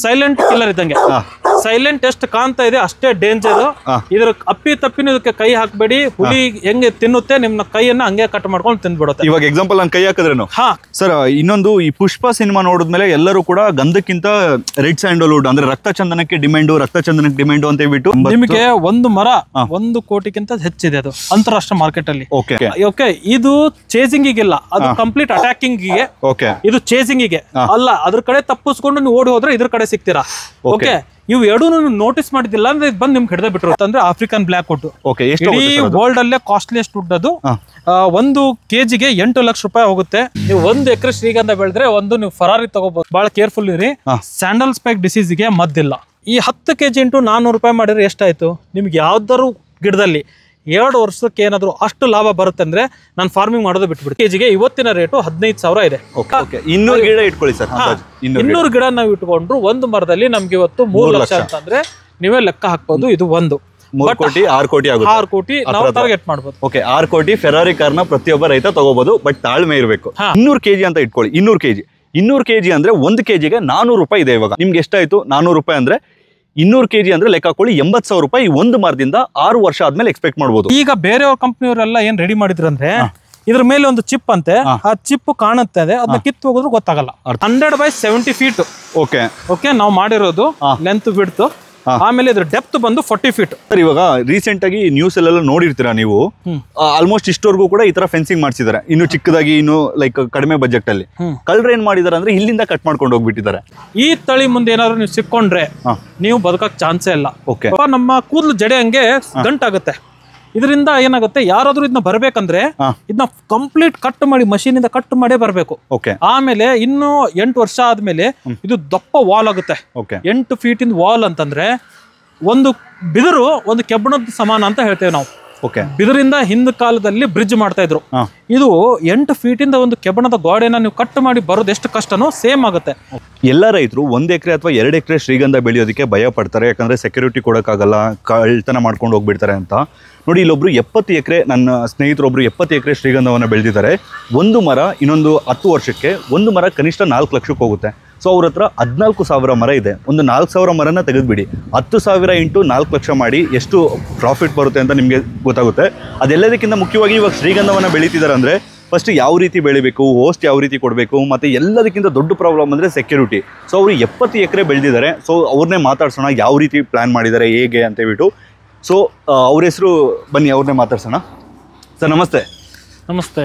Silent killer ಇದ್ದಂಗೆ. Silent ಎಷ್ಟು ಕಾಣ್ತಾ ಇದೆ ಅಷ್ಟೇ ಡೇಂಜರ್. ಇದ್ರ ಅಪ್ಪಿ ತಪ್ಪಿನ ಇದಕ್ಕೆ ಕೈ ಹಾಕಬೇಡಿ. ಹುಲಿ ಹೆಂಗೆ ತಿನ್ನುತ್ತೆ ನಿಮ್ಮ ಕೈಯನ್ನ ಹಂಗೆ ಕಟ್ ಮಾಡ್ಕೊಂಡು ತಿಂದ್ಬಿಡುತ್ತೆ. ಇವಾಗ ಎಕ್ಸಾಂಪಲ್ ನಾನು ಕೈ ಹಾಕಿದ್ರೇನು ಸರ್. ಇನ್ನೊಂದು ಈ ಪುಷ್ಪ ಸಿನಿಮಾ ನೋಡಿದ್ಮೇಲೆ ಎಲ್ಲರೂ ಕೂಡ ಗಂಧಕ್ಕಿಂತ ರೆಡ್ ಸ್ಯಾಂಡಲ್ವುಡ್ ಅಂದ್ರೆ ರಕ್ತ ಚಂದನಕ್ಕೆ ಡಿಮ್ಯಾಂಡು ಅಂತ ಹೇಳ್ಬಿಟ್ಟು ನಿಮಗೆ ಒಂದು ಮರ 1 ಕೋಟಿಗಿಂತ ಹೆಚ್ಚಿದೆ ಅದು ಅಂತಾರಾಷ್ಟ್ರೀಯ ಮಾರ್ಕೆಟ್ ಅಲ್ಲಿ. ಓಕೆ ಇದು ಚೇಸಿಂಗ್ ಇಲ್ಲ, ಅದು ಕಂಪ್ಲೀಟ್ ಅಟ್ಯಾಕಿಂಗ್ ಗೆ. ಇದು ಚೇಸಿಂಗ್ ಗೆ ಅಲ್ಲ. ಅದ್ರ ಕಡೆ ತಪ್ಪಿಸ್ಕೊಂಡು ನೀವು ಓಡಿ ಹೋದ್ರೆ ಇದ್ರ ಕಡೆ ಸಿಗ್ತೀರಾ. ಓಕೆ ಇವು ಎರಡೂ ನೋಟಿಸ್ ಮಾಡಿದಿಲ್ಲ ಅಂದ್ರೆ ಇದು ಬಂದು ನಿಮ್ಗೆ ಹಿಡಿದ ಬಿಟ್ಟಿರು. ಅಂದ್ರೆ ಆಫ್ರಿಕನ್ ಬ್ಲಾಕ್ ವುಡ್ ಇಡೀ ವರ್ಲ್ಡ್ ಅಲ್ಲೇ ಕಾಸ್ಟ್ಲಿಯಸ್ಟ್ ವುಡ್ ಅದು. 1 ಕೆಜಿಗೆ 8 ಲಕ್ಷ ರೂಪಾಯಿ ಹೋಗುತ್ತೆ. ನೀವು 1 ಎಕರೆ ಶ್ರೀಗಂಧ ಬೆಳೆದ್ರೆ ನೀವು ಫರಾರಿ ತಗೋಬಹುದು. ಬಹಳ ಕೇರ್ಫುಲ್ ಇರಿ. ಸ್ಯಾಂಡಲ್ ಸ್ಪೈಕ್ ಡಿಸೀಸ್ ಗೆ ಮದ್ದಿಲ್ಲ. ಈ 10 ಕೆಜಿ ಇಂಟು 400 ರೂಪಾಯಿ ಮಾಡಿದ್ರೆ ಎಷ್ಟಾಯ್ತು ನಿಮ್ಗೆ? ಯಾವ್ದಾರು ಗಿಡದಲ್ಲಿ 2 ವರ್ಷಕ್ಕೆ ಏನಾದ್ರು ಅಷ್ಟು ಲಾಭ ಬರುತ್ತೆ ಅಂದ್ರೆ ನಾನು ಫಾರ್ಮಿಂಗ್ ಮಾಡೋದು ಬಿಟ್ಬಿಟ್ಟು. ಕೆಜಿಗೆ ಇವತ್ತಿನ ರೇಟು 15,000 ಇದೆ. 200 ಗಿಡ ಇಟ್ಕೊಳ್ಳಿ ಸರ್. 200 ಗಿಡ ನಾವು ಇಟ್ಕೊಂಡ್ರು ಒಂದು ಮರದಲ್ಲಿ ನಮ್ಗೆ ಇವತ್ತು 3 ಲಕ್ಷ ಅಂತಂದ್ರೆ ನೀವೇ ಲೆಕ್ಕ ಹಾಕ್ಬೋದು. ಇದು 1 3 ಕೋಟಿ 6 ಕೋಟಿ ಆಗುತ್ತೆ. 6 ಕೋಟಿ ನಾವು ಟಾರ್ಗೆಟ್ ಮಾಡ್ಬೋದು. 6 ಕೋಟಿ ಫೆರಾರಿ ಕಾರ್ನ ಪ್ರತಿಯೊಬ್ಬ ರೈತ ತಗೋಬಹುದು. ಬಟ್ ತಾಳ್ಮೆ ಇರಬೇಕು. 200 ಕೆಜಿ ಅಂತ ಇಟ್ಕೊಳ್ಳಿ. 200 ಕೆಜಿ ಅಂದ್ರೆ 1 ಕೆಜಿಗೆ 400 ರೂಪಾಯಿ ಇದೆ. ಇವಾಗ ನಿಮ್ಗೆ ಎಷ್ಟಾಯ್ತು? 400 ರೂಪಾಯಿ ಅಂದ್ರೆ 200 ಕೆಜಿ ಅಂದ್ರೆ ಲೆಕ್ಕ ಹಾಕೊಳ್ಳಿ 80,000 ರೂಪಾಯಿ ಒಂದು ಮರದಿಂದ 6 ವರ್ಷ ಆದ್ಮೇಲೆ ಎಕ್ಸ್ಪೆಕ್ಟ್ ಮಾಡಬಹುದು. ಈಗ ಬೇರೆಯವ್ರ ಕಂಪ್ನಿಯವರೆಲ್ಲ ಏನ್ ರೆಡಿ ಮಾಡಿದ್ರು ಅಂದ್ರೆ ಇದ್ರ ಮೇಲೆ ಒಂದು ಚಿಪ್ ಅಂತೆ. ಆ ಚಿಪ್ ಕಾಣುತ್ತೆ, ಅದನ್ನ ಕಿತ್ತು ಹೋಗೋದ್ರು ಗೊತ್ತಾಗಲ್ಲ. 100/70 ಫೀಟ್ ಓಕೆ ನಾವು ಮಾಡಿರೋದು ಲೆಂತ್ ಬಿಡ್ತು. ಆಮೇಲೆ ಇದ್ರ ಡೆಪ್ತ್ ಬಂದು 40 ಫೀಟ್. ಸರ್ ಇವಾಗ ರೀಸೆಂಟ್ ಆಗಿ ನ್ಯೂಸ್ ಅಲ್ಲೆಲ್ಲ ನೋಡಿರ್ತೀರಾ ನೀವು. ಆಲ್ಮೋಸ್ಟ್ ಇಷ್ಟವರೆಗೂ ಕೂಡ ಈ ತರ ಫೆನ್ಸಿಂಗ್ ಮಾಡ್ಸಿದ್ದಾರೆ. ಇನ್ನು ಚಿಕ್ಕದಾಗಿ, ಇನ್ನು ಲೈಕ್ ಕಡಿಮೆ ಬಜೆಟ್ ಅಲ್ಲಿ. ಕಳ್ಳರು ಏನ್ ಮಾಡಿದಾರೆ ಅಂದ್ರೆ ಇಲ್ಲಿಂದ ಕಟ್ ಮಾಡ್ಕೊಂಡು ಹೋಗ್ಬಿಟ್ಟಿದ್ದಾರೆ. ಈ ತಳಿ ಮುಂದೆ ಏನಾದ್ರು ನೀವು ಸಿಕ್ಕೊಂಡ್ರೆ ನೀವು ಬದುಕಕ್ ಚಾನ್ಸೇ ಇಲ್ಲ. ನಮ್ಮ ಕೂದಲು ಜಡೆ ಹಂಗೆ ಗಂಟಾಗುತ್ತೆ. ಇದರಿಂದ ಏನಾಗುತ್ತೆ, ಯಾರಾದ್ರೂ ಇದನ್ನ ಬರ್ಬೇಕಂದ್ರೆ ಇದನ್ನ ಕಂಪ್ಲೀಟ್ ಕಟ್ ಮಾಡಿ ಮಷೀನ್ ಇಂದ ಕಟ್ ಮಾಡೇ ಬರ್ಬೇಕು. ಆಮೇಲೆ ಇನ್ನು 8 ವರ್ಷ ಆದ್ಮೇಲೆ ಇದು ದಪ್ಪ ವಾಲ್ ಆಗುತ್ತೆ. 8 ಫೀಟ್ ಇಂದ ವಾಲ್ ಅಂತಂದ್ರೆ ಒಂದು ಬಿದಿರು ಒಂದು ಕೆಬ್ಬಣದ ಸಮಾನ ಅಂತ ಹೇಳ್ತೇವೆ ನಾವು. ಬಿದಿರಿಂದ ಹಿಂದ ಕಾಲದಲ್ಲಿ ಬ್ರಿಡ್ಜ್ ಮಾಡ್ತಾ ಇದ್ರು. ಇದು 8 ಫೀಟ್ ಇಂದ ಒಂದು ಕೆಬ್ಬಣದ ಗೋಡೆನ ನೀವು ಕಟ್ ಮಾಡಿ ಬರೋದು ಎಷ್ಟು ಕಷ್ಟನೋ ಸೇಮ್ ಆಗುತ್ತೆ. ಎಲ್ಲ ರೈತರು 1 ಎಕರೆ ಅಥವಾ 2 ಎಕರೆ ಶ್ರೀಗಂಧ ಬೆಳೆಯೋದಕ್ಕೆ ಭಯ ಪಡ್ತಾರೆ. ಯಾಕಂದ್ರೆ ಸೆಕ್ಯೂರಿಟಿ ಕೊಡೋಕ್ಕಾಗಲ್ಲ, ಕಳ್ತನ ಮಾಡ್ಕೊಂಡು ಹೋಗ್ಬಿಡ್ತಾರೆ ಅಂತ. ನೋಡಿ ಇಲ್ಲೊಬ್ರು 70 ಎಕರೆ, ನನ್ನ ಸ್ನೇಹಿತರೊಬ್ರು 70 ಎಕರೆ ಶ್ರೀಗಂಧವನ್ನು ಬೆಳೆದಿದ್ದಾರೆ. ಒಂದು ಮರ ಇನ್ನೊಂದು 10 ವರ್ಷಕ್ಕೆ ಒಂದು ಮರ ಕನಿಷ್ಠ 4 ಲಕ್ಷಕ್ಕೆ ಹೋಗುತ್ತೆ. ಸೊ ಅವ್ರ ಹತ್ರ 14,000 ಮರ ಇದೆ. ಒಂದು 4,000 ಮರನ ತೆಗೆದುಬಿಡಿ, 10,000 ಇಂಟು 4 ಲಕ್ಷ ಮಾಡಿ ಎಷ್ಟು ಪ್ರಾಫಿಟ್ ಬರುತ್ತೆ ಅಂತ ನಿಮಗೆ ಗೊತ್ತಾಗುತ್ತೆ. ಅದೆಲ್ಲದಕ್ಕಿಂತ ಮುಖ್ಯವಾಗಿ ಇವಾಗ ಶ್ರೀಗಂಧವನ್ನು ಬೆಳೀತಿದ್ದಾರೆ ಅಂದರೆ ಫಸ್ಟ್ ಯಾವ ರೀತಿ ಬೆಳಿಬೇಕು, ಹೋಸ್ಟ್ ಯಾವ ರೀತಿ ಕೊಡಬೇಕು, ಮತ್ತು ಎಲ್ಲದಕ್ಕಿಂತ ದೊಡ್ಡ ಪ್ರಾಬ್ಲಮ್ ಅಂದರೆ ಸೆಕ್ಯೂರಿಟಿ. ಸೊ ಅವರು 70 ಎಕರೆ ಬೆಳೆದಿದ್ದಾರೆ. ಸೊ ಅವ್ರನ್ನೇ ಮಾತಾಡ್ಸೋಣ ಯಾವ ರೀತಿ ಪ್ಲ್ಯಾನ್ ಮಾಡಿದ್ದಾರೆ ಹೇಗೆ ಅಂತ ಹೇಳ್ಬಿಟ್ಟು. ಸೊ ಅವ್ರ ಹೆಸರು ಬನ್ನಿ, ಅವ್ರನ್ನೇ ಮಾತಾಡ್ಸೋಣ. ಸರ್ ನಮಸ್ತೆ. ನಮಸ್ತೆ,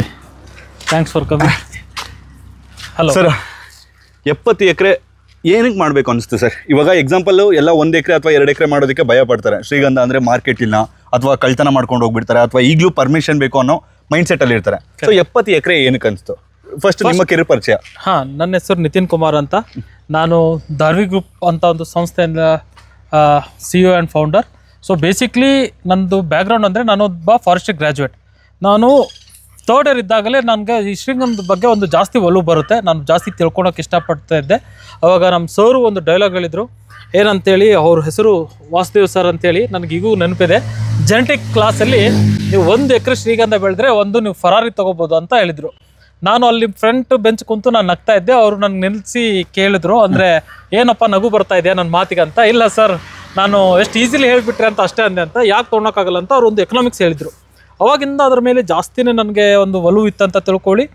thanks for coming. Hello sir, 70 ಎಕರೆ ಏನಕ್ಕೆ ಮಾಡಬೇಕು ಅನಿಸ್ತು ಸರ್? ಇವಾಗ ಎಕ್ಸಾಂಪಲ್ ಎಲ್ಲ 1 ಎಕರೆ ಅಥವಾ 2 ಎಕರೆ ಮಾಡೋದಕ್ಕೆ ಭಯ ಪಡ್ತಾರೆ. ಶ್ರೀಗಂಧ ಅಂದರೆ ಮಾರ್ಕೆಟ್ ಇಲ್ಲ, ಅಥವಾ ಕಳ್ತನ ಮಾಡ್ಕೊಂಡು ಹೋಗ್ಬಿಡ್ತಾರೆ, ಅಥವಾ ಈಗಲೂ ಪರ್ಮಿಷನ್ ಬೇಕು ಅನ್ನೋ ಮೈಂಡ್ ಸೆಟ್ ಅಲ್ಲಿ ಇರ್ತಾರೆ. ಸೊ 70 ಎಕರೆ ಏನಕ್ಕೆ ಅನಿಸ್ತು? ಫಸ್ಟ್ ನಿಮ್ಮ ಕಿರು ಪರಿಚಯ. ನನ್ನ ಹೆಸರು ನಿತಿನ್ ಕುಮಾರ್ ಅಂತ. ನಾನು ಧಾರ್ವಿ ಗ್ರೂಪ್ ಅಂತ ಒಂದು ಸಂಸ್ಥೆಯಿಂದ CEO and founder. So basically ನಂದು ಬ್ಯಾಕ್ಗ್ರೌಂಡ್ ಅಂದರೆ ನಾನೊಬ್ಬ ಫಾರೆಸ್ಟ್ರಿ ಗ್ರ್ಯಾಜುಯೇಟ್. ನಾನು 3rd ಇಯರ್ ಇದ್ದಾಗಲೇ ನನಗೆ ಈ ಶ್ರೀಗಂಧದ ಬಗ್ಗೆ ಒಂದು ಜಾಸ್ತಿ ಒಲವು ಬರುತ್ತೆ. ನಾನು ಜಾಸ್ತಿ ತಿಳ್ಕೊಳಕ್ಕೆ ಇಷ್ಟಪಡ್ತಾ ಇದ್ದೆ. ಅವಾಗ ನಮ್ಮ ಸರು ಒಂದು ಡೈಲಾಗ್ ಹೇಳಿದರು, ಏನಂತೇಳಿ, ಅವ್ರ ಹೆಸರು ವಾಸುದೇವ್ ಸರ್ ಅಂತೇಳಿ, ನನಗೀಗೂ ನೆನಪಿದೆ. ಜೆನೆಟಿಕ್ ಕ್ಲಾಸಲ್ಲಿ ನೀವು 1 ಎಕರೆ ಶ್ರೀಗಂಧ ಬೆಳೆದ್ರೆ ನೀವು ಫರಾರಿ ತೊಗೋಬೋದು ಅಂತ ಹೇಳಿದರು. ನಾನು ಅಲ್ಲಿ ಫ್ರಂಟ್ ಬೆಂಚ್ ಕುಂತು ನಾನು ನಗ್ತಾ ಇದ್ದೆ. ಅವರು ನನಗೆ ನಿಲ್ಲಿಸಿ ಕೇಳಿದ್ರು, ಅಂದರೆ ಏನಪ್ಪ ನಗು ಬರ್ತಾ ಇದೆಯಾ ನನ್ನ ಮಾತಿಗೆ ಅಂತ. ಇಲ್ಲ ಸರ್, ನಾನು ಎಷ್ಟು ಈಸಿಲಿ ಹೇಳಿಬಿಟ್ರೆ ಅಂತ ಅಷ್ಟೇ ಅಂದೆ ಅಂತ. ಯಾಕೆ ತೊಗೊಳಕ್ಕಾಗಲ್ಲ ಅಂತ ಅವ್ರು ಒಂದು ಎಕನಾಮಿಕ್ಸ್ ಹೇಳಿದರು. ಅವಾಗಿಂದ ಅದ್ರ ಮೇಲೆ ಜಾಸ್ತಿನೇ ನನಗೆ ಒಂದು ಒಲವು ಇತ್ತಂತ ತಿಳ್ಕೊಳ್ಳಿ.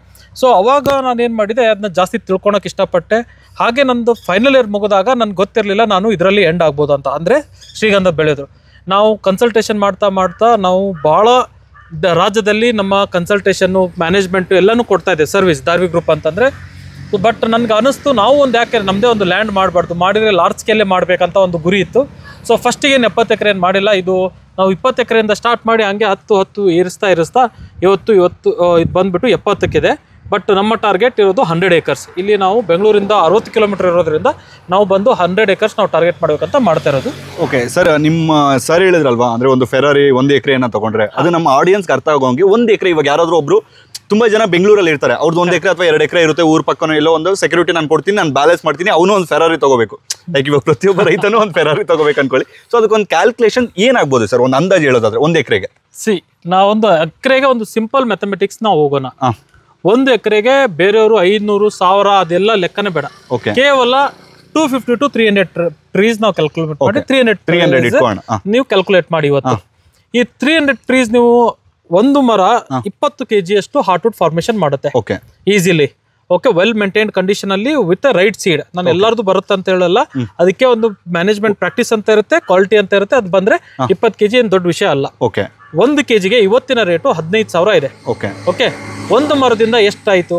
ಸೊ ಅವಾಗ ನಾನೇನು ಮಾಡಿದೆ, ಅದನ್ನ ಜಾಸ್ತಿ ತಿಳ್ಕೊಳಕ್ಕೆ ಇಷ್ಟಪಟ್ಟೆ. ಹಾಗೆ ನಂದು ಫೈನಲ್ ಇಯರ್ ಮುಗಿದಾಗ ನನಗೆ ಗೊತ್ತಿರಲಿಲ್ಲ ನಾನು ಇದರಲ್ಲಿ ಎಂಡ್ ಆಗ್ಬೋದು ಅಂತ, ಅಂದರೆ ಶ್ರೀಗಂಧ ಬೆಳೆಯೋದು. ನಾವು ಕನ್ಸಲ್ಟೇಷನ್ ಮಾಡ್ತಾ ನಾವು ಭಾಳ ರಾಜ್ಯದಲ್ಲಿ ನಮ್ಮ ಕನ್ಸಲ್ಟೇಷನ್ನು, ಮ್ಯಾನೇಜ್ಮೆಂಟು ಎಲ್ಲನೂ ಕೊಡ್ತಾ ಇದೆ ಸರ್ವಿಸ್ ಧಾರ್ವಿ ಗ್ರೂಪ್ ಅಂತಂದರೆ. ಬಟ್ ನನಗೆ ಅನ್ನಿಸ್ತು ನಾವು ಒಂದು ಯಾಕೆ ನಮ್ಮದೇ ಒಂದು ಲ್ಯಾಂಡ್ ಮಾಡಬಾರ್ದು, ಮಾಡಿದರೆ ಲಾರ್ಜ್ ಸ್ಕೇಲೇ ಮಾಡಬೇಕಂತ ಒಂದು ಗುರಿ ಇತ್ತು. ಸೊ ಫಸ್ಟಿಗೆ 70 ಎಕರೆ ಏನು ಮಾಡಿಲ್ಲ. ಇದು ನಾವು 20 ಎಕರೆಯಿಂದ ಸ್ಟಾರ್ಟ್ ಮಾಡಿ ಹಂಗೆ 10 ಏರಿಸ್ತಾ ಇವತ್ತು ಇದು ಬಂದುಬಿಟ್ಟು 70ಕ್ಕಿದೆ. ಬಟ್ ನಮ್ಮ ಟಾರ್ಗೆಟ್ ಇರೋದು 100 ಏಕರ್ಸ್. ಇಲ್ಲಿ ನಾವು ಬೆಂಗಳೂರಿಂದ 60 ಕಿಲೋಮೀಟರ್ ಇರೋದ್ರಿಂದ ನಾವು ಬಂದು 100 ಏಕರ್ಸ್ ನಾವು ಟಾರ್ಗೆಟ್ ಮಾಡಬೇಕಂತ ಮಾಡ್ತಾ ಇರೋದು. ಓಕೆ ಸರ್, ನಿಮ್ಮ ಸರ್ ಹೇಳಿದ್ರಲ್ವಾ, ಅಂದರೆ ಒಂದು ಫೆರಾರಿ 1 ಎಕರೆಯನ್ನು ತೊಗೊಂಡ್ರೆ ಅದು ನಮ್ಮ ಆಡಿಯನ್ಸ್ಗೆ ಅರ್ಥ ಆಗೋಂಗೆ 1 ಎಕರೆ ಇವಾಗ ಯಾರಾದರೂ ಒಬ್ಬರು ತುಂಬ ಜನ ಬೆಂಗಳೂರಲ್ಲಿ ಇರ್ತಾರೆ, ಅವ್ರದ್ದು 1 ಎಕರೆ ಅಥವಾ 2 ಎಕರೆ ಇರುತ್ತೆ, ಊರ ಪಕ್ಕನೋ ಎಲ್ಲೋ ಒಂದು ಸೆಕ್ಯೂರಿಟಿ ನಾನು ಕೊಡ್ತೀನಿ, ನಾನು ಬ್ಯಾಲೆನ್ಸ್ ಮಾಡ್ತೀನಿ, ಅವನು ಒಂದು ಫೆರಾರಿ ತೊಗೋಬೇಕು. ಲೈಕ್ ಇವಾಗ ಪ್ರತಿಯೊಬ್ಬ ರೈತನೂ ಒಂದು ಫೆರಾರಿ ತೊಗೋಬೇಕು ಅನ್ಕೊಳ್ಳಿ. ಸೊ ಅದಕ್ಕೊಂದು ಕ್ಯಾಲ್ಕುಲೇಷನ್ ಏನಾಗ್ಬೋದು ಸರ್, ಒಂದು ಅಂದಾಜು ಹೇಳೋದಾದ್ರೆ 1 ಎಕರೆಗೆ? ನಾವೊಂದು ಎಕರೆಗೆ ಒಂದು ಸಿಂಪಲ್ ಮ್ಯಾಥಮೆಟಿಕ್ಸ್ ನಾವು ಹೋಗೋಣ. 1 ಎಕರೆಗೆ ಬೇರೆಯವರು 500, 1000 ಅದೆಲ್ಲ ಲೆಕ್ಕನೇ ಬೇಡ. ಕೇವಲ 250 to 300 ಟ್ರೀಸ್ ನಾವು ಕ್ಯಾಲ್ಕುಲೇಟ್ ಮಾಡಿ 300 ಇಟ್ಕೋಣ. ನೀವು ಕ್ಯಾಲ್ಕುಲೇಟ್ ಮಾಡಿ ಇವತ್ತು. ಈ 300 ಟ್ರೀಸ್ ನೀವು ಒಂದು ಮರ 20 kg ಅಷ್ಟು ಹಾರ್ಟ್ವುಡ್ ಫಾರ್ಮೇಶನ್ ಮಾಡುತ್ತೆ easily. Okay, well maintained condition ಅಲ್ಲಿ ವಿತ್ ರೈಟ್ ಸೀಡ್. ನಾನು ಎಲ್ಲಾರ್ದು ಬರುತ್ತೆ ಅಂತ ಹೇಳಲ್ಲ, ಅದಕ್ಕೆ ಒಂದು ಮ್ಯಾನೇಜ್ಮೆಂಟ್ ಪ್ರಾಕ್ಟೀಸ್ ಅಂತ ಇರುತ್ತೆ, ಕ್ವಾಲಿಟಿ ಅಂತ ಇರುತ್ತೆ. ಅದು ಬಂದ್ರೆ 20 kg ಏನ್ ದೊಡ್ಡ ವಿಷಯ ಅಲ್ಲ. 1 kgಗೆ ಇವತ್ತಿನ ರೇಟು 15,000 ಇದೆ. ಓಕೆ, ಒಂದು ಮರದಿಂದ ಎಷ್ಟಾಯ್ತು?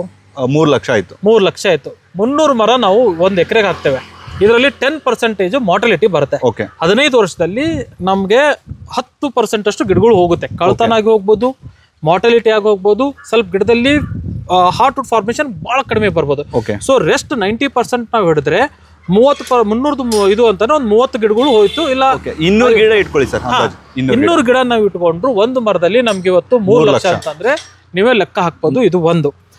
3 ಲಕ್ಷ ಆಯ್ತು. 3 ಲಕ್ಷ ಆಯ್ತು. 300 ಮರ ನಾವು 1 ಎಕರೆಗೆ ಹಾಕ್ತೇವೆ. ಇದರಲ್ಲಿ 10% ಮಾರ್ಟಲಿಟಿ ಬರುತ್ತೆ. 15 ವರ್ಷದಲ್ಲಿ ನಮ್ಗೆ 10% ಅಷ್ಟು ಗಿಡಗಳು ಹೋಗುತ್ತೆ. ಕಳ್ತನ ಆಗಿ ಹೋಗ್ಬೋದು, ಮಾರ್ಟಲಿಟಿ ಆಗಿ ಹೋಗ್ಬೋದು, ಸ್ವಲ್ಪ ಗಿಡದಲ್ಲಿ ಹಾರ್ಟ್ವುಡ್ ಫಾರ್ಮೇಶನ್ ಬಹಳ ಕಡಿಮೆ ಬರ್ಬೋದು. ಸೊ ರೆಸ್ಟ್ 90% ನಾವು ಹಿಡಿದ್ರೆ 300 ಇದು ಅಂತಾನೆ ಒಂದು 30 ಗಿಡಗಳು ಹೋಯ್ತು. ಇಲ್ಲ 200 ಗಿಡ ಇಟ್ಕೊಳ್ಳಿ ಸರ್. 200 ಗಿಡ ನಾವು ಇಟ್ಕೊಂಡ್ರು ಒಂದು ಮರದಲ್ಲಿ ನಮ್ಗೆ ಇವತ್ತು 3 ಲಕ್ಷ ಅಂತಂದ್ರೆ ನೀವೇ ಲೆಕ್ಕ ಹಾಕ್ಬೋದು. ಇದು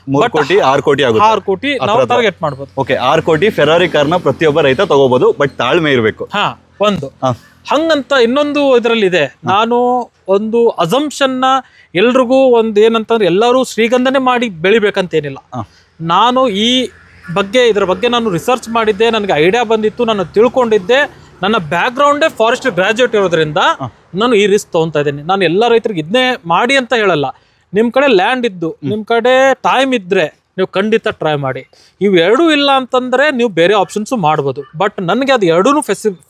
3 ಕೋಟಿ 6 ಕೋಟಿ ಆಗುತ್ತೆ. 6 ಕೋಟಿ ನಾವು ಟಾರ್ಗೆಟ್ ಮಾಡ್ಬೋದು. 6 ಕೋಟಿ ಫೆರಾರಿ ಕಾರ್ನ ಪ್ರತಿಯೊಬ್ಬ ರೈತ ತಗೋಬಹುದು, ಬಟ್ ತಾಳ್ಮೆ ಇರಬೇಕು. ಹಂಗಂತ ಇನ್ನೊಂದು ಇದರಲ್ಲಿ ಇದೆ. ನಾನು ಒಂದು ಅಸಂಪ್ಷನ್ ನ ಎಲ್ರಿಗೂ ಒಂದು ಏನಂತಂದ್ರೆ ಎಲ್ಲರೂ ಶ್ರೀಗಂಧನೆ ಮಾಡಿ ಬೆಳಿಬೇಕಂತೇನಿಲ್ಲ. ನಾನು ಇದ್ರ ಬಗ್ಗೆ ನಾನು ರಿಸರ್ಚ್ ಮಾಡಿದ್ದೆ, ನನಗೆ ಐಡಿಯಾ ಬಂದಿತ್ತು, ನಾನು ತಿಳ್ಕೊಂಡಿದ್ದೆ. ನನ್ನ ಬ್ಯಾಕ್ ಗ್ರೌಂಡೇ ಫಾರೆಸ್ಟ್ ಗ್ರಾಜ್ಯುಯೇಟ್ ಇರೋದ್ರಿಂದ ನಾನು ಈ ರಿಸ್ಕ್ ತಗೊಂತಾ ಇದ್ದೀನಿ. ನಾನು ಎಲ್ಲ ರೈತರಿಗೆ ಇದನ್ನೇ ಮಾಡಿ ಅಂತ ಹೇಳಲ್ಲ. ನಿಮ್ಮ ಕಡೆ ಲ್ಯಾಂಡ್ ಇದ್ದು, ನಿಮ್ಮ ಕಡೆ ಟೈಮ್ ಇದ್ರೆ ನೀವು ಖಂಡಿತ ಟ್ರೈ ಮಾಡಿ. ಇವೆರಡೂ ಇಲ್ಲ ಅಂತಂದ್ರೆ ನೀವು ಬೇರೆ ಆಪ್ಷನ್ಸ್ ಮಾಡ್ಬೋದು. ಬಟ್ ನನಗೆ ಅದು ಎರಡೂ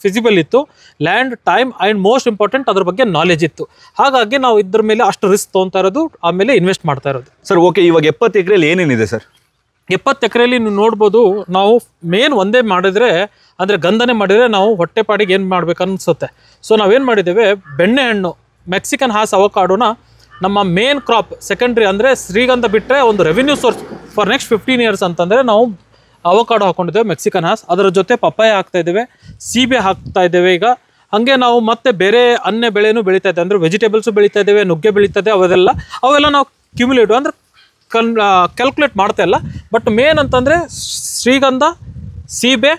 ಫಿಸಿಬಲ್ ಇತ್ತು. Land, time and most important ಅದ್ರ ಬಗ್ಗೆ ನಾಲೆಜ್ ಇತ್ತು. ಹಾಗಾಗಿ ನಾವು ಇದ್ರ ಮೇಲೆ ಅಷ್ಟು ರಿಸ್ಕ್ ತೊಗೊತಾ ಇರೋದು, ಆಮೇಲೆ ಇನ್ವೆಸ್ಟ್ ಮಾಡ್ತಾ ಇರೋದು. ಸರ್ ಓಕೆ, ಇವಾಗ 70 ಎಕರೆಯಲ್ಲಿ ಏನೇನಿದೆ ಸರ್? 70 ಎಕರೆಯಲ್ಲಿ ನೀವು ನೋಡ್ಬೋದು. ನಾವು ಮೇನ್ ಒಂದೇ ಮಾಡಿದ್ರೆ ಅಂದರೆ ಗಂಧನೆ ಮಾಡಿದರೆ ನಾವು ಹೊಟ್ಟೆಪಾಡಿಗೆ ಏನು ಮಾಡ್ಬೇಕು ಅನಿಸುತ್ತೆ. ಸೊ ನಾವೇನು ಮಾಡಿದ್ದೇವೆ, ಬೆಣ್ಣೆಹಣ್ಣು, ಮೆಕ್ಸಿಕನ್ ಹಾಸ್ ಅವಕಾಡೋನ ನಮ್ಮ ಮೇನ್ ಕ್ರಾಪ್, ಸೆಕೆಂಡ್ರಿ ಅಂದರೆ ಶ್ರೀಗಂಧ ಬಿಟ್ಟರೆ ಒಂದು revenue source for next 15 years ಅಂತಂದರೆ ನಾವು ಅವಕಾಡೋ ಹಾಕೊಂಡಿದ್ದೇವೆ, ಮೆಕ್ಸಿಕನ್ ಹಾಸ್. ಅದರ ಜೊತೆ ಪಪ್ಪಾಯ ಹಾಕ್ತಾ ಇದ್ದೇವೆ, ಸೀಬೆ ಹಾಕ್ತಾ ಇದ್ದೇವೆ. ಈಗ ಹಾಗೆ ನಾವು ಮತ್ತೆ ಬೇರೆ ಅನ್ಯ ಬೆಳೆನೂ ಬೆಳೀತಾ ಇದ್ದೇವೆ, ಅಂದರೆ ವೆಜಿಟೇಬಲ್ಸು ಬೆಳೀತಾ ಇದ್ದೇವೆ, ನುಗ್ಗೆ ಬೆಳೀತಾ ಇದೆ. ಅವೆಲ್ಲ ನಾವು ಕ್ಯುಮ್ಯುಲೇಟಿವ್ ಅಂದರೆ ಕ್ಯಾಲ್ಕುಲೇಟ್ ಮಾಡ್ತಾ ಇಲ್ಲ. ಬಟ್ ಮೇನ್ ಅಂತಂದರೆ ಶ್ರೀಗಂಧ, ಸೀಬೆ,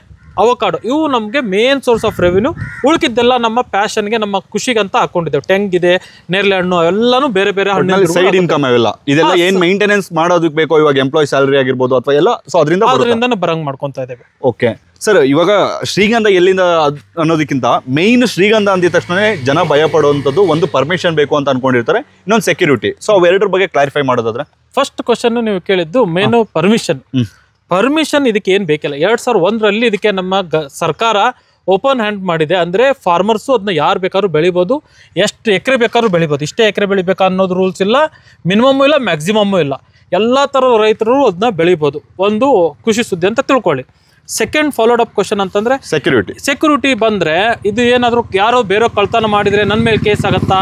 ಅವಕಾಡೋ ಇವು ನಮಗೆ ಮೇನ್ ಸೋರ್ಸ್ ಆಫ್ ರೆವಿನ್ಯೂ. ಉಳ್ಕಿದ್ದೆಲ್ಲ ನಮ್ಮ ಪ್ಯಾಷನ್ಗೆ, ನಮ್ಮ ಖುಷಿಗಂತ ಹಾಕೊಂಡಿದ್ದೇವೆ. ತೆಂಗಿದೆ, ನೇರಳೆ ಹಣ್ಣು ಎಲ್ಲಾನು ಬೇರೆ ಬೇರೆ ಹಣ್ಣು ಸೈಡ್ ಇನ್ಕಮ್ ಅವೆಲ್ಲ. ಇದೆಲ್ಲ ಏನು ಮೇಂಟೆನೆನ್ಸ್ ಮಾಡೋದಕ್ಕೆ ಬೇಕೋ, ಇವಾಗ ಎಂಪ್ಲಾಯ್ ಸ್ಯಾಲರಿ ಆಗಿರ್ಬೋದು ಅಥವಾ ಎಲ್ಲ, ಸೊ ಅದರಿಂದ ಬರಂಗ್ ಮಾಡ್ಕೊತಾ ಇದ್ದೇವೆ. ಓಕೆ ಸರ್, ಇವಾಗ ಶ್ರೀಗಂಧ ಎಲ್ಲಿಂದ ಅನ್ನೋದಕ್ಕಿಂತ ಮೇನ್ ಶ್ರೀಗಂಧ ಅಂದಿದ ತಕ್ಷಣ ಜನ ಭಯ ಪಡುವಂಥದ್ದು ಒಂದು ಪರ್ಮಿಷನ್ ಬೇಕು ಅಂತ ಅನ್ಕೊಂಡಿರ್ತಾರೆ, ಇನ್ನೊಂದು ಸೆಕ್ಯೂರಿಟಿ. ಸೊ ಅವೆರಡರ ಬಗ್ಗೆ ಕ್ಲಾರಿಫೈ ಮಾಡೋದಾದ್ರೆ, ಫಸ್ಟ್ ಕ್ವಶನ್ ನೀವು ಕೇಳಿದ್ದು ಮೇನು ಪರ್ಮಿಷನ್ ಇದಕ್ಕೆ ಏನು ಬೇಕಿಲ್ಲ. 2001ರಲ್ಲಿ ಇದಕ್ಕೆ ನಮ್ಮ ಸರ್ಕಾರ ಓಪನ್ ಹ್ಯಾಂಡ್ ಮಾಡಿದೆ. ಅಂದರೆ ಫಾರ್ಮರ್ಸು ಅದನ್ನ ಯಾರು ಬೇಕಾದ್ರೂ ಬೆಳಿಬೋದು, ಎಷ್ಟು ಎಕರೆ ಬೇಕಾದ್ರೂ ಬೆಳಿಬೋದು. ಇಷ್ಟೇ ಎಕರೆ ಬೆಳಿಬೇಕಾ ಅನ್ನೋದು ರೂಲ್ಸ್ ಇಲ್ಲ, ಮಿನಿಮಮ್ಮು ಇಲ್ಲ, ಮ್ಯಾಕ್ಸಿಮಮ್ಮು ಇಲ್ಲ. ಎಲ್ಲ ಥರದ ರೈತರು ಅದನ್ನ ಬೆಳಿಬೋದು. ಒಂದು ಖುಷಿ ಸುದ್ದಿ ಅಂತ ತಿಳ್ಕೊಳ್ಳಿ. ಸೆಕೆಂಡ್ ಫಾಲೋಡ್ ಅಪ್ ಕ್ವಶನ್ ಅಂತಂದರೆ ಸೆಕ್ಯೂರಿಟಿ ಬಂದರೆ, ಇದು ಏನಾದರೂ ಯಾರೋ ಬೇರೆ ಕಳ್ತನ ಮಾಡಿದರೆ ನನ್ನ ಮೇಲೆ ಕೇಸ್ ಆಗುತ್ತಾ?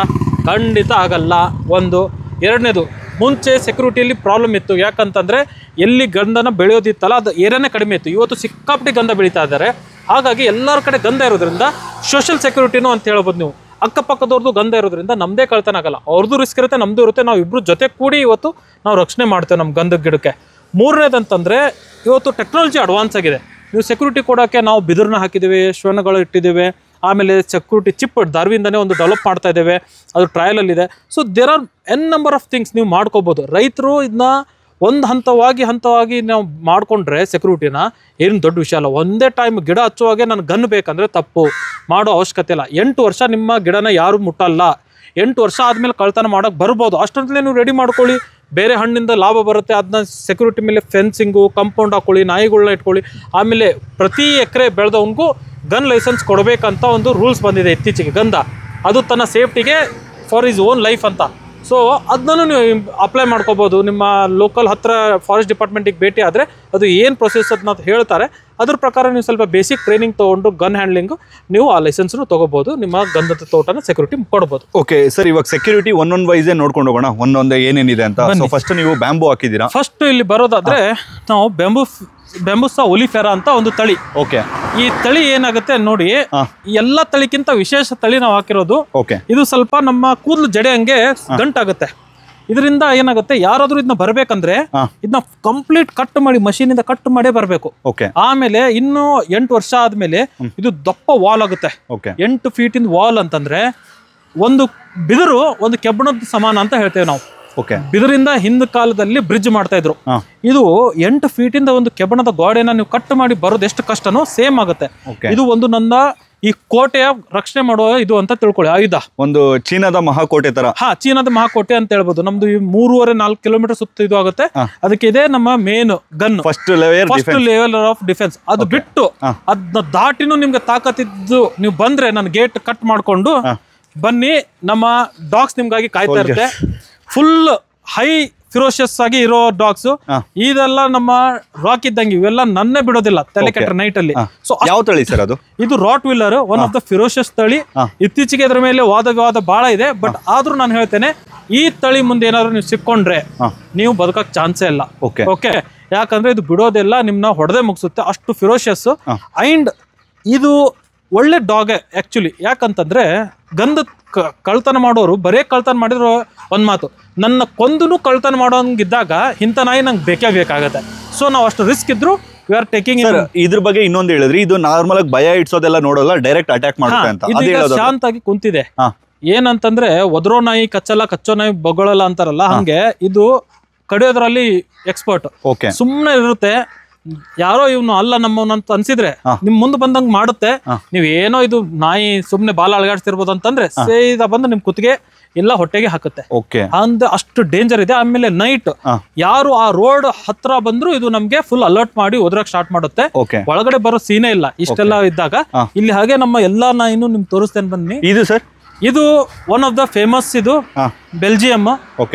ಖಂಡಿತ ಆಗಲ್ಲ. ಒಂದು. ಎರಡನೇದು, ಮುಂಚೆ ಸೆಕ್ಯೂರಿಟಿಯಲ್ಲಿ ಪ್ರಾಬ್ಲಮ್ ಇತ್ತು. ಯಾಕಂತಂದರೆ ಎಲ್ಲಿ ಗಂಧನ ಬೆಳೆಯೋದಿತ್ತಲ್ಲ ಅದು ಏರಿಯಾನೇ ಕಡಿಮೆ ಇತ್ತು. ಇವತ್ತು ಸಿಕ್ಕಾಪಟ್ಟೆ ಗಂಧ ಬೆಳೀತಾ ಇದ್ದಾರೆ. ಹಾಗಾಗಿ ಎಲ್ಲರ ಕಡೆ ಗಂಧ ಇರೋದ್ರಿಂದ ಸೋಷಿಯಲ್ ಸೆಕ್ಯೂರಿಟಿನೂ ಅಂತ ಹೇಳ್ಬೋದು ನೀವು. ಅಕ್ಕಪಕ್ಕದವ್ರದ್ದು ಗಂಧ ಇರೋದ್ರಿಂದ ನಮ್ಮದೇ ಕಳ್ತನ ಆಗಲ್ಲ. ಅವ್ರದ್ದು ರಿಸ್ಕ್ ಇರುತ್ತೆ, ನಮ್ಮದು ಇರುತ್ತೆ. ನಾವು ಇಬ್ಬರು ಜೊತೆ ಕೂಡಿ ಇವತ್ತು ನಾವು ರಕ್ಷಣೆ ಮಾಡ್ತೇವೆ ನಮ್ಮ ಗಂಧದ ಗಿಡಕ್ಕೆ. ಮೂರನೇದಂತಂದರೆ ಇವತ್ತು ಟೆಕ್ನಾಲಜಿ ಅಡ್ವಾನ್ಸ್ ಆಗಿದೆ. ನೀವು ಸೆಕ್ಯೂರಿಟಿ ಕೊಡೋಕ್ಕೆ ನಾವು ಬಿದಿರನ್ನ ಹಾಕಿದ್ದೀವಿ, ಶ್ವನಗಳು ಇಟ್ಟಿದ್ದೇವೆ. ಆಮೇಲೆ ಸೆಕ್ಯೂರಿಟಿ ಚಿಪ್ ದಾರ್ವಿಂದನೇ ಒಂದು ಡೆವಲಪ್ ಮಾಡ್ತಾ ಇದ್ದೇವೆ, ಅದು ಟ್ರಯಲಲ್ಲಿದೆ. So there are n number of things ನೀವು ಮಾಡ್ಕೋಬೋದು. ರೈತರು ಇದನ್ನ ಒಂದು ಹಂತವಾಗಿ ನಾವು ಮಾಡಿಕೊಂಡ್ರೆ ಸೆಕ್ಯೂರಿಟಿನ ಏನು ದೊಡ್ಡ ವಿಷಯ ಅಲ್ಲ. ಒಂದೇ ಟೈಮ್ ಗಿಡ ಹಚ್ಚುವಾಗೆ ನನಗೆ ಗನ್ ಬೇಕಂದರೆ ತಪ್ಪು, ಮಾಡೋ ಅವಶ್ಯಕತೆ ಇಲ್ಲ. 8 ವರ್ಷ ನಿಮ್ಮ ಗಿಡನ ಯಾರು ಮುಟ್ಟಲ್ಲ. 8 ವರ್ಷ ಆದಮೇಲೆ ಕಳ್ತನ ಮಾಡೋಕ್ಕೆ ಬರ್ಬೋದು. ಅಷ್ಟೊಂದಲೇ ನೀವು ರೆಡಿ ಮಾಡ್ಕೊಳ್ಳಿ. ಬೇರೆ ಹಣ್ಣಿಂದ ಲಾಭ ಬರುತ್ತೆ. ಅದನ್ನ ಸೆಕ್ಯೂರಿಟಿ ಮೇಲೆ ಫೆನ್ಸಿಂಗು, ಕಾಂಪೌಂಡ್ ಹಾಕ್ಕೊಳ್ಳಿ, ನಾಯಿಗಳನ್ನ ಇಟ್ಕೊಳ್ಳಿ. ಆಮೇಲೆ ಪ್ರತಿ ಎಕರೆ ಬೆಳೆದವನಿಗೂ ಗನ್ ಲೈಸೆನ್ಸ್ ಕೊಡಬೇಕಂತ ಒಂದು ರೂಲ್ಸ್ ಬಂದಿದೆ ಇತ್ತೀಚೆಗೆ. ಗಂಧ ಅದು ತನ್ನ ಸೇಫ್ಟಿಗೆ ಫಾರ್ ಇಸ್ ಓನ್ ಲೈಫ್ ಅಂತ. ಸೊ ಅದನ್ನು ನೀವು ಅಪ್ಲೈ ಮಾಡ್ಕೋಬೋದು. ನಿಮ್ಮ ಲೋಕಲ್ ಹತ್ರ ಫಾರೆಸ್ಟ್ ಡಿಪಾರ್ಟ್ಮೆಂಟಿಗೆ ಭೇಟಿ ಆದರೆ ಅದು ಏನು ಪ್ರೊಸೆಸ್ ಅದನ್ನ ಹೇಳ್ತಾರೆ. ಅದ್ರ ಪ್ರಕಾರ ನೀವು ಸ್ವಲ್ಪ ಬೇಸಿಕ್ ಟ್ರೈನಿಂಗ್ ತೊಗೊಂಡು ಗನ್ ಹ್ಯಾಂಡ್ಲಿಂಗು ನೀವು ಆ ಲೈಸೆನ್ಸ್ನು ತೊಗೋಬೋದು. ನಿಮ್ಮ ಗಂಧದ ತೋಟನ ಸೆಕ್ಯೂರಿಟಿ ಕೊಡ್ಬೋದು. ಓಕೆ ಸರ್, ಇವಾಗ ಸೆಕ್ಯೂರಿಟಿ ಒಂದೊಂದು ವೈಸೇ ನೋಡ್ಕೊಂಡು ಹೋಗೋಣ, ಒಂದೊಂದೇ ಏನೇನಿದೆ ಅಂತ. ಫಸ್ಟ್ ನೀವು ಬ್ಯಾಂಬೂ ಹಾಕಿದ್ದೀರಾ. ಫಸ್ಟ್ ಇಲ್ಲಿ ಬರೋದಾದ್ರೆ ನಾವು ಬ್ಯಾಂಬೂಸಾ ಒಲಿಫೆರಾ ಅಂತ ಒಂದು ತಳಿ. ಓಕೆ, ಈ ತಳಿ ಏನಾಗುತ್ತೆ ನೋಡಿ, ಎಲ್ಲ ತಳಿಗಿಂತ ವಿಶೇಷ ತಳಿ ನಾವು ಹಾಕಿರೋದು. ಇದು ಸ್ವಲ್ಪ ನಮ್ಮ ಕೂದಲು ಜಡೆ ಹಂಗೆ ಗಂಟಾಗುತ್ತೆ. ಇದರಿಂದ ಏನಾಗುತ್ತೆ, ಯಾರಾದ್ರೂ ಇದನ್ನ ಬರ್ಬೇಕಂದ್ರೆ ಇದನ್ನ ಕಂಪ್ಲೀಟ್ ಕಟ್ ಮಾಡಿ, ಮಷೀನಿಂದ ಕಟ್ ಮಾಡೇ ಬರಬೇಕು. ಆಮೇಲೆ ಇನ್ನು 8 ವರ್ಷ ಆದ್ಮೇಲೆ ಇದು ದಪ್ಪ ವಾಲ್ ಆಗುತ್ತೆ. 8 ಫೀಟ್ ವಾಲ್ ಅಂತಂದ್ರೆ ಒಂದು ಬಿದಿರು ಒಂದು ಕೆಬ್ಬಣದ ಸಮಾನ ಅಂತ ಹೇಳ್ತೇವೆ ನಾವು. ಓಕೆ. ಬಿದರಿಂದ ಹಿಂದ ಕಾಲದಲ್ಲಿ ಬ್ರಿಡ್ಜ್ ಮಾಡ್ತಾ ಇದ್ರು. ಇದು 8 ಫೀಟಿಂದ ಒಂದು ಕೆಬ್ಬಣದ ಗೋಡೆನ ನೀವು ಕಟ್ ಮಾಡಿ ಬರೋದು ಎಷ್ಟು ಕಷ್ಟನೋ ಸೇಮ್ ಆಗುತ್ತೆ. ಇದು ಒಂದು ನನ್ನ ಈ ಕೋಟೆಯ ರಕ್ಷಣೆ ಮಾಡುವ ಇದು ಅಂತ ತಿಳ್ಕೊಳ್ಳಿ, ಆಯುಧ. ಒಂದು ಚೀನಾದ ಮಹಾಕೋಟೆ ತರ. ಚೀನಾದ ಮಹಾಕೋಟೆ ಅಂತ ಹೇಳ್ಬೋದು. ನಮ್ದು 3.5-4 ಕಿಲೋಮೀಟರ್ ಸುತ್ತ ಇದು ಆಗುತ್ತೆ. ಅದಕ್ಕೆ ಇದೆ ನಮ್ಮ main gun, first level of defence. ಅದು ಬಿಟ್ಟು ಅದನ್ನ ದಾಟಿನೂ ನಿಮ್ಗೆ ತಾಕತ್ತಿದ್ದು ನೀವು ಬಂದ್ರೆ ನನ್ನ ಗೇಟ್ ಕಟ್ ಮಾಡ್ಕೊಂಡು ಬನ್ನಿ, ನಮ್ಮ ಡಾಗ್ಸ್ ನಿಮ್ಗಾಗಿ ಕಾಯ್ತಾ ಇರುತ್ತೆ. ಫುಲ್ ಹೈ ಫಿರೋಷಿಯಸ್ ಆಗಿ ಇರೋ ಡಾಗ್ಸ್. ಇದೆಲ್ಲ ನಮ್ಮ ರಾಕ್ ಇದ್ದಂಗೆ, ಇವೆಲ್ಲ ನನ್ನೇ ಬಿಡೋದಿಲ್ಲ ತಲೆ ಕೆಟ್ಟ ನೈಟ್ ಅಲ್ಲಿ. ಸೊ ಯಾವ ತಳಿ ಸರ್ ಅದು? ಇದು rottweiler, one of the ferocious ತಳಿ. ಇತ್ತೀಚೆಗೆ ಇದ್ರ ಮೇಲೆ ವಾದ ವಿವಾದ ಬಹಳ ಇದೆ, ಬಟ್ ಆದ್ರೂ ನಾನು ಹೇಳ್ತೇನೆ, ಈ ತಳಿ ಮುಂದೆ ಏನಾದ್ರು ನೀವು ಸಿಕ್ಕೊಂಡ್ರೆ ನೀವು ಬದುಕಕ್ ಚಾನ್ಸೇ ಇಲ್ಲ. ಓಕೆ, ಯಾಕಂದ್ರೆ ಇದು ಬಿಡೋದೆಲ್ಲ ನಿಮ್ನ ಹೊಡೆದೇ ಮುಗಿಸುತ್ತೆ, ಅಷ್ಟು ಫಿರೋಷಿಯಸ್. ಅಂಡ್ ಇದು ಒಳ್ಳೆ ಡಾಗ್ ಆಕ್ಚುಲಿ. ಯಾಕಂತಂದ್ರೆ ಗಂಧ ಕಳ್ತನ ಮಾಡೋರು ಬರೇ ಕಳ್ತನ ಮಾಡಿದ್ರು ಒಂದ್ ಮಾತು, ನನ್ನ ಕೊಂದನು ಕಳ್ತನ ಮಾಡೋಂಗಿದ್ದಾಗ ಇಂಥ ನಾಯಿ ನಂಗೆ ಬೇಕೇ ಬೇಕಾಗತ್ತೆ. ಸೊ ನಾವು ಅಷ್ಟು ರಿಸ್ಕ್ ಇದ್ರು ವಿ ಆರ್ ಟೇಕಿಂಗ್. ಇದ್ರ ಬಗ್ಗೆ ಇನ್ನೊಂದು ಹೇಳಿದ್ರಿ, ಇದು ನಾರ್ಮಲ್ ಆಗಿ ಭಯ ಇಡ್ಸೋದೆಲ್ಲ ನೋಡೋಲ್ಲ, ಡೈರೆಕ್ಟ್ ಅಟ್ಯಾಕ್ ಮಾಡುತ್ತೆ ಅಂತ. ಶಾಂತ ಆಗಿ ಕುಂತಿದೆ. ಏನಂತಂದ್ರೆ ಒದ್ರೋ ನಾಯಿ ಕಚ್ಚಲ್ಲ, ಕಚ್ಚೋ ನಾಯಿ ಬೊಗಳಲ್ಲ ಅಂತಾರಲ್ಲ, ಹಂಗೆ ಇದು ಕಡಿಯೋದ್ರಲ್ಲಿ ಎಕ್ಸ್ಪರ್ಟ್. ಸುಮ್ನೆ ಇರುತ್ತೆ, ಯಾರೋ ಇವನು ಅಲ್ಲ ನಮ್ಮವನಂತ ಅನ್ಸಿದ್ರೆ ನಿಮ್ ಮುಂದೆ ಬಂದಂಗ್ ಮಾಡುತ್ತೆ. ನೀವ್ ಏನೋ ಇದು ನಾಯಿ ಸುಮ್ನೆ ಬಾಲ ಅಳಗಾಡ್ತಿರ್ಬೋದು ಅಂತಂದ್ರೆ ಸೀದಾ ಬಂದು ನಿಮ್ ಕುತ್ತಿಗೆ ಎಲ್ಲ ಹೊಟ್ಟೆಗೆ ಹಾಕುತ್ತೆ. ಅಂದ ಅಷ್ಟು ಡೇಂಜರ್ ಇದೆ. ಆಮೇಲೆ ನೈಟ್ ಯಾರು ಆ ರೋಡ್ ಹತ್ರ ಬಂದ್ರು ಇದು ನಮ್ಗೆ ಫುಲ್ ಅಲರ್ಟ್ ಮಾಡಿ ಓದ್ರಕ್ ಸ್ಟಾರ್ಟ್ ಮಾಡುತ್ತೆ. ಒಳಗಡೆ ಬರೋ ಸೀನೇ ಇಲ್ಲ ಇಷ್ಟೆಲ್ಲ ಇದ್ದಾಗ. ಇಲ್ಲಿ ಹಾಗೆ ನಮ್ಮ ಎಲ್ಲಾ ನಾಯಿನೂ ನಿಮ್ಗೆ ತೋರಿಸ್ತೇನೆ ಬನ್ನಿ. ಇದು ಸರ್, ಇದು ಒನ್ ಆಫ್ ದ ಫೇಮಸ್, ಇದು ಬೆಲ್ಜಿಯಂ.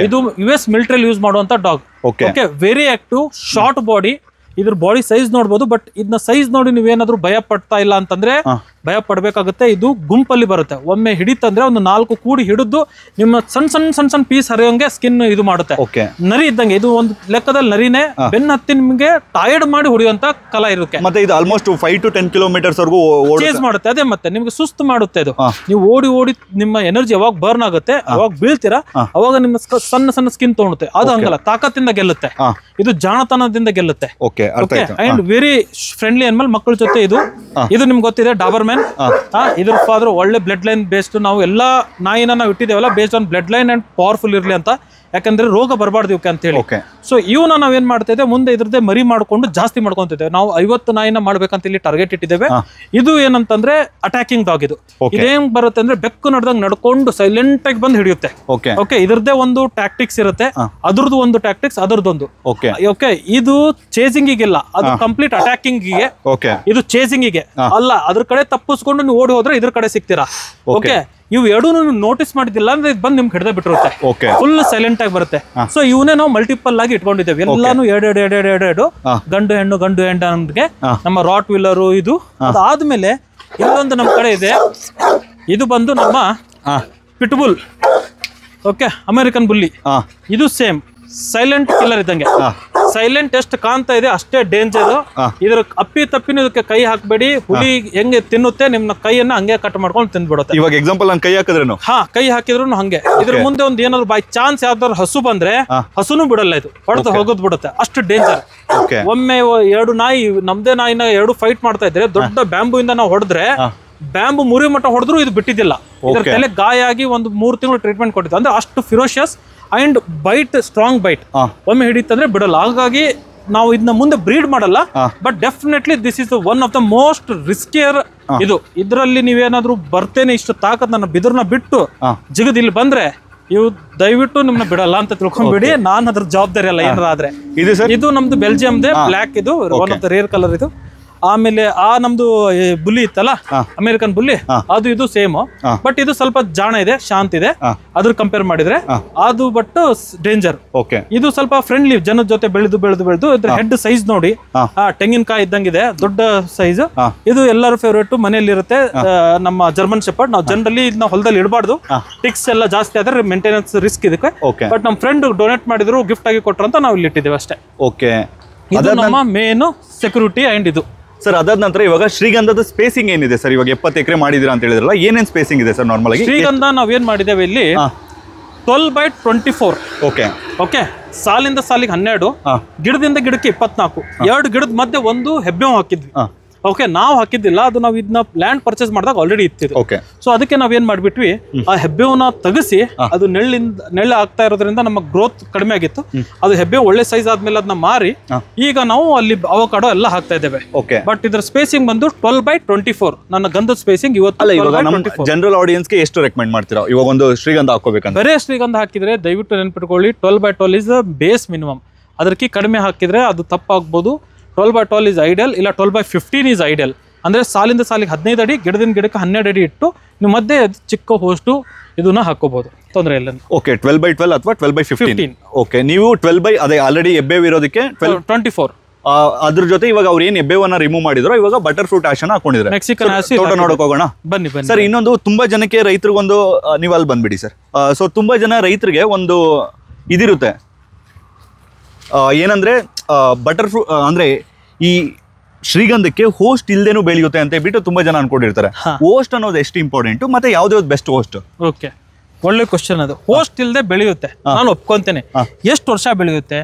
ಇದು US ಮಿಲಿಟರಿ ಯೂಸ್ ಮಾಡುವಂತ dog. Okay, very active, short body. ಇದ್ರ ಬಾಡಿ ಸೈಜ್ ನೋಡ್ಬೋದು, ಬಟ್ ಇದನ್ನ ಸೈಜ್ ನೋಡಿ ನೀವೇನಾದ್ರೂ ಭಯ ಪಡ್ತಾ ಇಲ್ಲ ಅಂತಂದ್ರೆ ಭಯ ಪಡ್ಬೇಕಾಗುತ್ತೆ. ಇದು ಗುಂಪಲ್ಲಿ ಬರುತ್ತೆ. ಒಮ್ಮೆ ಹಿಡಿತಂದ್ರೆ ಒಂದು 4 ಕೂಡಿ ಹಿಡಿದು ನಿಮ್ಮ ಸಣ್ಣ ಪೀಸ್ ಹರಿಯೋಂಗೆ ಸ್ಕಿನ್ ಇದು ಮಾಡುತ್ತೆ. ನರಿ ಇದ್ದಂಗೆ ಇದು ಒಂದು ಲೆಕ್ಕದಲ್ಲಿ ನರಿನೇ. ಬೆನ್ನ ಹತ್ತಿ ನಿಮ್ಗೆ ಟೈರ್ಡ್ ಮಾಡಿ ಹೊಡೆಯುವಂತ ಕಲಾ ಇರುತ್ತೆ. ಮತ್ತೆ ಇದು ಆಲ್ಮೋಸ್ಟ್ 5 to 10 ಕಿಲೋಮೀಟರ್ಸ್ ವರೆಗೂ ಚೇಸ್ ಮಾಡುತ್ತೆ. ಅದೇ ಮತ್ತೆ ನಿಮ್ಗೆ ಸುಸ್ತು ಮಾಡುತ್ತೆ ಇದು. ನೀವು ಓಡಿ ನಿಮ್ಮ ಎನರ್ಜಿ ಯಾವಾಗ ಬರ್ನ್ ಆಗುತ್ತೆ, ಅವಾಗ ಬೀಳ್ತೀರಾ, ಅವಾಗ ನಿಮ್ಮ ಸಣ್ಣ ಸ್ಕಿನ್ ತಗೊಳುತ್ತೆ. ಅದು ಹಂಗಲ್ಲ, ತಾಕತ್ತಿಂದ ಗೆಲ್ಲುತ್ತೆ. ಇದು ಜಾಣತನದಿಂದ ಗೆಲ್ಲುತ್ತೆ. And very friendly animal. ಮಕ್ಕಳ ಜೊತೆ ಇದು ನಿಮ್ಗೆ ಗೊತ್ತಿದೆ, ಡಾಬರ್ ಮ್ಯಾನ್. ಇದ್ರ ಫಾದರ್ ಒಳ್ಳೆ ಬ್ಲಡ್ ಲೈನ್ ಬೇಸ್ಡ್. ನಾವು ಎಲ್ಲಾ ನಾಯಿನ ನಾವು ಇಟ್ಟಿದ್ದೇವಲ್ಲ based on blood line and powerful ಇರ್ಲಿ ಅಂತ, ಯಾಕಂದ್ರೆ ರೋಗ ಬರಬಾರ್ದು ಇವಕ್ಕೆ ಅಂತ ಹೇಳಿ. ಸೊ ಇವನ್ನ ನಾವೇನ್ ಮಾಡ್ತಾ ಇದ್ದೇವೆ, ಮುಂದೆ ಇದ್ರದ್ದೇ ಮರಿ ಮಾಡ್ಕೊಂಡು ಜಾಸ್ತಿ ಮಾಡ್ಕೊಂತಿದ್ದೇವೆ. ನಾವು 50 ನಾಯಿನ ಮಾಡ್ಬೇಕಂತ ಇಲ್ಲಿ ಟಾರ್ಗೆಟ್ ಇಟ್ಟಿದ್ದೇವೆ. ಇದು ಏನಂತಂದ್ರೆ ಅಟ್ಯಾಕಿಂಗ್ ಡಾಗ್. ಇದು ಇದೇನ್ ಬರುತ್ತೆ ಅಂದ್ರೆ ಬೆಕ್ಕು ನಡ್ದಂಗ್ ನಡ್ಕೊಂಡು ಸೈಲೆಂಟ್ ಆಗಿ ಬಂದು ಹಿಡಿಯುತ್ತೆ. ಓಕೆ, ಇದ್ರದ್ದೇ ಒಂದು ಟ್ಯಾಕ್ಟಿಕ್ಸ್ ಇರುತ್ತೆ, ಅದ್ರದ್ದು ಒಂದು ಟ್ಯಾಕ್ಟಿಕ್ಸ್, ಅದರದೊಂದು. ಓಕೆ, ಇದು ಚೇಸಿಂಗಿಗೆಲ್ಲ, ಅದು ಕಂಪ್ಲೀಟ್ ಅಟ್ಯಾಕಿಂಗ್. ಇದು ಚೇಸಿಂಗಿಗೆ ಅಲ್ಲ. ಅದ್ರ ಕಡೆ ತಪ್ಪಿಸ್ಕೊಂಡು ನೀವು ಓಡಿ ಹೋದ್ರೆ ಇದ್ರ ಕಡೆ ಸಿಗ್ತೀರಾ. ಓಕೆ, ಇವು ಎರಡೂ ನೋಟಿಸ್ ಮಾಡಿದಿಲ್ಲ ಅಂದ್ರೆ ಬಂದು ನಿಮ್ಗೆ ಹಿಡಿದ ಬಿಟ್ಟಿರುತ್ತೆ. ಫುಲ್ ಸೈಲೆಂಟ್ ಆಗಿ ಬರುತ್ತೆ. ಸೊ ಇವನೇ ನಾವು ಮಲ್ಟಿಪಲ್ ಆಗಿ ಇಟ್ಕೊಂಡಿದ್ದೇವೆ. ಎಲ್ಲಾನು ಎರಡು ಗಂಡು ಹೆಣ್ಣು ಅಂದ್ರೆ ನಮ್ಮ ರಾಟ್ ವೀಲರು. ಇದು ಅದಾದ್ಮೇಲೆ ಇನ್ನೊಂದು ನಮ್ಮ ಕಡೆ ಇದೆ, ಇದು ಬಂದು ನಮ್ಮ ಪಿಟ್ಬುಲ್. Okay, American ಬುಲ್ಲಿ. ಇದು ಸೇಮ್ ಸೈಲೆಂಟ್ ಕಿಲ್ಲರ್ ಇದ್ದಂಗೆ. ಸೈಲೆಂಟ್ ಎಷ್ಟು ಕಾಣ್ತಾ ಇದೆ ಅಷ್ಟೇ ಡೇಂಜರ್. ಇದ್ರ ಅಪ್ಪಿ ತಪ್ಪಿನ ಇದಕ್ಕೆ ಕೈ ಹಾಕ್ಬೇಡಿ. ಹುಲಿ ಹೆಂಗೆ ತಿನ್ನುತ್ತೆ ನಿಮ್ಮ ಕೈಯನ್ನ ಹಂಗೆ ಕಟ್ ಮಾಡ್ಕೊಂಡು ತಿಂದ್ಬಿಡುತ್ತೆ. ಇವಾಗ ಎಕ್ಸಾಂಪಲ್ ನಾನು ಕೈ ಹಾಕಿದ್ರೇನು, ಕೈ ಹಾಕಿದ್ರು ಹಂಗೆ. ಇದ್ರ ಮುಂದೆ ಒಂದು ಏನಾದ್ರು ಬೈ ಚಾನ್ಸ್ ಯಾವ್ದಾದ್ರು ಹಸು ಬಂದ್ರೆ ಹಸುನು ಬಿಡಲ್ಲ, ಇದು ಹೊಡೆದು ಹೋಗೋದ್ ಬಿಡುತ್ತೆ, ಅಷ್ಟು ಡೇಂಜರ್. ಒಮ್ಮೆ 2 ನಾಯಿ, ನಮ್ದೇ ನಾಯಿನ 2 ಫೈಟ್ ಮಾಡ್ತಾ ಇದ್ರೆ, ದೊಡ್ಡ ಬ್ಯಾಂಬೂ ಇಂದ ನಾವು ಹೊಡೆದ್ರೆ ಬ್ಯಾಂಬು ಮುರಿ ಮಟ್ಟ ಹೊಡೆದ್ರು ಇದು ಬಿಟ್ಟಿದ್ದಿಲ್ಲ. ಇದ್ರ ತಲೆ ಗಾಯ ಆಗಿ ಒಂದು 3 ತಿಂಗಳು ಟ್ರೀಟ್ಮೆಂಟ್ ಕೊಟ್ಟಿದ್ದು. ಅಂದ್ರೆ ಅಷ್ಟು ferocious and bite, strong bite. ಒಮ್ಮೆ ಹಿಡಿತಂದ್ರೆ ಬಿಡಲ್ಲ. ಹಾಗಾಗಿ ನಾವು ಇದನ್ನ ಮುಂದೆ ಬ್ರೀಡ್ ಮಾಡಲ್ಲ, but definitely this is one of the most riskier. ಇದು ಇದರಲ್ಲಿ ನೀವೇನಾದ್ರೂ ಬರ್ತೇನೆ ಇಷ್ಟು ತಾಕತ್ ನನ್ನ ಬಿದಿರ್ನ ಬಿಟ್ಟು ಜಿಗದ್ ಇಲ್ಲಿ ಬಂದ್ರೆ ಇವು ದಯವಿಟ್ಟು ನಿಮ್ನ ಬಿಡಲ್ಲ ಅಂತ ತಿಳ್ಕೊಂಡ್ಬಿಡಿ. ನಾನು ಅದ್ರ ಜವಾಬ್ದಾರಿ ಅಲ್ಲ ಏನಾದ್ರೆ. ಇದು ನಮ್ದು ಬೆಲ್ಜಿಯಂದೇ ಬ್ಲಾಕ್. ಇದು one of the rare colour. ಇದು ಆಮೇಲೆ ನಮ್ದು ಬುಲ್ಲಿ ಇತ್ತಲ್ಲ, ಅಮೆರಿಕನ್ ಬುಲ್ಲಿ, ಅದು ಇದು ಸೇಮ್. ಬಟ್ ಇದು ಸ್ವಲ್ಪ ಜಾಣ ಇದೆ, ಶಾಂತ ಇದೆ ಅದ್ರ ಕಂಪೇರ್ ಮಾಡಿದ್ರೆ. ಅದು ಬಟ್ ಡೇಂಜರ್. ಇದು ಸ್ವಲ್ಪ ಫ್ರೆಂಡ್ಲಿ, ಜನದ ಜೊತೆ ಬೆಳೆದು ಇದ್ರ ಹೆಡ್ ಸೈಜ್ ನೋಡಿ ತೆಂಗಿನಕಾಯಿ ಇದ್ದಂಗಿದೆ, ದೊಡ್ಡ ಸೈಜ್. ಇದು ಎಲ್ಲರ ಫೇವ್ರೇಟ್, ಮನೆಯಲ್ಲಿ ಇರುತ್ತೆ. ನಮ್ಮ ಜರ್ಮನ್ ಶೆಪರ್ಡ್. ನಾವು ಜನರಲಿ ಇದನ್ನ ಹೊಲದಲ್ಲಿ ಇಡಬಾರ್ದು, ಟಿಕ್ಸ್ ಎಲ್ಲ ಜಾಸ್ತಿ ಆದ್ರೆ ಮೇಂಟೆನೆನ್ಸ್ ರಿಸ್ಕ್ ಇದಕ್ಕೆ. ಬಟ್ ನಮ್ಮ ಫ್ರೆಂಡ್ ಡೊನೇಟ್ ಮಾಡಿದ್ರು, ಗಿಫ್ಟ್ ಆಗಿ ಕೊಟ್ರು ಅಂತ ನಾವು ಇಲ್ಲಿ ಇಟ್ಟಿದ್ದೇವೆ ಅಷ್ಟೇ. ಇದು ನಮ್ಮ ಮೇನ್ ಸೆಕ್ಯೂರಿಟಿ. ಅಂಡ್ ಇದು ಸರ್, ಅದಾದ ನಂತರ ಇವಾಗ ಶ್ರೀಗಂಧದ ಸ್ಪೇಸಿಂಗ್ ಏನಿದೆ ಸರ್? ಇವಾಗ 70 ಎಕರೆ ಮಾಡಿದಿರಾ ಅಂತ ಹೇಳಿದ್ರಲ್ಲ, ಏನೇನ್ ಸ್ಪೇಸಿಂಗ್ ಇದೆ ಸರ್ ನಾರ್ಮಲ್ ಆಗಿ? ಶ್ರೀಗಂಧ ನಾವೇನ್ ಮಾಡಿದ್ದೇವೆ ಇಲ್ಲಿ 12/24. ಓಕೆ, ಸಾಲಿಂದ ಸಾಲಿಗೆ 12, ಗಿಡದಿಂದ ಗಿಡಕ್ಕೆ 24. 2 ಗಿಡದ ಮಧ್ಯೆ ಒಂದು ಹೆಬ್ಬೆ ಹಾಕಿದ್ವಿ. ಓಕೆ ನಾವು ಹಾಕಿದ್ದಿಲ್ಲ, ಅದು ನಾವು ಇದನ್ನ ಲ್ಯಾಂಡ್ ಪರ್ಚೇಸ್ ಮಾಡಿದಾಗ ಆಲ್ರೆಡಿ ಇತ್ತಿದೆ. ಓಕೆ. ಸೊ ಅದಕ್ಕೆ ನಾವೇನ್ ಮಾಡ್ಬಿಟ್ವಿ, ಆ ಹೆಬ್ಬೇವನ್ನ ತೆಗಿಸಿ ಅದು ನೆಳ್ಳು ಆಗ್ತಾ ಇರೋದ್ರಿಂದ ನಮ್ಮ ಗ್ರೋತ್ ಕಡಿಮೆ ಆಗಿತ್ತು. ಅದು ಹೆಬ್ಬೆ ಒಳ್ಳೆ ಸೈಜ್ ಆದ್ಮೇಲೆ ಅದನ್ನ ಮಾರಿ ಈಗ ನಾವು ಅಲ್ಲಿ ಅವಕಾಡೋ ಎಲ್ಲ ಹಾಕ್ತಾ ಇದ್ದೇವೆ. ಓಕೆ. ಬಟ್ ಇದ್ರ ಸ್ಪೇಸಿಂಗ್ ಬಂದು 12/24 ನನ್ನ ಗಂಧದ ಸ್ಪೇಸಿಂಗ್ ಇವತ್ತು. ಅಲ್ಲ, ಇವಾಗ ನಮ್ಮ ಜನರಲ್ ಆಡಿಯನ್ಸ್ಗೆ ಎಷ್ಟು ರೆಕಮೆಂಡ್ ಮಾಡ್ತೀರಾ ಇವಾಗ ಒಂದು ಶ್ರೀಗಂಧ ಹಾಕೋಬೇಕಂತ? ಬರೇ ಶ್ರೀಗಂಧ ಹಾಕಿದ್ರೆ ದಯವಿಟ್ಟು ನೆನ್ಪಿಟ್ಕೊಳ್ಳಿ, 12/12 ಇಸ್ ಬೇಸ್ ಮಿನಿಮಮ್. ಅದಕ್ಕೆ ಕಡಿಮೆ ಹಾಕಿದ್ರೆ ಅದು ತಪ್ಪಾಗ್ಬೋದು. 12/12 ಇಸ್ ಐಡಿಯಲ್, ಇಲ್ಲ 12/15 ಇಸ್ ಐಡಿಯಲ್. ಅಂದ್ರೆ ಸಾಲಿಂದ ಸಾಲಿಗೆ 15 ಅಡಿ, ಗಿಡದಿಂದ ಗಿಡಕ್ಕೆ 12 ಅಡಿ ಇಟ್ಟು ನೀವು ಮಧ್ಯೆ ಚಿಕ್ಕ ಹೋಸ್ಟು ಇದನ್ನ ಹಾಕೋಬಹುದು, ತೊಂದರೆ ಇಲ್ಲ. ಓಕೆ. 12/12 ಅಥವಾ 12/15. ಓಕೆ. ನೀವು 12 ಅದೇ ಆಲ್ರೆಡಿ ಎಬ್ಬೇವು ಇರೋದಕ್ಕೆ 24. ಅದ್ರ ಜೊತೆ ಇವಾಗ ಅವ್ರು ಏನ್ ಎಬ್ಬೇವನ್ನ ರಿಮೂವ್ ಮಾಡಿದ್ರು, ಇವಾಗ ಬಟರ್ ಫ್ರೂಟ್ ಆಶ್ ಅನ್ನ ಹಾಕೊಂಡಿದ್ರೆ ಮೆಕ್ಸಿಕನ್ ತೋಟ ನೋಡಕ್ ಹೋಗೋಣ ಬನ್ನಿ. ಸರ್, ಇನ್ನೊಂದು ತುಂಬಾ ಜನಕ್ಕೆ ರೈತರಿಗೊಂದು, ನೀವು ಅಲ್ಲಿ ಬಂದ್ಬಿಡಿ ಸರ್. ಸೊ ತುಂಬಾ ಜನ ರೈತರಿಗೆ ಒಂದು ಇದಿರುತ್ತೆ, ಏನಂದ್ರೆ ಬಟರ್ ಫ್ರೂಟ್ ಅಂದ್ರೆ ಈ ಶ್ರೀಗಂಧಕ್ಕೆ ಹೋಸ್ಟ್ ಇಲ್ದೇನು ಬೆಳೆಯುತ್ತೆ ಅಂತ ಹೇಳ್ಬಿಟ್ಟು ತುಂಬಾ ಜನ ಅನ್ಕೊಂಡಿರ್ತಾರೆ. ಹೋಸ್ಟ್ ಅನ್ನೋದು ಎಷ್ಟು ಇಂಪಾರ್ಟೆಂಟ್, ಮತ್ತೆ ಯಾವ್ದು ಬೆಸ್ಟ್ ಹೋಸ್ಟ್? ಓಕೆ, ಒಳ್ಳೆ ಕ್ವಶನ್ ಅದು. ಹೋಸ್ಟ್ ಇಲ್ದೆ ಬೆಳೆಯುತ್ತೆ, ನಾನು ಒಪ್ಕೊಂತೇನೆ. ಎಷ್ಟು ವರ್ಷ ಬೆಳೆಯುತ್ತೆ?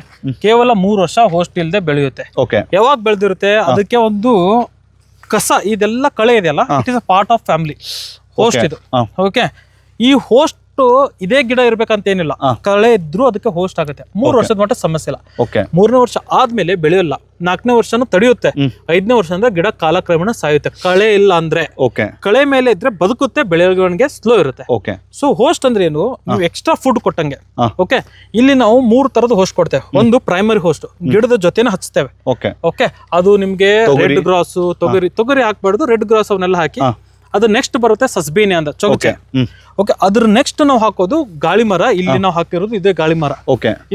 ಕೇವಲ 3 ವರ್ಷ ಹೋಸ್ಟ್ ಇಲ್ದೆ ಬೆಳೆಯುತ್ತೆ. ಓಕೆ. ಯಾವಾಗ ಬೆಳೆದಿರುತ್ತೆ ಅದಕ್ಕೆ ಒಂದು ಕಸ ಇದೆಲ್ಲ ಕಳೆ ಇದೆಯಲ್ಲ, it is a part of family. Host ಇದು. ಓಕೆ. ಈ ಹೋಸ್ಟ್ ಇದೇ ಗಿಡ ಇರ್ಬೇಕಂತ ಏನಿಲ್ಲ, ಕಳೆ ಇದ್ರು ಅದಕ್ಕೆ ಹೋಸ್ಟ್ ಆಗುತ್ತೆ. 3 ವರ್ಷದ ಮಟ್ಟ ಸಮಸ್ಯೆ ಇಲ್ಲ. 3ನೇ ವರ್ಷ ಆದ್ಮೇಲೆ ಬೆಳೆಯಲ್ಲ, 4ನೇ ವರ್ಷನೂ ತಡೆಯುತ್ತೆ, 5ನೇ ವರ್ಷ ಅಂದ್ರೆ ಗಿಡ ಕಾಲಕ್ರಮೇಣ ಸಾಯುತ್ತೆ. ಕಳೆ ಇಲ್ಲ ಅಂದ್ರೆ, ಕಳೆ ಮೇಲೆ ಇದ್ರೆ ಬದುಕುತ್ತೆ, ಬೆಳವಣಿಗೆ ಸ್ಲೋ ಇರುತ್ತೆ. ಸೊ ಹೋಸ್ಟ್ ಅಂದ್ರೆ ಏನು? ನೀವು ಎಕ್ಸ್ಟ್ರಾ ಫುಡ್ ಕೊಟ್ಟಂಗೆ. ಓಕೆ. ಇಲ್ಲಿ ನಾವು 3 ತರದ ಹೋಸ್ಟ್ ಕೊಡ್ತೇವೆ. ಒಂದು ಪ್ರೈಮರಿ ಹೋಸ್ಟ್, ಗಿಡದ ಜೊತೆನೆ ಹಚ್ತೇವೆ. ಓಕೆ. ಅದು ನಿಮ್ಗೆ ರೆಡ್ ಗ್ರಾಸ್, ತೊಗರಿ ಹಾಕ್ಬಾರ್ದು, ರೆಡ್ ಗ್ರಾಸ್ ಅವನ್ನೆಲ್ಲ ಹಾಕಿ. ಅದು ನೆಕ್ಸ್ಟ್ ಬರುತ್ತೆ ಸಸ್ಬೇನೆ ಅಂತ, ಚೊಗಚೆ. ಓಕೆ. ಅದ್ರ ನೆಕ್ಸ್ಟ್ ನಾವು ಹಾಕೋದು ಗಾಳಿ ಮರ. ಇಲ್ಲಿ ನಾವು ಹಾಕಿರೋದು ಇದೇ ಗಾಳಿ ಮರ.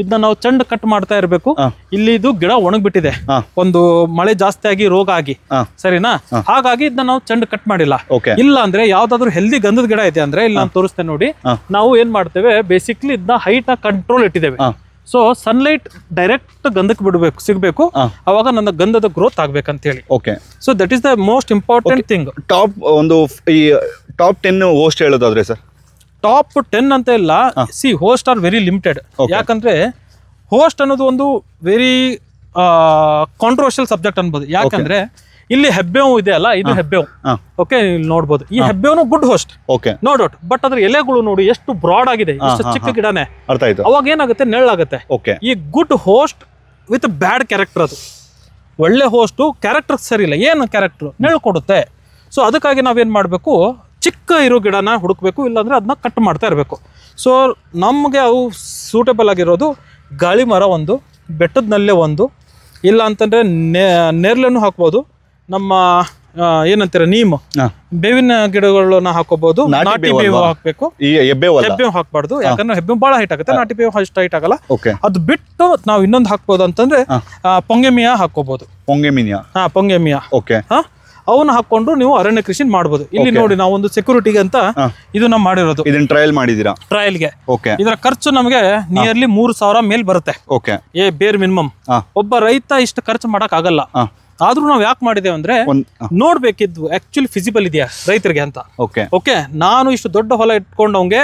ಇದನ್ನ ನಾವು ಚಂಡ್ ಕಟ್ ಮಾಡ್ತಾ ಇರ್ಬೇಕು. ಇಲ್ಲಿ ಇದು ಗಿಡ ಒಣಗ್ಬಿಟ್ಟಿದೆ, ಒಂದು ಮಳೆ ಜಾಸ್ತಿ ಆಗಿ ರೋಗ ಆಗಿ, ಸರಿನಾ? ಹಾಗಾಗಿ ಇದನ್ನ ನಾವು ಚಂಡ್ ಕಟ್ ಮಾಡಿಲ್ಲ. ಇಲ್ಲ ಅಂದ್ರೆ ಯಾವ್ದಾದ್ರು ಹೆಲ್ದಿ ಗಂಧದ ಗಿಡ ಇದೆ ಅಂದ್ರೆ, ಇಲ್ಲಿ ನಾನು ತೋರಿಸ್ತೇನೆ ನೋಡಿ. ನಾವು ಏನ್ ಮಾಡ್ತೇವೆ, ಬೇಸಿಕ್ಲಿ ಇದನ್ನ ಹೈಟ್ ಕಂಟ್ರೋಲ್ ಇಟ್ಟಿದ್ದೇವೆ. ಸೊ ಸನ್ಲೈಟ್ ಡೈರೆಕ್ಟ್ ಗಂಧಕ್ಕೆ ಬಿಡಬೇಕು, ಸಿಗಬೇಕು, ಅವಾಗ ನನ್ನ ಗಂಧದ ಗ್ರೋತ್ ಆಗ್ಬೇಕಂತ ಹೇಳಿ. So that is the most important thing. Top ಒಂದು ಟಾಪ್ 10 ಹೋಸ್ಟ್ ಹೇಳೋದಾದ್ರೆ ಸರ್? ಟಾಪ್ 10 ಅಂತ ಇಲ್ಲ. C, host are very limited. ಯಾಕಂದ್ರೆ ಹೋಸ್ಟ್ ಅನ್ನೋದು ಒಂದು ವೆರಿ ಕಾಂಟ್ರವರ್ಷಿಯಲ್ ಸಬ್ಜೆಕ್ಟ್ ಅನ್ಬೋದು. ಯಾಕಂದ್ರೆ ಇಲ್ಲಿ ಹೆಬ್ಬೇವು ಇದೆ ಅಲ್ಲ, ಇದು ಹೆಬ್ಬೇವು. ಓಕೆ, ಇಲ್ಲಿ ನೋಡ್ಬೋದು. ಈ ಹೆಬ್ಬೇವು good host, no doubt. But ಅದ್ರ ಎಲೆಗಳು ನೋಡಿ ಎಷ್ಟು ಬ್ರಾಡ್ ಆಗಿದೆ, ಎಷ್ಟು ಚಿಕ್ಕ ಗಿಡನೇ. ಅವಾಗ ಏನಾಗುತ್ತೆ, ನೆಳ್ಳಾಗುತ್ತೆ. ಈ good host with bad character. ಅದು ಒಳ್ಳೆ ಹೋಸ್ಟು, ಕ್ಯಾರೆಕ್ಟರ್ ಸರಿ ಇಲ್ಲ. ಏನು ಕ್ಯಾರೆಕ್ಟರ್? ನೆರಳು ಕೊಡುತ್ತೆ. ಸೊ ಅದಕ್ಕಾಗಿ ನಾವೇನ್ ಮಾಡ್ಬೇಕು, ಚಿಕ್ಕ ಇರೋ ಗಿಡನ ಹುಡುಕ್ಬೇಕು, ಇಲ್ಲಾಂದ್ರೆ ಅದನ್ನ ಕಟ್ ಮಾಡ್ತಾ ಇರಬೇಕು. ಸೊ ನಮಗೆ ಅವು ಸೂಟೇಬಲ್ ಆಗಿರೋದು ಗಾಳಿ ಮರ ಒಂದು, ಬೆಟ್ಟದ ನಲ್ಲೆ ಒಂದು, ಇಲ್ಲ ಅಂತಂದ್ರೆ ನೇರ್ಲೆನೂ ಹಾಕ್ಬೋದು. ನಮ್ಮ ಏನಂತೀರ, ನೀಮ್, ಬೇವಿನ ಗಿಡಗಳನ್ನ ಹಾಕೋಬಹುದು. ನಾಟಿ ಬೇವು ಹಾಕ್ಬೇಕು, ಹೆಬ್ಬೇವು ಹಾಕ್ಬಾರ್ದು. ಯಾಕಂದ್ರೆ ಹೆಬ್ಬೇವು ಬಹಳ ಹೈಟ್ ಆಗುತ್ತೆ, ನಾಟಿ ಬೇವು ಅಷ್ಟು ಹೈಟ್ ಆಗಲ್ಲ. ಅದು ಬಿಟ್ಟು ನಾವು ಇನ್ನೊಂದು ಹಾಕ್ಬೋದು ಅಂತಂದ್ರೆ ಪೊಂಗೆಮಿಯಾ ಹಾಕೋಬಹುದು. ಪೊಂಗೆಮಿಯಾ ಅವನ್ನ ಹಾಕೊಂಡು ನೀವು ಅರಣ್ಯ ಕೃಷಿ ಮಾಡಬಹುದು. ಇಲ್ಲಿ ನೋಡಿ, ನಾವು ಒಂದು ಸೆಕ್ಯೂರಿಟಿಗೆ ಅಂತ ಇದು ನಾವು ಮಾಡಿರೋದು. ಇದನ್ನ ಟ್ರಯಲ್ ಮಾಡಿದೀರಾ? ಟ್ರಯಲ್ಗೆ. ಇದರ ಖರ್ಚು ನಮಗೆ ನಿಯರ್ಲಿ 3,000 ಮೇಲ್ ಬರುತ್ತೆ. ಬೇರ್ ಮಿನಿಮಮ್. ಒಬ್ಬ ರೈತ ಇಷ್ಟು ಖರ್ಚು ಮಾಡಕ್ ಆಗಲ್ಲ. ಆದ್ರೂ ನಾವು ಯಾಕೆ ಮಾಡಿದೇವೆ ಅಂದ್ರೆ, ನೋಡ್ಬೇಕಿದ್ವು ಆಕ್ಚುಲಿ ಫಿಸಿಬಲ್ ಇದೆಯಾ ರೈತರಿಗೆ ಅಂತ. ಓಕೆ. ನಾನು ಇಷ್ಟು ದೊಡ್ಡ ಹೊಲ ಇಟ್ಕೊಂಡವಂಗೆ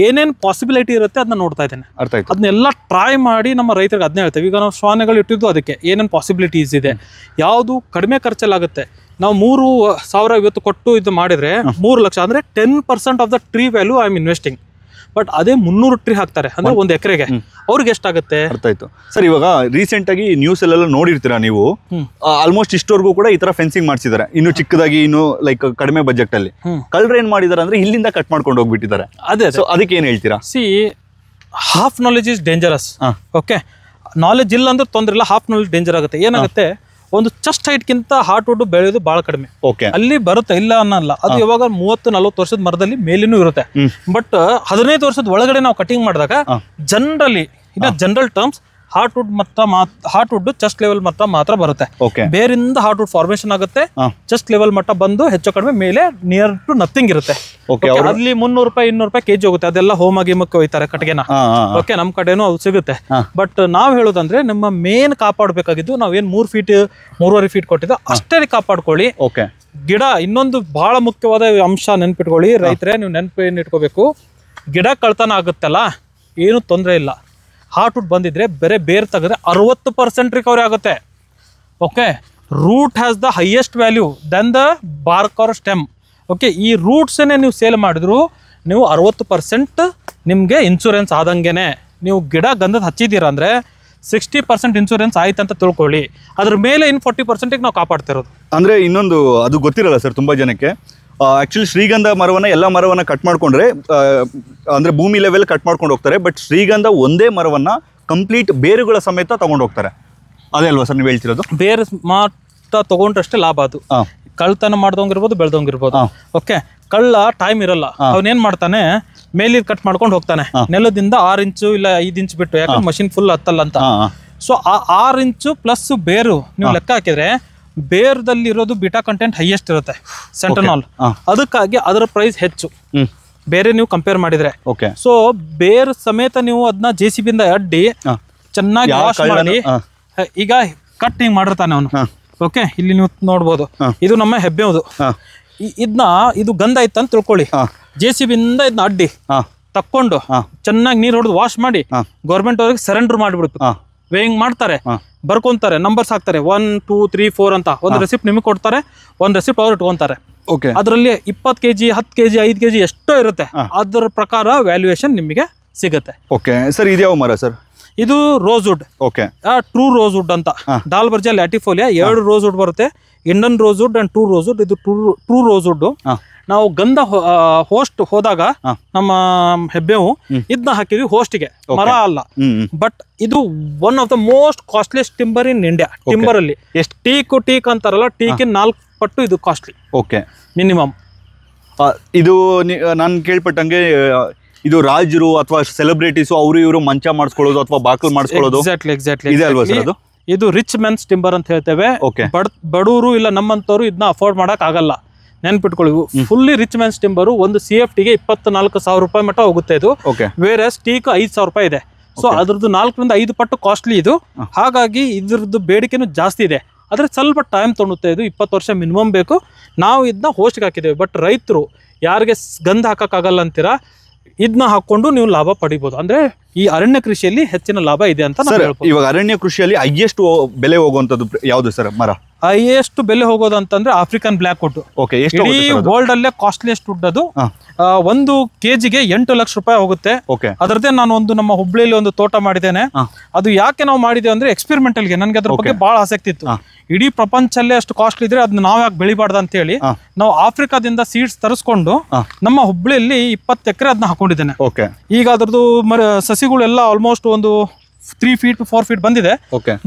ಏನೇನ್ ಪಾಸಿಬಿಲಿಟಿ ಇರುತ್ತೆ ಅದನ್ನ ನೋಡ್ತಾ ಇದ್ದೇನೆ. ಅದನ್ನೆಲ್ಲ ಟ್ರೈ ಮಾಡಿ ನಮ್ಮ ರೈತರಿಗೆ ಅದನ್ನ ಹೇಳ್ತೇವೆ. ಈಗ ನಾವು ಶ್ವಾನಗಳು ಇಟ್ಟಿದ್ದು ಅದಕ್ಕೆ ಏನೇನ್ ಪಾಸಿಬಿಲಿಟೀಸ್ ಇದೆ, ಯಾವುದು ಕಡಿಮೆ ಖರ್ಚಲ್ಲಾಗುತ್ತೆ. ನಾವು 3,000 ಇವತ್ತು ಕೊಟ್ಟು ಇದು ಮಾಡಿದ್ರೆ 3 ಲಕ್ಷ ಅಂದ್ರೆ 10% of the tree value I am investing. But ಅದೇ 300 ಟ್ರೀ ಹಾಕ್ತಾರೆ ಅಂದ್ರೆ 1 ಎಕರೆಗೆ, ಅವ್ರಿಗೆ ಎಷ್ಟಾಗುತ್ತೆ? ಅರ್ಥ ಆಯ್ತು ಸರ್. ಇವಾಗ ರೀಸೆಂಟ್ ಆಗಿ ನ್ಯೂಸ್ ಅಲ್ಲೆಲ್ಲ ನೋಡಿರ್ತೀರಾ ನೀವು, ಆಲ್ಮೋಸ್ಟ್ ಇಷ್ಟವರೆಗೂ ಕೂಡ ಈ ತರ ಫೆನ್ಸಿಂಗ್ ಮಾಡ್ಸಿದ್ದಾರೆ. ಇನ್ನು ಚಿಕ್ಕದಾಗಿ, ಇನ್ನು ಲೈಕ್ ಕಡಿಮೆ ಬಜೆಟ್ ಅಲ್ಲಿ. ಕಳ್ಳರು ಏನ್ ಮಾಡಿದಾರೆ ಅಂದ್ರೆ ಇಲ್ಲಿಂದ ಕಟ್ ಮಾಡ್ಕೊಂಡು ಹೋಗ್ಬಿಟ್ಟಿದ್ದಾರೆ. ಅದಕ್ಕೆ ಏನ್ ಹೇಳ್ತೀರಾ? C, half knowledge is dangerous. Okay. Knowledge ಇಲ್ಲ ಅಂದ್ರೆ ತೊಂದ್ರೆ ಇಲ್ಲ, ಹಾಫ್ ನಾಲೆಜ್ ಡೇಂಜರ್ ಆಗುತ್ತೆ. ಏನಾಗುತ್ತೆ, ಒಂದು ಚೆಸ್ಟ್ ಹೈಟ್ಗಿಂತ ಹಾರ್ಟ್ ವುಡ್ ಬೆಳೆಯೋದು ಬಹಳ ಕಡಿಮೆ. ಅಲ್ಲಿ ಬರುತ್ತೆ, ಇಲ್ಲ ಅನ್ನಲ್ಲ. ಅದು ಯಾವಾಗ 30-40 ವರ್ಷದ ಮರದಲ್ಲಿ ಮೇಲಿನೂ ಇರುತ್ತೆ. ಬಟ್ 15 ವರ್ಷದ ಒಳಗಡೆ ನಾವು ಕಟಿಂಗ್ ಮಾಡಿದಾಗ ಜನರಲಿ, ಇನ್ನ general terms, heart wood chest level ಮಟ್ಟ ಮಾತ್ರ ಬರುತ್ತೆ. ಬೇರಿಂದ ಹಾರ್ಟ್ ವುಡ್ ಫಾರ್ಮೇಶನ್ ಆಗುತ್ತೆ, ಚೆಸ್ಟ್ ಲೆವೆಲ್ ಮಟ್ಟ ಬಂದು ಹೆಚ್ಚು ಕಡಿಮೆ ಮೇಲೆ ನಿಯರ್ ಟು ನಥಿಂಗ್ ಇರುತ್ತೆ. ಅಲ್ಲಿ 300 ರೂಪಾಯಿ 200 ರೂಪಾಯಿ ಕೆಜಿ ಹೋಗುತ್ತೆ. ಅದೆಲ್ಲ ಹೋಮ ಗೀಮಕ್ಕೆ ಹೋಯ್ತಾರೆ ಕಟ್ಟಿಗೆನ. ಓಕೆ, ನಮ್ ಕಡೆನೂ ಅದು ಸಿಗುತ್ತೆ. ಬಟ್ ನಾವ್ ಹೇಳೋದಂದ್ರೆ, ನಮ್ಮ ಮೇನ್ ಕಾಪಾಡಬೇಕಾಗಿದ್ದು, ನಾವೇನ್ 3 ಫೀಟ್ 3.5 ಫೀಟ್ ಕೊಟ್ಟಿದ್ದು ಅಷ್ಟೇ ಕಾಪಾಡ್ಕೊಳ್ಳಿ. ಗಿಡ ಇನ್ನೊಂದು ಬಹಳ ಮುಖ್ಯವಾದ ಅಂಶ ನೆನ್ಪಿಟ್ಕೊಳ್ಳಿ ರೈತರೇ, ನೀವು ನೆನಪೇನು ಇಟ್ಕೋಬೇಕು, ಗಿಡ ಕಳ್ತನ ಆಗುತ್ತಲ್ಲ ಏನು ತೊಂದರೆ ಇಲ್ಲ. ಹಾರ್ಟ್ ವುಡ್ ಬಂದಿದ್ರೆ ಬೇರೆ ಬೇರ್ ತೆಗೆದ್ರೆ 60% ರಿಕವರಿ ಆಗುತ್ತೆ. Okay. Root has the highest value then the bark or stem. Okay, ಈ ರೂಟ್ಸನ್ನೇ ನೀವು ಸೇಲ್ ಮಾಡಿದ್ರು ನೀವು 60% ನಿಮಗೆ ಇನ್ಶೂರೆನ್ಸ್ ಆದಂಗೆನೆ. ನೀವು ಗಿಡ ಗಂಧದ ಹಚ್ಚಿದ್ದೀರಾ ಅಂದರೆ 60% ಇನ್ಶೂರೆನ್ಸ್ ಆಯ್ತು ಅಂತ ತಿಳ್ಕೊಳ್ಳಿ. ಅದ್ರ ಮೇಲೆ ಇನ್ನು 40% ನಾವು ಕಾಪಾಡ್ತಿರೋದು. ಅಂದರೆ ಇನ್ನೊಂದು ಅದು ಗೊತ್ತಿರಲ್ಲ ಸರ್ ತುಂಬ ಜನಕ್ಕೆ. ಆ್ಯಕ್ಚುಲಿ ಶ್ರೀಗಂಧ ಮರವನ್ನು ಎಲ್ಲ ಮರವನ್ನು ಕಟ್ ಮಾಡಿಕೊಂಡ್ರೆ ಅಂದರೆ ಭೂಮಿ ಲೆವೆಲ್ ಕಟ್ ಮಾಡ್ಕೊಂಡು ಹೋಗ್ತಾರೆ. ಬಟ್ ಶ್ರೀಗಂಧ ಒಂದೇ ಮರವನ್ನು ಕಂಪ್ಲೀಟ್ ಬೇರುಗಳ ಸಮೇತ ತೊಗೊಂಡು ಹೋಗ್ತಾರೆ. ಅದೇ ಅಲ್ವಾ ಸರ್ ನೀವು ಹೇಳ್ತಿರೋದು? ಬೇರೆ ಮಾತ್ರ ತೊಗೊಂಡ್ರಷ್ಟೇ ಲಾಭ ಅದು. ಕಳ್ತನ ಮಾಡ್ದಂಗಿರ್ಬೋದು, ಬೆಳ್ದಂಗಿರ್ಬೋದು. ಓಕೆ, ಕಳ್ಳ ಟೈಮ್ ಇರಲ್ಲ, ಅವನೇನ್ ಮಾಡ್ತಾನೆ ಮೇಲಿ ಕಟ್ ಮಾಡ್ಕೊಂಡು ಹೋಗ್ತಾನೆ ನೆಲದಿಂದ 6 ಇಂಚು ಇಲ್ಲ 5 ಇಂಚು ಬಿಟ್ಟು, ಯಾಕಂದ್ರೆ ಮಷಿನ್ ಫುಲ್ ಹತ್ತಲ್ಲ ಅಂತ. ಸೊ ಆ 6 ಇಂಚು ಪ್ಲಸ್ ಬೇರು ನೀವು ಲೆಕ್ಕ ಹಾಕಿದ್ರೆ ಬೇರ್ದಲ್ಲಿ ಇರೋದು ಬೀಟಾ ಕಂಟೆಂಟ್ ಹೈಯೆಸ್ಟ್ ಇರುತ್ತೆ, ಸೆಂಟನಾಲ್. ಅದಕ್ಕಾಗಿ ಅದರ ಪ್ರೈಸ್ ಹೆಚ್ಚು ಬೇರೆ ನೀವು ಕಂಪೇರ್ ಮಾಡಿದ್ರೆ. ಸೊ ಬೇರ್ ಸಮೇತ ನೀವು ಅದನ್ನ JCB ಇಂದ ಅಡ್ಡಿ ಚೆನ್ನಾಗಿ ವಾಶ್ ಮಾಡಿ, ಈಗ ಕಟ್ ಹಿಂಗ್ ಮಾಡಿರ್ತಾನೆ ಅವನು. ಓಕೆ, ಇಲ್ಲಿ ನೀವು ನೋಡ್ಬೋದು, ಇದು ನಮ್ಮ ಹೆಬ್ಬೆವುದು. ಇದು ಗಂಧ ಐತ ಅಂತ ತಿಳ್ಕೊಳ್ಳಿ, JCB ಇಂದ ಇದನ್ನ ಅಡ್ಡಿ ತಕ್ಕೊಂಡು ಚೆನ್ನಾಗಿ ನೀರು ಹೊಡೆದು ವಾಶ್ ಮಾಡಿ ಗೌರ್ಮೆಂಟ್ ಅವ್ರಿಗೆ ಸರೆಂಡರ್ ಮಾಡಿಬಿಡ್ಬೇಕು. ವೇಯಿಂಗ್ ಮಾಡ್ತಾರೆ, ಬರ್ಕೊಂತಾರೆ, ನಂಬರ್ಸ್ ಹಾಕ್ತಾರೆ 1 2 3 4 ಅಂತ. ಒಂದು ರೆಸಿಪ್ಟ್ ನಿಮಗೆ ಕೊಡ್ತಾರೆ, ಒಂದು ರೆಸಿಪ್ಟ್ ಅವ್ರು ಇಟ್ಕೊಂತಾರೆ. ಅದರಲ್ಲಿ 20 kg 10 kg 5 kg ಎಷ್ಟೋ ಇರುತ್ತೆ, ಅದರ ಪ್ರಕಾರ ವ್ಯಾಲ್ಯೂಯೇಷನ್ ನಿಮಗೆ ಸಿಗುತ್ತೆ. ಓಕೆ ಸರ್, ಇದ್ಯಾವ ಮರ ಸರ್? ಇದು ರೋಸ್ವುಡ್. ಓಕೆ, ಟ್ರೂ ರೋಸ್ವುಡ್ ಅಂತ. ಡಾಲ್ಬರ್ಜಿಯಾ ಲ್ಯಾಟಿಫೋಲಿಯಾ 2 ರೋಸ್ವುಡ್ ಬರುತ್ತೆ, Indian rosewood and true rosewood. ಇದು ಟ್ರೂ ರೋಸ್ವುಡ್. ನಾವು ಗಂಧ ಹೋಸ್ಟ್ ಹೋದಾಗ ನಮ್ಮ ಹೆಬ್ಬೆವು ಇದನ್ನ ಹಾಕಿದ್ವಿ ಹೋಸ್ಟ್ಗೆ, ಮರ ಅಲ್ಲ. ಬಟ್ ಇದು one of the most costliest timber in India. Timber ಅಲ್ಲಿ ಟೀಕ್ ಅಂತಾರಲ್ಲ, ಟೀಕಿನ 4 ಪಟ್ಟು ಇದು ಕಾಸ್ಟ್ಲಿ. Okay, minimum. ಇದು ನಾನು ಕೇಳ್ಪಟ್ಟಂಗೆ ಇದು ರಾಜರು ಅಥವಾ ಸೆಲೆಬ್ರಿಟೀಸ್ ಅವರು ಇವರು ಮಂಚ ಮಾಡಿಸ್ಕೊಳ್ಳೋದು ಅಥವಾ ಬಾಕಲ್ ಮಾಡಿಸ್ಕೊಳ್ಳೋದು. ಎಕ್ಸಾಕ್ಟ್ಲಿ ಇದೆ ಅಲ್ವಾ ಸರ್? ಅದು ಇದು ರಿಚ್ ಮೆನ್ಸ್ ಟಿಂಬರ್ ಅಂತ ಹೇಳ್ತೇವೆ. ಬಡವರು ಇಲ್ಲ ನಮ್ಮಂತವ್ರು ಇದನ್ನ ಅಫೋರ್ಡ್ ಮಾಡಕ್ ಆಗಲ್ಲ, ನೆನ್ಪಿಟ್ಕೊಳ್ಳಿ. ಫುಲ್ಲಿ ರಿಚ್ ಮೆನ್ಸ್ ಟಿಂಬರು ಒಂದು CFTಗೆ 24,000 ರೂಪಾಯಿ ಮಟ್ಟ ಹೋಗುತ್ತೆ ಇದು. ಬೇರೆ ಟೀಕ್ 5,000 ರೂಪಾಯಿ ಇದೆ. ಸೊ ಅದ್ರದ್ದು 4 ರಿಂದ 5 ಪಟ್ಟು ಕಾಸ್ಟ್ಲಿ ಇದು. ಹಾಗಾಗಿ ಇದ್ರದ್ದು ಬೇಡಿಕೆನೂ ಜಾಸ್ತಿ ಇದೆ. ಆದ್ರೆ ಸ್ವಲ್ಪ ಟೈಮ್ ತೊಗೊಳುತ್ತೆ. ಇದು 20 ವರ್ಷ ಮಿನಿಮಮ್ ಬೇಕು. ನಾವು ಇದನ್ನ ಹೋಸ್ಟ್ಗೆ ಹಾಕಿದ್ದೇವೆ. ಬಟ್ ರೈತರು ಯಾರಿಗೆ ಗಂಧ ಹಾಕಕ್ಕಾಗಲ್ಲ ಅಂತೀರಾ, ಇದನ್ನ ಹಾಕೊಂಡು ನೀವು ಲಾಭ ಪಡಿಬಹುದು. ಅಂದ್ರೆ ಈ ಅರಣ್ಯ ಕೃಷಿಯಲ್ಲಿ ಹೆಚ್ಚಿನ ಲಾಭ ಇದೆ ಅಂತ ಇವಾಗ ಅರಣ್ಯ ಕೃಷಿಯಲ್ಲಿ ಹೈಯೆಸ್ಟ್ ಬೆಲೆ ಹೋಗುವಂತದ್ದು ಯಾವ್ದು ಸರ್ ಮರ? ಹೈಯೆಸ್ಟ್ ಬೆಲೆ ಹೋಗೋದು ಅಂತಂದ್ರೆ ಆಫ್ರಿಕನ್ ಬ್ಲ್ಯಾಕ್ ವುಡ್. ಇಡೀ ವರ್ಲ್ಡ್ ಅಲ್ಲೇ ಕಾಸ್ಟ್ಲಿಯೆಸ್ಟ್ ವುಡ್ ಅದು. 1 kgಗೆ 8 ಲಕ್ಷ ರೂಪಾಯಿ ಹೋಗುತ್ತೆ. ಅದರದ್ದೇ ನಾನು ನಮ್ಮ ಹುಬ್ಳಿಯಲ್ಲಿ ಒಂದು ತೋಟ ಮಾಡಿದ್ದೇನೆ. ಅದು ಯಾಕೆ ನಾವು ಮಾಡಿದ್ದೇವೆ ಅಂದ್ರೆ ಎಕ್ಸ್ಪೆರಿಮೆಂಟಲ್ಗೆ. ನನ್ಗೆ ಅದ್ರ ಬಗ್ಗೆ ಬಹಳ ಆಸಕ್ತಿ ಇತ್ತು. ಇಡೀ ಪ್ರಪಂಚಲ್ಲೇ ಅಷ್ಟು ಕಾಸ್ಟ್ಲಿ ಇದ್ರೆ ಅದನ್ನ ನಾವ್ ಯಾಕೆ ಬೆಳಿಬಾರ್ದು ಅಂತ ಹೇಳಿ ನಾವು ಆಫ್ರಿಕಾದಿಂದ ಸೀಡ್ಸ್ ತರಿಸ್ಕೊಂಡು ನಮ್ಮ ಹುಬ್ಳಿಯಲ್ಲಿ 20 ಎಕರೆ ಅದನ್ನ ಹಾಕೊಂಡಿದ್ದೇನೆ. ಈಗ ಅದ್ರದ್ದು ಸಸಿಗಳೆಲ್ಲ ಆಲ್ಮೋಸ್ಟ್ ಒಂದು 3 feet to 4 feet ಬಂದಿದೆ.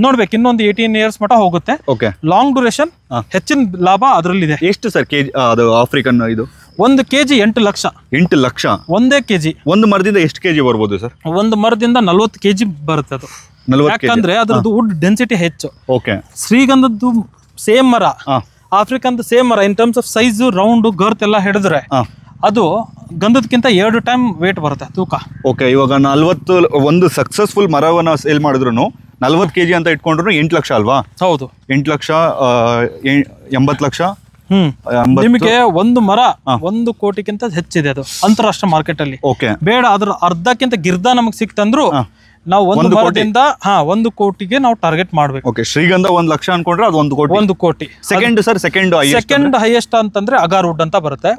ನೋಡ್ಬೇಕು, ಇನ್ನೊಂದು 18 years ಮಟ್ಟ ಹೋಗುತ್ತೆ. ಲಾಂಗ್ ಡ್ಯೂರೇಷನ್, ಹೆಚ್ಚಿನ ಲಾಭ ಅದರಲ್ಲಿದೆ. ಎಷ್ಟು ಸರ್ ಕೆಜಿ ಅದು ಆಫ್ರಿಕನ್? ಇದು 1 kg 8 ಲಕ್ಷ. 8 ಲಕ್ಷ ಒಂದೇ ಕೆಜಿ? ಒಂದು ಮರದಿಂದ ಎಷ್ಟು ಕೆಜಿ ಬರ್ಬೋದು ಸರ್? ಒಂದು ಮರದಿಂದ 40 kg ಬರುತ್ತೆ ಅದು. ಯಾಕಂದ್ರೆ ಅದ್ರದ್ದು ವುಡ್ ಡೆನ್ಸಿಟಿ ಹೆಚ್ಚು. ಶ್ರೀಗಂಧದ್ದು ಸೇಮ್ ಮರ, ಆಫ್ರಿಕನ್ ಸೇಮ್ ಮರ, in terms of size, round, girth ಎಲ್ಲ ಹಿಡಿದ್ರೆ ಅದು ಗಂಧದಕ್ಕಿಂತ 2 ಟೈಮ್ ವೇಟ್ ಬರುತ್ತೆ ತೂಕ. ಇವಾಗ 40 ಒಂದು ಸಕ್ಸಸ್ಫುಲ್ ಮರವನ್ನ ಸೇಲ್ ಮಾಡಿದ್ರು 40 kg ಅಂತ ಇಟ್ಕೊಂಡ್ರು 8 ಲಕ್ಷ ಅಲ್ವಾ? ಹೌದು, 8 ಲಕ್ಷ 80 ಲಕ್ಷ. ನಿಮಗೆ ಒಂದು ಮರ 1 ಕೋಟಿಗಿಂತ ಹೆಚ್ಚಿದೆ ಅದು ಅಂತಾರಾಷ್ಟ್ರೀಯ ಮಾರ್ಕೆಟ್ ಅಲ್ಲಿ. ಬೇಡ ಅದ್ರ ಅರ್ಧಕ್ಕಿಂತ ಗಿರ್ದ ನಮಗ್ ಸಿಕ್ತಂದ್ರು ನಾವು 1 ಮರದಿಂದ 1 ಕೋಟಿಗೆ ನಾವು ಟಾರ್ಗೆಟ್ ಮಾಡ್ಬೇಕು. ಶ್ರೀಗಂಧ 1 ಲಕ್ಷ ಅನ್ಕೊಂಡ್ರೆ ಅದು 1 ಕೋಟಿ. ಸೆಕೆಂಡ್ ಹೈಯೆಸ್ಟ್ ಅಂತಂದ್ರೆ ಅಗಾರ್ ವುಡ್ ಅಂತ ಬರುತ್ತೆ.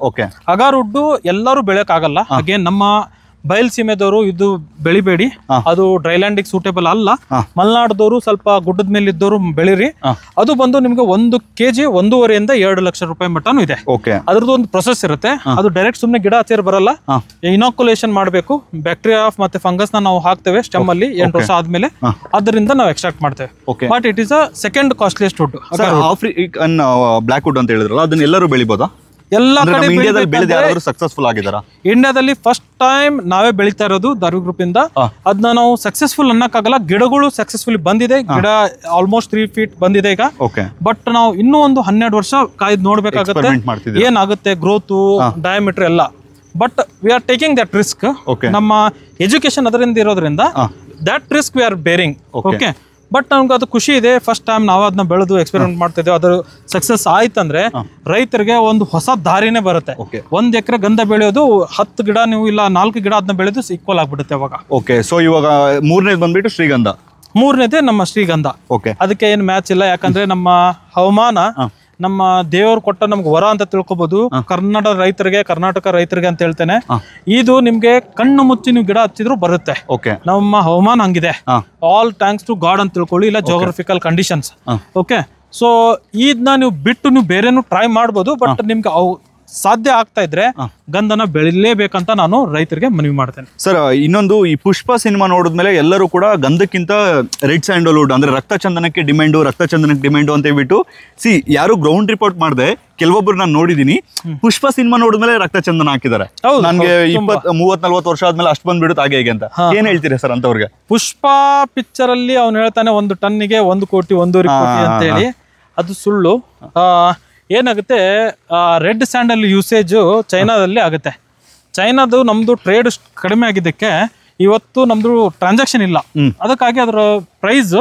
ಅಗಾರ್ ವುಡ್ ಎಲ್ಲರೂ ಬೆಳೆಯಕ್ ಆಗಲ್ಲ. ಹಾಗೆ ನಮ್ಮ ಬಯಲ್ ಸೀಮೆದವರು ಇದು ಬೆಳಿಬೇಡಿ, ಅದು ಡ್ರೈಲ್ಯಾಂಡ್ ಸೂಟೇಬಲ್ ಅಲ್ಲ. ಮಲೆನಾಡದವರು ಸ್ವಲ್ಪ ಗುಡ್ಡದ ಮೇಲೆ ಇದ್ದವರು ಬೆಳಿರಿ. ಅದು ಬಂದು ನಿಮ್ಗೆ 1 kg 1.5 ಇಂದ 2 ಲಕ್ಷ ರೂಪಾಯಿ ಮಟ್ಟನೂ ಇದೆ. ಅದ್ರದ್ದು ಒಂದು ಪ್ರೊಸೆಸ್ ಇರುತ್ತೆ. ಅದು ಡೈರೆಕ್ಟ್ ಸುಮ್ನೆ ಗಿಡ ಹತ್ತಿರ ಬರಲ್ಲ. ಇನಾಕ್ಯುಲೇಷನ್ ಮಾಡಬೇಕು. ಬ್ಯಾಕ್ಟೀರಿಯಾ ಮತ್ತೆ ಫಂಗಸ್ ನಾವು ಹಾಕ್ತೇವೆ ಸ್ಟೆಮ್ ಅಲ್ಲಿ 8 ವರ್ಷ ಆದ್ಮೇಲೆ. ಅದರಿಂದ ನಾವು ಎಕ್ಸ್ಟ್ರಾಕ್ಟ್ ಮಾಡ್ತೇವೆ. But it is a second costliest wood. African black wood ಅಂತ ಹೇಳಿದ್ರಲ್ಲ, ಅದನ್ನ ಎಲ್ಲರೂ ಬೆಳಿಬೋದಾ? ಎಲ್ಲ ಕಡೆ ಸಕ್ಸಸ್ಫುಲ್ ಆಗಿದಾರ? ಇಂಡಿಯಾದಲ್ಲಿ ಫಸ್ಟ್ ಟೈಮ್ ನಾವೇ ಬೆಳಿತಾ ಇರೋದು ದಾರ್ವಿ ಗ್ರೂಪ್ ಇಂದ. ಅದನ್ನ ನಾವು ಸಕ್ಸಸ್ಫುಲ್ ಅನ್ನಕ್ಕಾಗಲ್ಲ, ಗಿಡಗಳು ಸಕ್ಸಸ್ಫುಲ್ ಬಂದಿದೆ. ಗಿಡ ಆಲ್ಮೋಸ್ಟ್ 3 feet ಬಂದಿದೆ ಈಗ. ಬಟ್ ನಾವು ಇನ್ನೂ ಒಂದು 12 ವರ್ಷ ಕಾಯ್ದು ನೋಡ್ಬೇಕಾಗತ್ತೆ ಏನಾಗುತ್ತೆ ಗ್ರೋತ್, ಡಯಾಮೀಟರ್ ಎಲ್ಲ. But we are taking that risk. ನಮ್ಮ ಎಜುಕೇಶನ್ ಅದರಿಂದ ಇರೋದ್ರಿಂದ that risk we are bearing. Okay, but ನಮ್ಗೆ ಅದು ಖುಷಿ ಇದೆ. ಫಸ್ಟ್ ಟೈಮ್ ನಾವು ಅದನ್ನ ಬೆಳೆದು ಎಕ್ಸ್ಪೆರಿಮೆಂಟ್ ಮಾಡ್ತಾ ಇದ್ದೇವೆ. ಅದು ಸಕ್ಸಸ್ ಆಯ್ತಂದ್ರೆ ರೈತರಿಗೆ ಒಂದು ಹೊಸ ದಾರಿನೇ ಬರುತ್ತೆ. 1 ಎಕರೆ ಗಂಧ ಬೆಳೆಯೋದು 10 ಗಿಡ ನೀವು ಇಲ್ಲ 4 ಗಿಡ ಅದನ್ನ ಬೆಳೆದು ಈಕ್ವಲ್ ಆಗ್ಬಿಡುತ್ತೆ ಅವಾಗ. ಸೊ ಇವಾಗ 3ನೇದು ಬಂದ್ಬಿಟ್ಟು ಶ್ರೀಗಂಧ. ಮೂರನೇದೇ ನಮ್ಮ ಶ್ರೀಗಂಧ. ಓಕೆ, ಅದಕ್ಕೆ ಏನು ಮ್ಯಾಚ್ ಇಲ್ಲ, ಯಾಕಂದ್ರೆ ನಮ್ಮ ಹವಾಮಾನ ನಮ್ಮ ದೇವರು ಕೊಟ್ಟ ನಮ್ಗೆ ವರ ಅಂತ ತಿಳ್ಕೊಬಹುದು. ಕರ್ನಾಟಕ ರೈತರಿಗೆ ಅಂತ ಹೇಳ್ತೇನೆ. ಇದು ನಿಮ್ಗೆ ಕಣ್ಣು ಮುಚ್ಚಿ ನೀವು ಗಿಡ ಹಚ್ಚಿದ್ರು ಬರುತ್ತೆ. ನಮ್ಮ ಹವಾಮಾನ ಹಂಗಿದೆ. ಆಲ್ ಥ್ಯಾಂಕ್ಸ್ ಟು ಗಾಡ್ ಅಂತ ತಿಳ್ಕೊಳ್ಳಿ, ಇಲ್ಲ ಜೋಗ್ರಫಿಕಲ್ ಕಂಡೀಷನ್ಸ್. ಓಕೆ, ಸೊ ಇದನ್ನ ನೀವು ಬಿಟ್ಟು ನೀವು ಬೇರೆನೂ ಟ್ರೈ ಮಾಡ್ಬೋದು. ಬಟ್ ನಿಮ್ಗೆ ಸಾಧ್ಯ ಆಗ್ತಾ ಇದ್ರೆ ಗಂಧನ ಬೆಳಿಲೇಬೇಕಂತ ನಾನು ರೈತರಿಗೆ ಮನವಿ ಮಾಡ್ತೇನೆ. ಸರ್, ಇನ್ನೊಂದು ಈ ಪುಷ್ಪ ಸಿನಿಮಾ ನೋಡಿದ್ಮೇಲೆ ಎಲ್ಲರೂ ಕೂಡ ಗಂಧಕ್ಕಿಂತ ರೆಡ್ ಸ್ಯಾಂಡಲ್ವುಡ್ ಅಂದ್ರೆ ರಕ್ತಚಂದನಕ್ಕೆ ಡಿಮ್ಯಾಂಡು ಅಂತ ಹೇಳ್ಬಿಟ್ಟು ಯಾರು ಗ್ರೌಂಡ್ ರಿಪೋರ್ಟ್ ಮಾಡಿದೆ, ಕೆಲವೊಬ್ರು ನಾನು ನೋಡಿದೀನಿ, ಪುಷ್ಪ ಸಿನಿಮಾ ನೋಡಿದ್ಮೇಲೆ ರಕ್ತಚಂದನ ಹಾಕಿದ್ದಾರೆ. ನನ್ಗೆ 30-40 ವರ್ಷ ಆದ್ಮೇಲೆ ಅಷ್ಟು ಬಂದ್ಬಿಡುತ್ತೆ ಹಾಗೆ ಹೇಗೆ ಅಂತ ಏನ್ ಹೇಳ್ತೀರಾ ಸರ್ ಅಂತವ್ರಿಗೆ? ಪುಷ್ಪ ಪಿಕ್ಚರ್ ಅಲ್ಲಿ ಅವ್ನು ಹೇಳ್ತಾನೆ 1 ಟನ್ನಿಗೆ 1 ಕೋಟಿ 1.5 ಕೋಟಿ ಅಂತ ಹೇಳಿ, ಅದು ಸುಳ್ಳು. ಏನಾಗುತ್ತೆ, ರೆಡ್ ಸ್ಯಾಂಡಲ್ ಯೂಸೇಜ್ ಚೈನಾದಲ್ಲಿ ಆಗುತ್ತೆ. ಚೈನಾದು ನಮ್ದು ಟ್ರೇಡ್ ಕಡಿಮೆ ಆಗಿದ್ದಕ್ಕೆ ಇವತ್ತು ನಮ್ದು ಟ್ರಾನ್ಸಾಕ್ಷನ್ ಇಲ್ಲ. ಅದಕ್ಕಾಗಿ ಅದರ ಪ್ರೈಸ್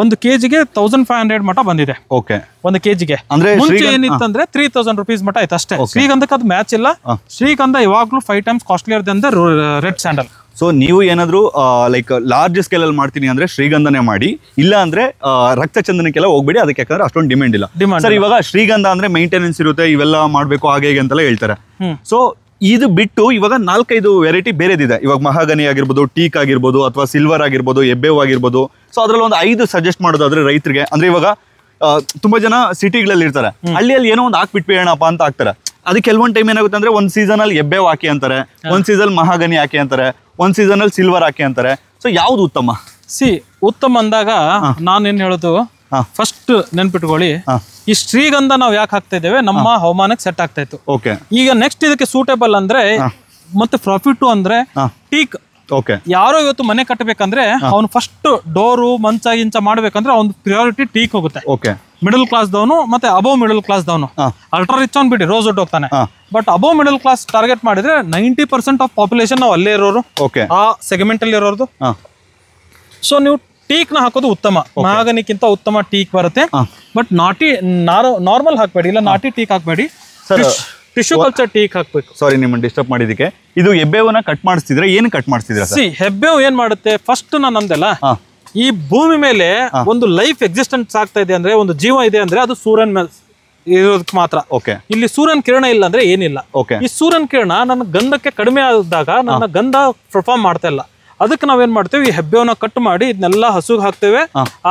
1 kgಗೆ 1500 ಮಟ ಬಂದಿದೆ. ಓಕೆ, 1 kgಗೆ. ಮುಂಚೆ ಏನಿತ್ತಂದ್ರೆ 3000 rupees ಮಟ ಆಯ್ತು ಅಷ್ಟೇ. ಶ್ರೀಗಂಧಕ್ಕೆ ಅದು ಮ್ಯಾಚ್ ಇಲ್ಲ. ಶ್ರೀಗಂಧ ಯಾವಾಗ್ಲೂ 5 times costlier then the red sandal. So ನೀವು ಏನಾದ್ರು ಲೈಕ್ ಲಾರ್ಜ್ ಸ್ಕೇಲ್ ಅಲ್ಲಿ ಮಾಡ್ತೀನಿ ಅಂದ್ರೆ ಶ್ರೀಗಂಧನೇ ಮಾಡಿ, ಇಲ್ಲ ಅಂದ್ರೆ ರಕ್ತಚಂದನಕ್ಕೆಲ್ಲ ಹೋಗ್ಬೇಡಿ, ಅದಕ್ಕೆ ಯಾಕಂದ್ರೆ ಅಷ್ಟೊಂದು ಡಿಮ್ಯಾಂಡ್ ಇಲ್ಲ. ಸರ್, ಇವಾಗ ಶ್ರೀಗಂಧ ಅಂದ್ರೆ ಮೇಂಟೆನೆನ್ಸ್ ಇರುತ್ತೆ, ಇವೆಲ್ಲ ಮಾಡ್ಬೇಕು ಹಾಗೆ ಹೇಗೆ ಅಂತೆಲ್ಲ ಹೇಳ್ತಾರೆ. ಸೊ ಇದು ಬಿಟ್ಟು ಇವಾಗ 4-5 ವೆರೈಟಿ ಬೇರೆದಿದೆ. ಇವಾಗ ಮಹಾಗನಿ ಆಗಿರ್ಬೋದು, ಟೀಕ್ ಆಗಿರ್ಬೋದು, ಅಥವಾ ಸಿಲ್ವರ್ ಆಗಿರ್ಬೋದು, ಎಬ್ಬೇವ್ ಆಗಿರ್ಬೋದು. ಸೊ ಅದ್ರಲ್ಲಿ ಒಂದು 5 ಸಜೆಸ್ಟ್ ಮಾಡೋದಾದ್ರೆ ರೈತರಿಗೆ, ಅಂದ್ರೆ ಇವಾಗ ತುಂಬಾ ಜನ ಸಿಟಿಗಳಲ್ಲಿ ಇರ್ತಾರೆ, ಹಳ್ಳಿಯಲ್ಲಿ ಏನೋ ಒಂದು ಹಾಕ್ಬಿಟ್ವಿ ಏನಪ್ಪ ಅಂತ ಹಾಕ್ತಾರೆ. ಅದಕ್ಕೆ ಕೆಲವೊಂದು ಟೈಮ್ ಏನಾಗುತ್ತೆ ಅಂದ್ರೆ ಒಂದು ಸೀಸನ್ ಅಲ್ಲಿ ಎಬ್ಬೇವ್ ಹಾಕಿ ಅಂತಾರೆ, ಒಂದ್ ಸೀಸನ್ ಮಹಾಗನಿ ಹಾಕಿ ಅಂತಾರೆ, ಒಂದ್ ಸೀಸನ್ ಅಲ್ಲಿ ಸಿಲ್ವರ್ ಹಾಕಿ ಅಂತಾರೆ. ಸೊ ಯಾವ್ದು ಉತ್ತಮ? ಉತ್ತಮ ಅಂದಾಗ ನಾನೇನ್ ಹೇಳೋದು, ಫಸ್ಟ್ ನೆನ್ಪಿಟ್ಕೊಳ್ಳಿ, ಈ ಶ್ರೀಗಂಧ ನಾವು ಯಾಕೆ ಹಾಕ್ತಾ ಇದ್ದೇವೆ, ನಮ್ಮ ಹವಾಮಾನಕ್ಕೆ ಸೆಟ್ ಆಗ್ತಾ ಇತ್ತು. ಈಗ ನೆಕ್ಸ್ಟ್ ಇದಕ್ಕೆ ಸೂಟೇಬಲ್ ಅಂದ್ರೆ ಮತ್ತೆ ಪ್ರಾಫಿಟ್ ಅಂದ್ರೆ ಟೀಕ್. ಯಾರೋ ಇವತ್ತು ಮನೆ ಕಟ್ಟಬೇಕಂದ್ರೆ ಅವ್ನು ಫಸ್ಟ್ ಡೋರು ಮಂಚ ಗಿಂಚ ಮಾಡ್ಬೇಕಂದ್ರೆ ಅವ್ನ ಪ್ರಿಯಾರಿಟಿ ಟೀಕ್ ಹೋಗುತ್ತೆ. ಮಿಡಲ್ ಕ್ಲಾಸ್ ದವನು ಮತ್ತೆ ಅಬೌವ್ ಮಿಡಲ್ ಕ್ಲಾಸ್ ದವನು, ಅಲ್ಟ್ರಾ ರಿಚ್ ಅವ್ನು ಬಿಡಿ ರೋಸ್ ವುಡ್ ಹೋಗ್ತಾನೆ. But above middle class target ಮಾಡಿದ್ರೆ 90% ಆಫ್ ಪಾಪ್ಯುಲೇಷನ್ ನಾವು ಅಲ್ಲೇ ಇರೋರು, ಆ ಸೆಗ್ಮೆಂಟ್ ಅಲ್ಲಿ ಇರೋದು. ಸೊ ನೀವು ಟೀಕ್ ನ ಹಾಕೋದು ಉತ್ತಮ. ಮಹಾಗನಿಕ್ಕಿಂತ ಉತ್ತಮ ಟೀಕ್ ಬರುತ್ತೆ. ಬಟ್ ನಾರ್ಮಲ್ ಹಾಕ್ಬೇಡಿ, ಇಲ್ಲ ನಾಟಿ ಟೀಕ್ ಹಾಕ್ಬೇಡಿ, ಟಿಶ್ಯೂ ಕಲ್ಚರ್ ಟೀಕ್ ಹಾಕ್ಬೇಕು. ಸಾರಿ ನಿಮ್ಮನ್ನು ಡಿಸ್ಟರ್ಬ್ ಮಾಡಿದಕ್ಕೆ. ಇದು ಹೆಬ್ಬೇವನ್ನ ಕಟ್ ಮಾಡಿಸ್ತಿದ್ರೆ ಏನು ಕಟ್ ಮಾಡಿಸ್ತಿದ್ರೆ? ಹೆಬ್ಬೇವು ಏನ್ ಮಾಡುತ್ತೆ, ಫಸ್ಟ್ ನಾನು ಅಂದೆಲ್ಲ, ಈ ಭೂಮಿ ಮೇಲೆ ಒಂದು ಲೈಫ್ ಎಕ್ಸಿಸ್ಟೆನ್ಸ್ ಆಗ್ತಾ ಇದೆ ಅಂದ್ರೆ, ಒಂದು ಜೀವ ಇದೆ ಅಂದ್ರೆ ಅದು ಸೂರ್ಯನ ಮೇಲೆ ಇರೋದಕ್ಕೆ ಮಾತ್ರ. ಇಲ್ಲಿ ಸೂರ್ಯನ ಕಿರಣ ಇಲ್ಲ ಅಂದ್ರೆ ಏನಿಲ್ಲ. ಈ ಸೂರ್ಯನ ಕಿರಣ ನನ್ನ ಗಂಧಕ್ಕೆ ಕಡಿಮೆ ಆದಾಗ ನನ್ನ ಗಂಧ ಪರ್ಫಾರ್ಮ್ ಮಾಡ್ತಾ ಇಲ್ಲ. ಅದಕ್ಕೆ ನಾವೇನ್ ಮಾಡ್ತೇವೆ, ಈ ಹೆಬ್ಬೇವನ್ನ ಕಟ್ ಮಾಡಿ ಇದನ್ನೆಲ್ಲ ಹಸುಗ್ ಹಾಕ್ತೇವೆ.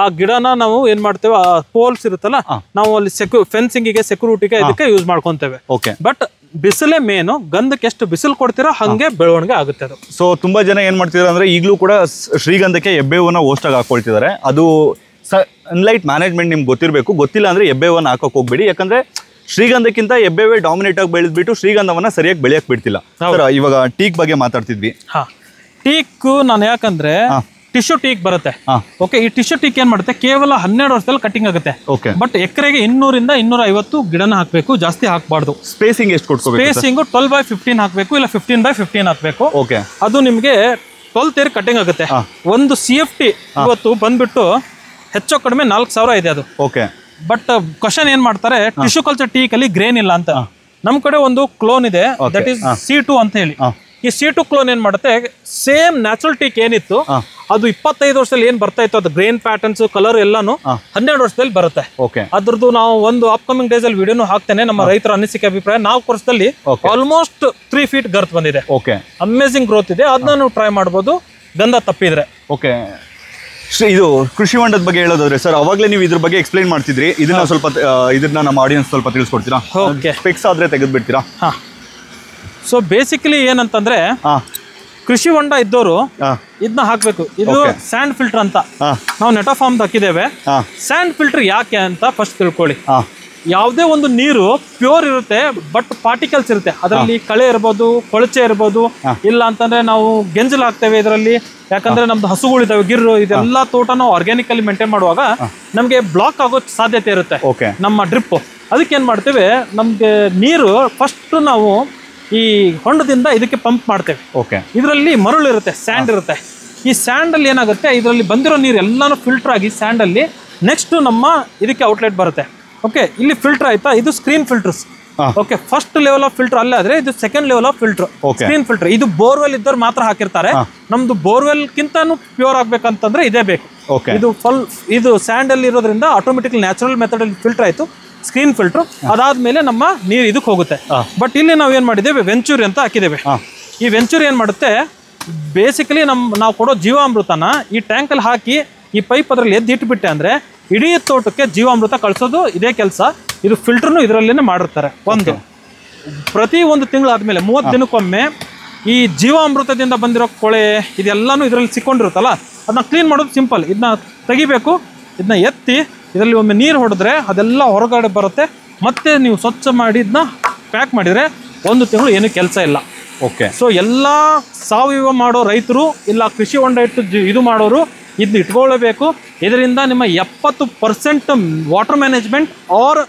ಆ ಗಿಡನ ನಾವು ಏನ್ ಮಾಡ್ತೇವೆ, ಆ ಪೋಲ್ಸ್ ಇರುತ್ತಲ್ಲ, ನಾವು ಅಲ್ಲಿ ಫೆನ್ಸಿಂಗಿಗೆ ಸೆಕ್ಯೂರಿಟಿಗೆ ಇದಕ್ಕೆ ಯೂಸ್ ಮಾಡ್ಕೊಂತೇವೆ. ಬಟ್ ಬಿಸಿಲೇ ಮೇನು. ಗಂಧಕ್ಕೆ ಎಷ್ಟು ಬಿಸಿಲು ಕೊಡ್ತೀರಾ ಹಂಗೆ ಬೆಳವಣಿಗೆ ಆಗುತ್ತೆ ಅದು. ಸೊ ತುಂಬಾ ಜನ ಏನ್ ಮಾಡ್ತಿದ್ದಾರೆ ಅಂದ್ರೆ ಈಗಲೂ ಕೂಡ ಶ್ರೀಗಂಧಕ್ಕೆ ಹೆಬ್ಬೇವನ್ನ ಹೋಸ್ಟಾಗಿ ಹಾಕೊಳ್ತಿದ್ದಾರೆ. ಅದು ಸನ್ಲೈಟ್ ಮ್ಯಾನೇಜ್ಮೆಂಟ್ ನಿಮ್ಗೆ ಗೊತ್ತಿರಬೇಕು. ಗೊತ್ತಿಲ್ಲ ಅಂದ್ರೆ ಹೆಬ್ಬೇವನ್ನ ಹಾಕೋಕ್ ಹೋಗ್ಬೇಡಿ. ಯಾಕಂದ್ರೆ ಶ್ರೀಗಂಧಕ್ಕಿಂತ ಹೆಬ್ಬೇವೇ ಡಾಮಿನೇಟ್ ಆಗಿ ಬೆಳೆದ್ಬಿಟ್ಟು ಶ್ರೀಗಂಧವನ್ನ ಸರಿಯಾಗಿ ಬೆಳೆಯಕ್ ಬಿಡ್ತಿಲ್ಲ. ಇವಾಗ ಟೀಕ್ ಬಗ್ಗೆ ಮಾತಾಡ್ತಿದ್ವಿ. ಟೀಕ್ ನಾನು ಯಾಕಂದ್ರೆ ಟಿಶ್ಯೂ ಟೀಕ್ ಬರುತ್ತೆ. ಓಕೆ, ಈ ಟಿಶ್ಯೂ ಟೀಕ್ ಏನ್ ಮಾಡುತ್ತೆ, ಕೇವಲ 12 ವರ್ಷದಲ್ಲಿ ಕಟಿಂಗ್ ಆಗುತ್ತೆ. ಬಟ್ ಎಕರೆಗೆ 200 ರಿಂದ 250 ಗಿಡನ ಹಾಕ್ಬೇಕು, ಜಾಸ್ತಿ ಹಾಕ್ಬಾರ್ದು. ಸ್ಪೇಸಿಂಗ್ ಎಷ್ಟು ಕೊಡ್ಬೇಕು? ಸ್ಪೇಸಿಂಗ್ 12/15 ಹಾಕ್ಬೇಕು, ಇಲ್ಲ 15/15 ಹಾಕ್ಬೇಕು. ಅದು ನಿಮ್ಗೆ 12 ತೇರ್ ಕಟಿಂಗ್ ಆಗುತ್ತೆ. ಒಂದು CFT ಇವತ್ತು ಬಂದ್ಬಿಟ್ಟು ಹೆಚ್ಚು ಕಡಿಮೆ 4000 ಇದೆ ಅದು. ಬಟ್ ಕ್ವಶನ್ ಏನ್ ಮಾಡ್ತಾರೆ, ಟಿಶ್ಯೂ ಕಲ್ಚರ್ ಟೀಕ್ ಅಲ್ಲಿ ಗ್ರೇನ್ ಇಲ್ಲ ಅಂತ. ನಮ್ ಕಡೆ ಒಂದು ಕ್ಲೋನ್ ಇದೆ, ದಟ್ ಈಸ್ C2 ಅಂತ ಹೇಳಿ. ಈ C2 ಕ್ಲೋನ್ ಏನ್ ಮಾಡುತ್ತೆ, ಸೇಮ್ ನ್ಯಾಚುರಲ್ ಟೀಕ್ ಏನಿತ್ತು ಅದು 25 ವರ್ಷದಲ್ಲಿ ಏನ್ ಬರ್ತಾ ಇತ್ತು, ಅದು ಗ್ರೇನ್ ಪ್ಯಾಟರ್ನ್ಸ್ ಕಲರ್ ಎಲ್ಲಾನು 12 ವರ್ಷದಲ್ಲಿ ಬರುತ್ತೆ. ಅದ್ರದ್ದು ನಾವು ಒಂದು ಅಪ್ಕಮಿಂಗ್ ಡೇಸ್ ಅಲ್ಲಿ ವಿಡಿಯೋನು ಹಾಕ್ತೇನೆ. ನಮ್ಮ ರೈತರ ಅನಿಸಿಕೆ ಅಭಿಪ್ರಾಯ 4 ವರ್ಷದಲ್ಲಿ ಆಲ್ಮೋಸ್ಟ್ 3 feet ಗರ್ತ್ ಬಂದಿದೆ. ಅಮೇಸಿಂಗ್ ಗ್ರೋತ್ ಇದೆ. ಅದನ್ನ ನೀವು ಟ್ರೈ ಮಾಡ್ಬೋದು ಗಂಧ ತಪ್ಪಿದ್ರೆ. ಇದು ಕೃಷಿ ಹೊಂಡದ ಬಗ್ಗೆ ಹೇಳೋದಾದ್ರೆ ಸರ್, ಅವಾಗಲೇ ನೀವು ಇದ್ರ ಬಗ್ಗೆ ಎಕ್ಸ್ಪ್ಲೈನ್ ಮಾಡ್ತಿದ್ರಿ. ಇದನ್ನ ಸ್ವಲ್ಪ ಇದನ್ನ ನಮ್ಮ ಆಡಿಯನ್ಸ್ ಸ್ವಲ್ಪ ತಿಳಿಸ್ಕೊಡ್ತೀರಾ? ಸ್ಪೆಕ್ಸ್ ಆದ್ರೆ ತೆಗೆದ್ಬಿಡ್ತೀರಾ? ಸೊ ಬೇಸಿಕಲಿ ಏನಂತಂದ್ರೆ, ಕೃಷಿ ಹೊಂಡ ಇದ್ದವರು ಇದನ್ನ ಹಾಕ್ಬೇಕು. ಇದು ಸ್ಯಾಂಡ್ ಫಿಲ್ಟರ್ ಅಂತ ನಾವು ನೆಟೋಫಾರ್ಮ್ ಹಾಕಿದ್ದೇವೆ. ಸ್ಯಾಂಡ್ ಫಿಲ್ಟರ್ ಯಾಕೆ ಅಂತ ಫಸ್ಟ್ ತಿಳ್ಕೊಳ್ಳಿ. ಯಾವುದೇ ಒಂದು ನೀರು ಪ್ಯೂರ್ ಇರುತ್ತೆ, ಬಟ್ ಪಾರ್ಟಿಕಲ್ಸ್ ಇರುತ್ತೆ ಅದರಲ್ಲಿ. ಕಳೆ ಇರ್ಬೋದು, ಕೊಳಚೆ ಇರ್ಬೋದು, ಇಲ್ಲ ಅಂತಂದ್ರೆ ನಾವು ಗೆಂಜಲ್ ಹಾಕ್ತೇವೆ ಇದರಲ್ಲಿ. ಯಾಕಂದ್ರೆ ನಮ್ದು ಹಸುಗಳಿದಾವೆ, ಗಿರ್ರು, ಇದೆಲ್ಲ ತೋಟ ನಾವು ಆರ್ಗ್ಯಾನಿಕಲಿ ಮೇಂಟೈನ್ ಮಾಡುವಾಗ ನಮ್ಗೆ ಬ್ಲಾಕ್ ಆಗೋ ಸಾಧ್ಯತೆ ಇರುತ್ತೆ ನಮ್ಮ ಡ್ರಿಪ್. ಅದಕ್ಕೆ ಏನ್ ಮಾಡ್ತೇವೆ, ನಮ್ಗೆ ನೀರು ಫಸ್ಟ್ ನಾವು ಈ ಹೊಂಡದಿಂದ ಇದಕ್ಕೆ ಪಂಪ್ ಮಾಡ್ತೇವೆ. ಇದರಲ್ಲಿ ಮರಳು ಇರುತ್ತೆ, ಸ್ಯಾಂಡ್ ಇರುತ್ತೆ. ಈ ಸ್ಯಾಂಡ್ ಅಲ್ಲಿ ಏನಾಗುತ್ತೆ, ಇದರಲ್ಲಿ ಬಂದಿರೋ ನೀರು ಎಲ್ಲಾನು ಫಿಲ್ಟರ್ ಆಗಿ ಸ್ಯಾಂಡ್ ಅಲ್ಲಿ ನೆಕ್ಸ್ಟ್ ನಮ್ಮ ಇದಕ್ಕೆ ಔಟ್ಲೆಟ್ ಬರುತ್ತೆ. ಓಕೆ, ಇಲ್ಲಿ ಫಿಲ್ಟರ್ ಆಯ್ತಾ, ಇದು screen filters. Okay, first level of filter ಅಲ್ಲೇ ಆದ್ರೆ ಇದು second level of filter, screen filter. ಇದು ಬೋರ್ವೆಲ್ ಇದ್ದವ್ರು ಮಾತ್ರ ಹಾಕಿರ್ತಾರೆ. ನಮ್ದು ಬೋರ್ವೆಲ್ ಕಿಂತಾನು ಪ್ಯೂರ್ ಆಗ್ಬೇಕಂತಂದ್ರೆ ಇದೇ ಬೇಕು. ಇದು ಇದು ಸ್ಯಾಂಡ್ ಅಲ್ಲಿ ಇರೋದ್ರಿಂದ ಆಟೋಮೆಟಿಕ್ ನ್ಯಾಚುರಲ್ ಮೆಥಡ್ ಅಲ್ಲಿ ಫಿಲ್ಟರ್ ಆಯ್ತು, ಸ್ಕ್ರೀನ್ ಫಿಲ್ಟರ್. ಅದಾದ್ಮೇಲೆ ನಮ್ಮ ನೀರು ಇದಕ್ಕೆ ಹೋಗುತ್ತೆ. ಬಟ್ ಇಲ್ಲಿ ನಾವು ಏನ್ ಮಾಡಿದ್ದೇವೆ, ವೆಂಚೂರಿ ಅಂತ ಹಾಕಿದ್ದೇವೆ. ಈ ವೆಂಚೂರಿ ಏನ್ ಮಾಡುತ್ತೆ, ಬೇಸಿಕಲಿ ನಾವು ಕೊಡೋ ಜೀವಾಮೃತನ ಈ ಟ್ಯಾಂಕ್ ಅಲ್ಲಿ ಹಾಕಿ ಈ ಪೈಪ್ ಅದರಲ್ಲಿ ಎದ್ದು ಇಟ್ಬಿಟ್ಟೆ ಅಂದ್ರೆ ಇಡೀ ತೋಟಕ್ಕೆ ಜೀವಾಮೃತ ಕಳಿಸೋದು ಇದೇ ಕೆಲಸ. ಇದು ಫಿಲ್ಟರ್ನು ಇದರಲ್ಲೇನೆ ಮಾಡಿರ್ತಾರೆ. ಪ್ರತಿ ಒಂದು ತಿಂಗಳಾದ್ಮೇಲೆ 30 ದಿನಕ್ಕೊಮ್ಮೆ ಈ ಜೀವಾಮೃತದಿಂದ ಬಂದಿರೋ ಕೊಳೆ ಇದೆಲ್ಲಾನು ಇದರಲ್ಲಿ ಸಿಕ್ಕೊಂಡಿರುತ್ತಲ್ಲ, ಅದನ್ನ ಕ್ಲೀನ್ ಮಾಡೋದು ಸಿಂಪಲ್. ಇದನ್ನ ತೆಗಿಬೇಕು, ಇದನ್ನ ಎತ್ತಿ ಇದರಲ್ಲಿ ಒಮ್ಮೆ ನೀರು ಹೊಡೆದ್ರೆ ಅದೆಲ್ಲ ಹೊರಗಡೆ ಬರುತ್ತೆ. ಮತ್ತೆ ನೀವು ಸ್ವಚ್ಛ ಮಾಡಿ ಇದನ್ನ ಪ್ಯಾಕ್ ಮಾಡಿದರೆ 1 ತಿಂಗಳು ಏನೂ ಕೆಲಸ ಇಲ್ಲ. ಓಕೆ. ಸೊ ಎಲ್ಲ ಸಾವಯವ ಮಾಡೋ ರೈತರು ಇಲ್ಲ ಕೃಷಿ ಹೊಂಡ ಇಟ್ಟು ಇದು ಮಾಡೋರು ಇದನ್ನ ಇಟ್ಕೊಳ್ಳಬೇಕು. ಇದರಿಂದ ನಿಮ್ಮ 70% water management or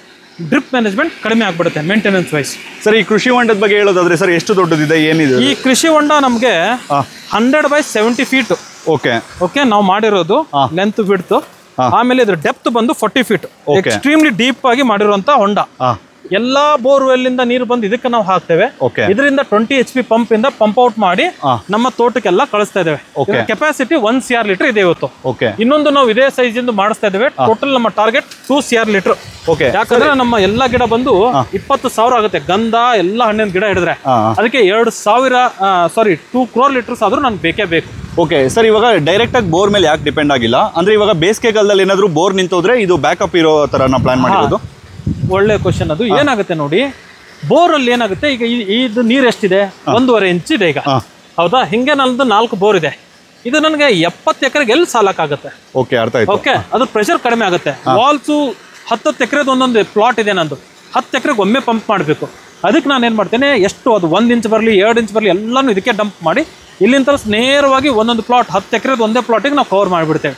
drip management ಕಡಿಮೆ ಆಗ್ಬಿಡುತ್ತೆ ಮೇಂಟೆನೆನ್ಸ್ ವೈಸ್. ಸರ್, ಈ ಕೃಷಿ ಹೊಂಡದ ಬಗ್ಗೆ ಹೇಳೋದಾದ್ರೆ ಸರ್ ಎಷ್ಟು ದೊಡ್ಡದಿದೆ, ಏನಿದೆ? ಈ ಕೃಷಿ ಹೊಂಡ ನಮಗೆ 100 by 70 ಫೀಟ್. ಓಕೆ, ನಾವು ಮಾಡಿರೋದು ಲೆಂತ್ ಬಿಡ್ತು. ಆಮೇಲೆ ಇದ್ರ ಡೆಪ್ತ್ ಬಂದು 40 ಫೀಟ್. ಎಕ್ಸ್ಟ್ರೀಮ್ಲಿ ಡೀಪ್ ಆಗಿ ಮಾಡಿರುವಂತ ಹೊಂಡ. ಎಲ್ಲಾ ಬೋರ್ವೆಲ್ ಇಂದ ನೀರು ಬಂದು ಇದಕ್ಕೆ ನಾವು ಹಾಕ್ತೇವೆ. ಇದರಿಂದ 20 HP ಪಂಪ್ ಇಂದ ಪಂಪ್ ಔಟ್ ಮಾಡಿ ನಮ್ಮ ತೋಟಕ್ಕೆಲ್ಲ ಕಳಿಸ್ತಾ ಇದ್ದೇವೆ. ಕೆಪಾಸಿಟಿ 1 CR ಲೀಟರ್ ಇದೆ ಇವತ್ತು. ಇನ್ನೊಂದು ನಾವು ಇದೇ ಸೈಜ್ ಇಂದ ಮಾಡಿಸ್ತಾ ಇದ್ದೇವೆ. ಟೋಟಲ್ ನಮ್ಮ ಟಾರ್ಗೆಟ್ 2 CR ಲೀಟರ್. ಯಾಕಂದ್ರೆ ನಮ್ಮ ಎಲ್ಲಾ ಗಿಡ ಬಂದು 20,000 ಆಗುತ್ತೆ, ಗಂಧ ಎಲ್ಲ ಹಣ್ಣಿನ ಗಿಡ ಹಿಡಿದ್ರೆ. ಅದಕ್ಕೆ 2 crore ಲೀಟರ್ಸ್ ಆದ್ರೂ ನನ್ಗೆ ಬೇಕೇ ಬೇಕು. ಓಕೆ ಸರ್, ಇವಾಗ ಡೈರೆಕ್ಟ್ ಆಗಿ ಬೋರ್ ಮೇಲೆ ಯಾಕೆ ಡಿಪೆಂಡ್ ಆಗಿಲ್ಲ ಅಂದ್ರೆ, ಇವಾಗ ಬೇಸಿಗೆ ಕಾಲದಲ್ಲಿ ಏನಾದ್ರು ಬೋರ್ ನಿಂತೋದ್ರೆ ಇದು ಬ್ಯಾಕಪ್ ಇರೋ ತರ ನಾವು ಪ್ಲಾನ್ ಮಾಡಿರೋದು. ಒಳ್ಳೆ ಕ್ವಶನ್ ಅದು. ಏನಾಗುತ್ತೆ ನೋಡಿ, ಬೋರ್ ಅಲ್ಲಿ ಏನಾಗುತ್ತೆ, ಈಗ ಇದು ನೀರು ಎಷ್ಟಿದೆ, 1.5 ಇಂಚ್ ಇದೆ ಈಗ, ಹೌದಾ? ಹಿಂಗೆ ನನ್ನದು 4 ಬೋರ್ ಇದೆ. ಇದು ನನಗೆ 70 ಎಕರೆಗೆ ಎಲ್ಲಿ ಸಾಲಕ್ಕಾಗುತ್ತೆ? ಓಕೆ, ಅರ್ಥ ಆಯ್ತು. ಓಕೆ, ಅದು ಪ್ರೆಷರ್ ಕಡಿಮೆ ಆಗುತ್ತೆ. ವಾಲ್ಸು 10 ಎಕರೆದು ಒಂದೊಂದು ಪ್ಲಾಟ್ ಇದೆ ನಂದು. 10 ಎಕರೆಗೆ ಒಮ್ಮೆ ಪಂಪ್ ಮಾಡಬೇಕು. ಅದಕ್ಕೆ ನಾನು ಏನು ಮಾಡ್ತೇನೆ, ಎಷ್ಟು ಅದು 1 ಇಂಚ್ ಬರಲಿ 2 ಇಂಚ್ ಬರಲಿ ಎಲ್ಲಾನು ಇದಕ್ಕೆ ಡಂಪ್ ಮಾಡಿ ಇಲ್ಲಿಂದ ನೇರವಾಗಿ ಒಂದೊಂದು ಪ್ಲಾಟ್ 10 ಎಕರೆದು ಒಂದೇ ಪ್ಲಾಟಿಗೆ ನಾವು ಕವರ್ ಮಾಡಿಬಿಡ್ತೇವೆ.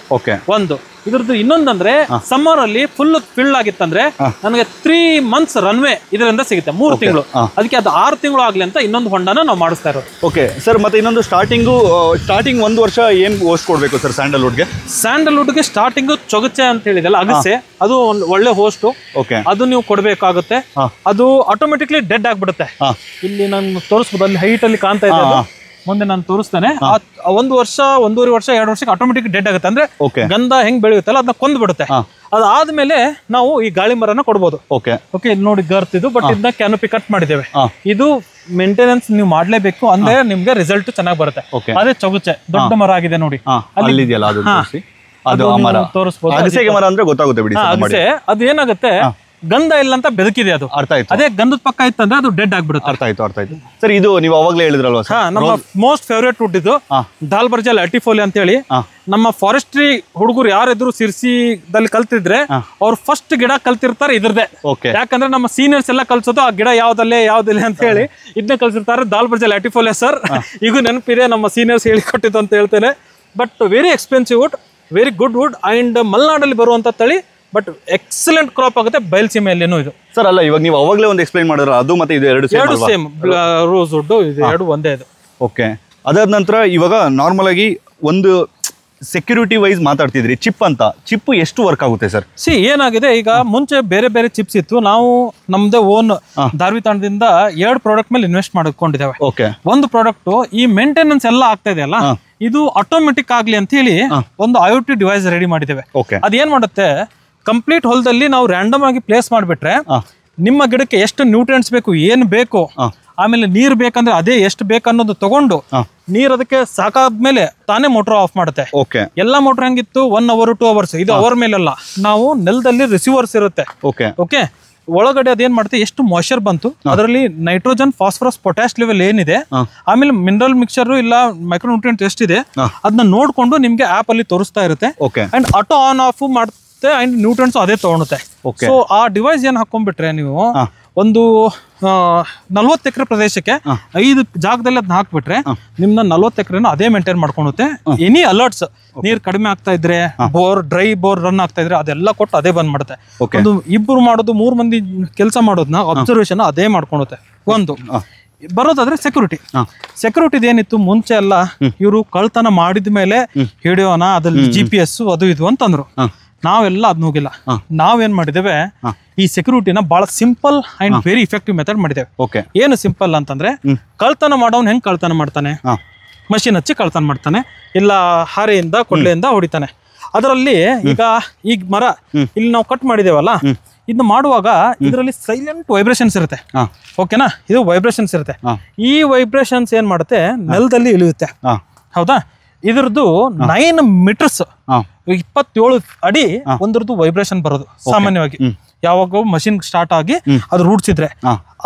ಒಂದು ಇದ್ರದ್ದು. ಇನ್ನೊಂದಂದ್ರೆ ಸಮ್ಮರ್ ಅಲ್ಲಿ ಫುಲ್ ಫಿಲ್ ಆಗಿತ್ತಂದ್ರೆ ನನಗೆ 3 months ರನ್ವೇ ಇದರಿಂದ ಸಿಗುತ್ತೆ, 3 ತಿಂಗಳು. ಅದಕ್ಕೆ ಅದು 6 ತಿಂಗಳು ಆಗ್ಲಿ ಅಂತ ಇನ್ನೊಂದು ಹೊಂಡನ ನಾವು ಮಾಡಿಸ್ತಾ ಇರೋದು. ಓಕೆ ಸರ್, ಮತ್ತೆ ಇನ್ನೊಂದು ಸ್ಟಾರ್ಟಿಂಗ್ 1 ವರ್ಷ ಏನ್ ಹೋಸ್ಟ್ ಕೊಡ್ಬೇಕು ಸರ್ ಸ್ಯಾಂಡಲ್ವುಡ್ಗೆ? ಸ್ಯಾಂಡಲ್ವುಡ್ಗೆ ಸ್ಟಾರ್ಟಿಂಗ್ ಚೊಗಚೆ ಅಂತ ಹೇಳಿದಲ್ಲ, ಅಗಸೆ, ಅದು ಒಂದು ಒಳ್ಳೆ ಹೋಸ್ಟ್. ಅದು ನೀವು ಕೊಡ್ಬೇಕಾಗುತ್ತೆ. ಅದು ಆಟೋಮೆಟಿಕ್ಲಿ ಡೆಡ್ ಆಗ್ಬಿಡುತ್ತೆ. ಇಲ್ಲಿ ನಾನು ತೋರಿಸ್ಬೋದು, ಅಲ್ಲಿ ಹೈಟ್ ಅಲ್ಲಿ ಕಾಣ್ತಾ ಇದೆ, ಮುಂದೆ ನಾನು ತೋರಿಸ್ತೇನೆ. 1 ವರ್ಷ 1.5 ವರ್ಷ 2 ವರ್ಷಕ್ಕೆ ಆಟೋಮೆಟಿಕ್ ಡೆಡ್ ಆಗುತ್ತೆ. ಅಂದ್ರೆ ಗಂಧ ಹೆಂಗ್ ಬೆಳೆಯುತ್ತಲ್ಲ ಅದನ್ನ ಕೊಂದ್ ಬಿಡುತ್ತೆ. ಅದಾದ್ಮೇಲೆ ನಾವು ಈ ಗಾಳಿ ಮರನ ಕೊಡ್ಬೋದು. ಓಕೆ, ನೋಡಿ ಗರ್ತ್ ಇದು, ಬಟ್ ಇದನ್ನ ಕ್ಯಾನೋಪಿ ಕಟ್ ಮಾಡಿದ್ದೇವೆ. ಇದು ಮೇಂಟೆನೆನ್ಸ್ ನೀವು ಮಾಡ್ಲೇಬೇಕು, ಅಂದ್ರೆ ನಿಮ್ಗೆ ರಿಸಲ್ಟ್ ಚೆನ್ನಾಗಿ ಬರುತ್ತೆ. ಅದೇ ಚೊಗಚೆ ದೊಡ್ಡ ಮರ ಆಗಿದೆ ನೋಡಿ, ತೋರಿಸ್ಬೋದು. ಅದು ಏನಾಗುತ್ತೆ, ಗಂಧ ಇಲ್ಲ ಅಂತ ಬೆದಕಿದೆ ಅದು. ಅರ್ಥ ಆಯ್ತು. ಅದೇ ಗಂಧದ ಪಕ್ಕ ಇತ್ತಂದ್ರೆ ಅದು ಡೆಡ್ ಆಗ್ಬಿಡುತ್ತೆ. ಅರ್ಥ ಆಯ್ತು. ಸರ್, ಇದು ನೀವು ಅವಾಗಲೇ ಹೇಳಿದ್ರಲ್ವಾ ಸರ್, ನಮ್ಮ ಮೋಸ್ಟ್ ಫೇವರೇಟ್ ವುಡ್ ಇದು ಡಾಲ್ಬರ್ಜಲ್ ಅಟಿಫೋಲಿ ಅಂತ ಹೇಳಿ. ನಮ್ಮ ಫಾರೆಸ್ಟ್ರಿ ಹುಡುಗರು ಯಾರಿದ್ರು ಸಿರ್ಸಿದಲ್ಲಿ ಕಲ್ತಿದ್ರೆ ಅವ್ರು ಫಸ್ಟ್ ಗಿಡ ಕಲ್ತಿರ್ತಾರೆ ಇದ್ರದೇ. ಯಾಕಂದ್ರೆ ನಮ್ಮ ಸೀನಿಯರ್ಸ್ ಎಲ್ಲ ಕಲ್ಸೋದು ಆ ಗಿಡ ಯಾವ್ದಿಲ್ಲ ಅಂತ ಹೇಳಿ ಇದನ್ನೇ ಕಲ್ಸಿರ್ತಾರೆ. ಡಾಲ್ಬರ್ಜಲ್ ಅಟಿಫೋಲಿಯಾ ಸರ್, ಈಗ ನೆನಪಿದೆ, ನಮ್ಮ ಸೀನಿಯರ್ಸ್ ಹೇಳಿಕೊಟ್ಟಿದ್ದು ಅಂತ ಹೇಳ್ತೇನೆ. But very expensive wood, very good wood. And ಮಲೆನಾಡಲ್ಲಿ ಬರುವಂತ ತಳಿ, ಬಟ್ ಎಕ್ಸಲೆಂಟ್ ಕ್ರಾಪ್ ಆಗುತ್ತೆ ಬಯಲ್ಸೀಮೆಯಲ್ಲೇನು ಇದು. ಸರ್, ಅಲ್ಲ ಇವಾಗ ನೀವು ಅವಾಗಲೇ ಒಂದು ಎಕ್ಸ್ಪ್ಲೈನ್ ಮಾಡಿದ್ರೆ ಅದು ಮತ್ತೆ ಇದು ಎರಡು ಸೇಮ್ ರೋಸ್ ವುಡ್, ಇದು ಎರಡು ಒಂದೇ ಇದು. ಓಕೆ, ಅದಾದ ನಂತರ ಇವಾಗ ನಾರ್ಮಲ್ ಆಗಿ ಒಂದು ಸೆಕ್ಯೂರಿಟಿ ವೈಸ್ ಮಾತಾಡ್ತಿದ್ರಿ, ಚಿಪ್ ಅಂತ. ಚಿಪ್ ಎಷ್ಟು ವರ್ಕ್ ಆಗುತ್ತೆ ಸರ್? ಏನಾಗಿದೆ, ಈಗ ಮುಂಚೆ ಬೇರೆ ಬೇರೆ ಚಿಪ್ಸ್ ಇತ್ತು. ನಾವು ನಮ್ದೇ ಓನ್ ಧಾರ್ವಿ ತಾಣದಿಂದ 2 ಪ್ರಾಡಕ್ಟ್ ಮೇಲೆ ಇನ್ವೆಸ್ಟ್ ಮಾಡ್ಕೊಂಡಿದ್ದೇವೆ. ಒಂದು ಪ್ರಾಡಕ್ಟ್ ಈ ಮೇಂಟೆನೆನ್ಸ್ ಎಲ್ಲ ಆಗ್ತಾ ಇದೆ ಅಲ್ಲ, ಇದು ಆಟೋಮೆಟಿಕ್ ಆಗ್ಲಿ ಅಂತ ಹೇಳಿ ಒಂದು IoT ಡಿವೈಸ್ ರೆಡಿ ಮಾಡಿದ್ದೇವೆ. ಅದೇನ್ ಮಾಡುತ್ತೆ, ಕಂಪ್ಲೀಟ್ ಹೊಲದಲ್ಲಿ ನಾವು ರ್ಯಾಂಡಮ್ ಆಗಿ ಪ್ಲೇಸ್ ಮಾಡಿಬಿಟ್ರೆ ನಿಮ್ಮ ಗಿಡಕ್ಕೆ ಎಷ್ಟು ನ್ಯೂಟ್ರಿಯೆಂಟ್ಸ್ ಬೇಕು, ಏನ್ ಬೇಕು, ಆಮೇಲೆ ನೀರ್ ಬೇಕಂದ್ರೆ ಅದೇ ಎಷ್ಟು ಬೇಕು ಅನ್ನೋದು ತಗೊಂಡು ನೀರ್ ಅದಕ್ಕೆ ಸಾಕಾದ್ಮೇಲೆ ತಾನೇ ಮೋಟರ್ ಆಫ್ ಮಾಡುತ್ತೆ. ಎಲ್ಲಾ ಮೋಟರ್ ಹೆಂಗಿತ್ತು 1 hour 2 hours, ಇದು ಅವರ್ ಮೇಲೆಲ್ಲ. ನಾವು ನೆಲದಲ್ಲಿ ರಿಸೀವರ್ಸ್ ಇರುತ್ತೆ. ಓಕೆ, ಒಳಗಡೆ ಅದೇನ್ ಮಾಡುತ್ತೆ, ಎಷ್ಟು ಮಾಯ್ಚರ್ ಬಂತು, ಅದರಲ್ಲಿ ನೈಟ್ರೋಜನ್, ಫಾಸ್ಫರಸ್, ಪೊಟ್ಯಾಶ್ ಲೆವೆಲ್ ಏನಿದೆ, ಆಮೇಲೆ ಮಿನರಲ್ ಮಿಕ್ಸರ್ ಇಲ್ಲ ಮೈಕ್ರೋನ್ಯೂಟ್ರಿಯೆಂಟ್ ಎಷ್ಟಿದೆ ಅದನ್ನ ನೋಡ್ಕೊಂಡು ನಿಮ್ಗೆ ಆಪ್ ಅಲ್ಲಿ ತೋರಿಸ್ತಾ ಇರುತ್ತೆ. ಅಂಡ್ ಆಟೋ ಆನ್ ಆಫ್ ಮಾಡುತ್ತೆ, ಅಂಡ್ ನ್ಯೂಟ್ರಿಯೆಂಟ್ಸ್ ಅದೇ ತಗೊಳುತ್ತೆ. ಸೊ ಆ ಡಿವೈಸ್ ಏನ್ ಹಾಕೊಂಡ್ಬಿಟ್ರೆ ನೀವು ಒಂದು 40 ಎಕರೆ ಪ್ರದೇಶಕ್ಕೆ 5 ಜಾಗದಲ್ಲಿ ಅದನ್ನ ಹಾಕ್ಬಿಟ್ರೆ ನಿಮ್ನ 40 ಎಕರೆನ ಅದೇ ಮೇಂಟೈನ್ ಮಾಡ್ಕೊಳುತ್ತೆ. ಎನಿ ಅಲರ್ಟ್ಸ್, ನೀರ್ ಕಡಿಮೆ ಆಗ್ತಾ ಇದ್ರೆ, ಡ್ರೈ ಬೋರ್ ರನ್ ಆಗ್ತಾ ಇದ್ರೆ ಅದೆಲ್ಲ ಕೊಟ್ಟು ಅದೇ ಬಂದ್ ಮಾಡುತ್ತೆ. ಒಂದು 2 ಮಾಡೋದು 3 ಮಂದಿ ಕೆಲಸ ಮಾಡೋದನ್ನ ಅಬ್ಸರ್ವೇಷನ್ ಅದೇ ಮಾಡ್ಕೊಳುತ್ತೆ. ಒಂದು ಬರೋದಾದ್ರೆ ಸೆಕ್ಯೂರಿಟಿ ಏನಿತ್ತು ಮುಂಚೆ ಎಲ್ಲ, ಇವರು ಕಳ್ತನ ಮಾಡಿದ ಮೇಲೆ ಹಿಡಿಯೋಣ, ಅದ್ರಲ್ಲಿ GPS ಅದು ಇದು ಅಂತಂದ್ರು. ನಾವೆಲ್ಲ ಅದ್ ಹೋಗಿಲ್ಲ. ನಾವೇನ್ ಮಾಡಿದ್ದೇವೆ, ಈ ಸೆಕ್ಯೂರಿಟಿನ ಬಹಳ simple and very effective method ಮಾಡಿದ್ದೇವೆ. ಏನು ಸಿಂಪಲ್ ಅಂತಂದ್ರೆ, ಕಳ್ತನ ಮಾಡೋನ್ ಹೆಂಗ್ ಕಳ್ತನ ಮಾಡ್ತಾನೆ, ಮಷಿನ್ ಹಚ್ಚಿ ಕಳ್ತನ ಮಾಡ್ತಾನೆ, ಇಲ್ಲ ಹಾರೆಯಿಂದ ಕೊಡ್ಲೆಯಿಂದ ಹೊಡಿತಾನೆ. ಅದರಲ್ಲಿ ಈಗ ಮರ ಇಲ್ಲಿ ನಾವು ಕಟ್ ಮಾಡಿದೇವಲ್ಲ, ಇದನ್ನ ಮಾಡುವಾಗ ಇದರಲ್ಲಿ ಸೈಲೆಂಟ್ ವೈಬ್ರೇಷನ್ಸ್ ಇರುತ್ತೆ. ಓಕೆನಾ, ಇದು ವೈಬ್ರೇಷನ್ಸ್ ಇರುತ್ತೆ. ಈ ವೈಬ್ರೇಷನ್ಸ್ ಏನ್ ಮಾಡುತ್ತೆ, ನೆಲದಲ್ಲಿ ಇಳಿಯುತ್ತೆ. ಹೌದಾ, ಇದ್ರದ್ದು 9 ಮೀಟರ್ಸ್ 27 ಅಡಿ ಒಂದ್ರದ್ದು ವೈಬ್ರೇಷನ್ ಬರೋದು ಸಾಮಾನ್ಯವಾಗಿ. ಯಾವಾಗ ಮಷಿನ್ ಸ್ಟಾರ್ಟ್ ಆಗಿ ಅದು ರೂಢಿಸಿದ್ರೆ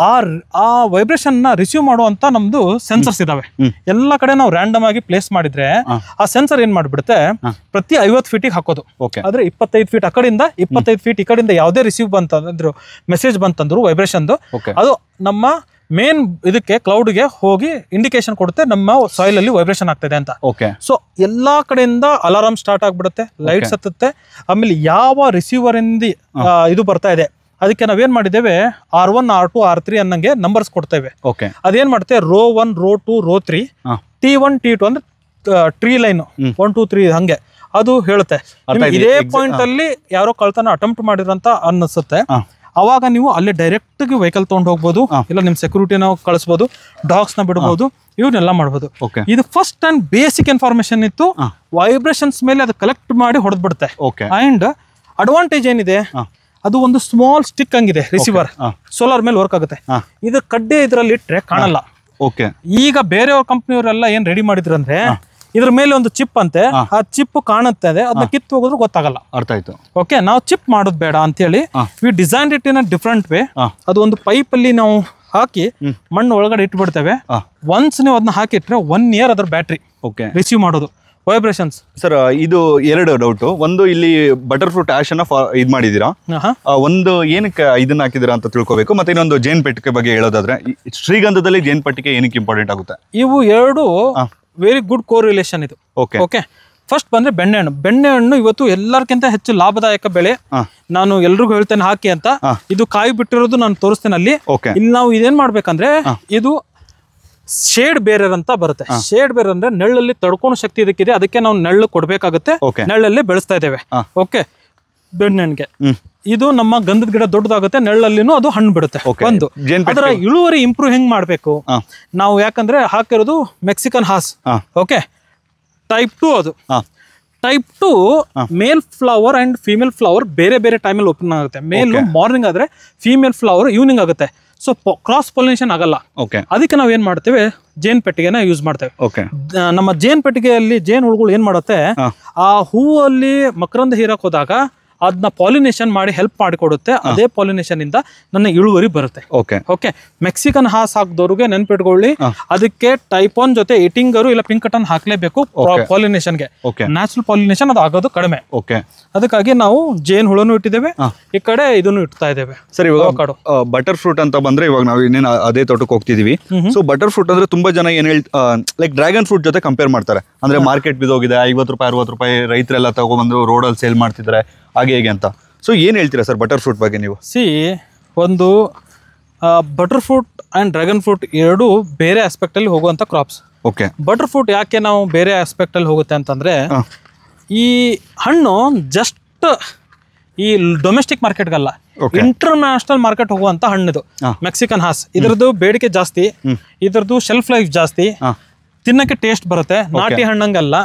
ಆ ವೈಬ್ರೇಷನ್ ನ ರಿಸೀವ್ ಮಾಡುವಂತ ನಮ್ದು ಸೆನ್ಸರ್ಸ್ ಇದಾವೆ. ಎಲ್ಲ ಕಡೆ ನಾವು ರ್ಯಾಂಡಮ್ ಆಗಿ ಪ್ಲೇಸ್ ಮಾಡಿದ್ರೆ ಆ ಸೆನ್ಸರ್ ಏನ್ ಮಾಡ್ಬಿಡುತ್ತೆ, ಪ್ರತಿ 50 ಫೀಟಿಗೆ ಹಾಕೋದು. ಆದ್ರೆ 25 ಫೀಟ್ ಆ ಕಡೆಯಿಂದ 25 ಫೀಟ್ ಈ ಕಡೆಯಿಂದ ಯಾವುದೇ ರಿಸೀವ್ ಬಂತಂದ್ರು, ಮೆಸೇಜ್ ಬಂತಂದ್ರು ವೈಬ್ರೇಷನ್, ಅದು ನಮ್ಮ ಮೇನ್ ಇದಕ್ಕೆ ಕ್ಲೌಡ್ಗೆ ಹೋಗಿ ಇಂಡಿಕೇಶನ್ ಕೊಡುತ್ತೆ ನಮ್ಮ ಸಾಯಿಲ್ ಅಲ್ಲಿ ವೈಬ್ರೇಷನ್ ಆಗ್ತದೆ ಅಂತ. ಸೊ ಎಲ್ಲಾ ಕಡೆಯಿಂದ ಅಲಾರಾಮ್ ಸ್ಟಾರ್ಟ್ ಆಗ್ಬಿಡುತ್ತೆ, ಲೈಟ್ಸ್ ಹತ್ತುತ್ತೆ. ಆಮೇಲೆ ಯಾವ ರಿಸೀವರ್ ಇಂದ ಇದು ಬರ್ತಾ ಇದೆ ಅದಕ್ಕೆ ನಾವೇನ್ ಮಾಡಿದ್ದೇವೆ, R1 R2 R3 ಅನ್ನಂಗೆ ನಂಬರ್ಸ್ ಕೊಡ್ತೇವೆ. ಅದೇನ್ ಮಾಡುತ್ತೆ, rho 1 rho 2 rho 3 T1 T2 ಅಂದ್ರೆ ಟ್ರೀ ಲೈನ್ 1 2 3 ಹಂಗೆ ಅದು ಹೇಳುತ್ತೆ. ಇದೇ ಪಾಯಿಂಟ್ ಅಲ್ಲಿ ಯಾರೋ ಕಳ್ತನ ಅಟೆಂಪ್ಟ್ ಮಾಡಿರಂತ ಅನ್ನಿಸುತ್ತೆ. ಅವಾಗ ನೀವು ಅಲ್ಲಿ ಡೈರೆಕ್ಟ್ ವೆಹಿಕಲ್ ತಗೊಂಡು ಹೋಗ್ಬೋದು, ಇಲ್ಲ ನಿಮ್ ಸೆಕ್ಯೂರಿಟಿನ ಕಳಿಸಬಹುದು, ಡಾಗ್ಸ್ ನ ಬಿಡಬಹುದು, ಇವನ್ನೆಲ್ಲ ಮಾಡಬಹುದು. ಇದು ಫಸ್ಟ್ ಅಂಡ್ ಬೇಸಿಕ್ ಇನ್ಫಾರ್ಮೇಶನ್ ಇತ್ತು. ವೈಬ್ರೇಷನ್ಸ್ ಮೇಲೆ ಅದು ಕಲೆಕ್ಟ್ ಮಾಡಿ ಹೊಡೆದ್ಬಿಡುತ್ತೆ. ಅಂಡ್ ಅಡ್ವಾಂಟೇಜ್ ಏನಿದೆ, ಅದು ಒಂದು ಸ್ಮಾಲ್ ಸ್ಟಿಕ್ ಹಂಗಿದೆ ರಿಸೀವರ್, ಸೋಲಾರ್ ಮೇಲೆ ವರ್ಕ್ ಆಗುತ್ತೆ. ಇದು ಕಡ್ಡೆ ಇದ್ರಲ್ಲಿ ಇಟ್ರೆ ಕಾಣಲ್ಲ. ಈಗ ಬೇರೆಯವ್ರ ಕಂಪ್ನಿಯವರೆಲ್ಲ ಏನ್ ರೆಡಿ ಮಾಡಿದ್ರು ಅಂದ್ರೆ, ಇದ್ರ ಮೇಲೆ ಒಂದು ಚಿಪ್ ಅಂತೆ, ಆ ಚಿಪ್ ಕಾಣುತ್ತೆ, ಅದನ್ನ ಕಿತ್ತು ಹೋಗೋದ್ರು ಗೊತ್ತಾಗಲ್ಲ. ಅರ್ಥ ಆಯ್ತು. ಓಕೆ, ನಾವು ಚಿಪ್ ಮಾಡೋದು ಬೇಡ ಅಂತ ಹೇಳಿ we design it in a different way. ಅದು ಒಂದು ಪೈಪ್ ಅಲ್ಲಿ ನಾವು ಹಾಕಿ ಮಣ್ಣು ಒಳಗಡೆ ಇಟ್ಬಿಡ್ತೇವೆ. ಒನ್ಸ್ ನೀವು ಅದನ್ನ ಹಾಕಿಟ್ರೆ 1 year ಅದರ ಬ್ಯಾಟ್ರಿ ರಿಸೀವ್ ಮಾಡೋದು ವೈಬ್ರೇಷನ್ಸ್. ಸರ್, ಇದು 2 ಡೌಟ್. ಒಂದು, ಇಲ್ಲಿ ಬಟರ್ ಫ್ರೂಟ್ ಆಶ್ ಅನ್ನ ಇದ್ ಮಾಡಿದೀರಾ, ಒಂದು ಏನಕ್ಕೆ ಇದನ್ನ ಹಾಕಿದಿರಾ ಅಂತ ತಿಳ್ಕೊಬೇಕು. ಮತ್ತೆ ಇನ್ನೊಂದು ಜೇನ್ ಪೆಟ್ಟಿಗೆ ಬಗ್ಗೆ ಹೇಳೋದಾದ್ರೆ, ಶ್ರೀಗಂಧದಲ್ಲಿ ಜೇನ್ ಪೆಟ್ಟಿಗೆ ಏನಕ್ಕೆ ಇಂಪಾರ್ಟೆಂಟ್ ಆಗುತ್ತೆ? ಇವು 2 ವೆರಿ ಗುಡ್ ಕೋ ರಿಲೇಷನ್ ಇದು. ಓಕೆ, ಫಸ್ಟ್ ಬಂದ್ರೆ ಬೆಣ್ಣೆಹಣ್ಣು. ಬೆಣ್ಣೆಹಣ್ಣು ಇವತ್ತು ಎಲ್ಲರಿಗಿಂತ ಹೆಚ್ಚು ಲಾಭದಾಯಕ ಬೆಳೆ. ನಾನು ಎಲ್ರಿಗೂ ಹೇಳ್ತೇನೆ ಹಾಕಿ ಅಂತ. ಇದು ಕಾಯಿ ಬಿಟ್ಟಿರೋದು ನಾನು ತೋರಿಸ್ತೇನೆ ಅಲ್ಲಿ. ಇಲ್ಲಿ ನಾವು ಇದೇನ್ ಮಾಡ್ಬೇಕಂದ್ರೆ, ಇದು ಶೇಡ್ ಬೇರರ್ ಅಂತ ಬರುತ್ತೆ. ಶೇಡ್ ಬೇರರ್ ಅಂದ್ರೆ ನೆಳ್ಳಲ್ಲಿ ತಡ್ಕೊಳ್ಳೋ ಶಕ್ತಿ ಇದಕ್ಕಿದೆ, ಅದಕ್ಕೆ ನಾವು ನೆಳ್ಳು ಕೊಡ್ಬೇಕಾಗುತ್ತೆ. ನೆಳ್ಳಲ್ಲಿ ಬೆಳೆಸ್ತಾ ಇದ್ದೇವೆ. ಓಕೆ, ಬೆಣ್ಣೆಹಣ್ಣಿಗೆ ಇದು ನಮ್ಮ ಗಂಧದ ಗಿಡ ದೊಡ್ಡದಾಗುತ್ತೆ, ನೆಳ್ಳಲ್ಲಿನೂ ಅದು ಹಣ್ಣು ಬಿಡುತ್ತೆ. ಒಂದು ಅದರ ಇಳುವರಿ ಇಂಪ್ರೂವ್ ಹೆಂಗ್ ಮಾಡ್ಬೇಕು ನಾವು, ಯಾಕಂದ್ರೆ ಹಾಕಿರೋದು ಮೆಕ್ಸಿಕನ್ ಹಾಸ್. ಓಕೆ, ಟೈಪ್ 2 ಅದು. Type 2 male flower and female flower ಬೇರೆ ಬೇರೆ ಟೈಮಲ್ಲಿ ಓಪನ್ ಆಗುತ್ತೆ. ಮೇಲ್ ಮಾರ್ನಿಂಗ್ ಆದ್ರೆ ಫೀಮೇಲ್ ಫ್ಲವರ್ ಈವ್ನಿಂಗ್ ಆಗುತ್ತೆ. ಸೊ ಕ್ರಾಸ್ ಪಾಲಿನೇಷನ್ ಆಗಲ್ಲ. ಅದಕ್ಕೆ ನಾವ್ ಏನ್ ಮಾಡ್ತೇವೆ, ಜೇನ್ ಪೆಟ್ಟಿಗೆನ ಯೂಸ್ ಮಾಡ್ತೇವೆ. ನಮ್ಮ ಜೇನ್ ಪೆಟ್ಟಿಗೆಯಲ್ಲಿ ಜೇನ್ ಹುಳುಗಳು ಏನ್ ಮಾಡುತ್ತೆ, ಆ ಹೂವಲ್ಲಿ ಮಕರಂದ ಹೀರಕ್ ಹೋದಾಗ ಅದನ್ನ ಪಾಲಿನೇಷನ್ ಮಾಡಿ ಹೆಲ್ಪ್ ಮಾಡಿಕೊಡುತ್ತೆ. ಅದೇ ಪಾಲಿನೇಷನ್ ಇಂದ ನನ್ನ ಇಳುವರಿ ಬರುತ್ತೆ. ಓಕೆ, ಮೆಕ್ಸಿಕನ್ ಹಾಸ್ ಹಾಕಿದವ್ರಿಗೆ ನೆನ್ಪಿಟ್ಕೊಳ್ಳಿ, ಅದಕ್ಕೆ ಟೈಪ್ 1 ಜೊತೆ ಇಟಿಂಗರು ಇಲ್ಲ ಪಿಂಕ್ ಕಟನ್ ಹಾಕ್ಲೇಬೇಕು ಪಾಲಿನೇಷನ್ಗೆ. ನ್ಯಾಚುರಲ್ ಪಾಲಿನೇಷನ್ ಅದು ಆಗೋದು ಕಡಿಮೆ. ಅದಕ್ಕಾಗಿ ನಾವು ಜೇನ್ ಹುಳನು ಇಟ್ಟಿದ್ದೇವೆ, ಈ ಕಡೆ ಇದನ್ನು ಇಡ್ತಾ ಇದ್ದೇವೆ. ಸರಿ, ಇವಾಗ ಬಟರ್ ಫ್ರೂಟ್ ಅಂತ ಬಂದ್ರೆ ಇವಾಗ ನಾವು ಇನ್ನೇನು ಅದೇ ತೋಟಕ್ಕೆ ಹೋಗ್ತಿದೀವಿ. ಸೊ ಬಟರ್ ಫ್ರೂಟ್ ಅಂದ್ರೆ ತುಂಬಾ ಜನ ಏನ್ ಲೈಕ್ ಡ್ರ್ಯಾಗನ್ ಫ್ರೂಟ್ ಜೊತೆ ಕಂಪೇರ್ ಮಾಡ್ತಾರೆ. ಅಂದ್ರೆ ಮಾರ್ಕೆಟ್ ಬಿದ್ದೋಗಿದೆ, 50 ರೂಪಾಯಿ 60 ರೂಪಾಯಿ ರೈತರೆಲ್ಲ ತಗೊಬಂದು ರೋಡಲ್ಲಿ ಸೇಲ್ ಮಾಡ್ತಿದ್ದಾರೆ, ಹಾಗೆ ಹೇಗೆ ಅಂತ. ಸೊ ಏನ್ ಹೇಳ್ತೀರಾ ಸರ್ ಬಟರ್ ಫ್ರೂಟ್ ಬಗ್ಗೆ ನೀವು? ಒಂದು butter fruit and dragon fruit 2 ಬೇರೆ ಆಸ್ಪೆಕ್ಟ್ ಅಲ್ಲಿ ಹೋಗುವಂತ ಕ್ರಾಪ್ಸ್. ಬಟರ್ ಫ್ರೂಟ್ ಯಾಕೆ ನಾವು ಬೇರೆ ಆಸ್ಪೆಕ್ಟ್ ಅಲ್ಲಿ ಹೋಗುತ್ತೆ ಅಂತಂದ್ರೆ, ಈ ಹಣ್ಣು ಜಸ್ಟ್ ಈ ಡೊಮೆಸ್ಟಿಕ್ ಮಾರ್ಕೆಟ್ಗಲ್ಲ, ಇಂಟರ್ನ್ಯಾಷನಲ್ ಮಾರ್ಕೆಟ್ ಹೋಗುವಂತ ಹಣ್ಣಿದು ಮೆಕ್ಸಿಕನ್ ಹಾಸ್. ಇದರದ್ದು ಬೇಡಿಕೆ ಜಾಸ್ತಿ, ಇದರದ್ದು ಶೆಲ್ಫ್ ಲೈಫ್ ಜಾಸ್ತಿ, ತಿನ್ನಕ್ಕೆ ಟೇಸ್ಟ್ ಬರುತ್ತೆ. ನಾಟಿ ಹಣ್ಣಂಗಲ್ಲ.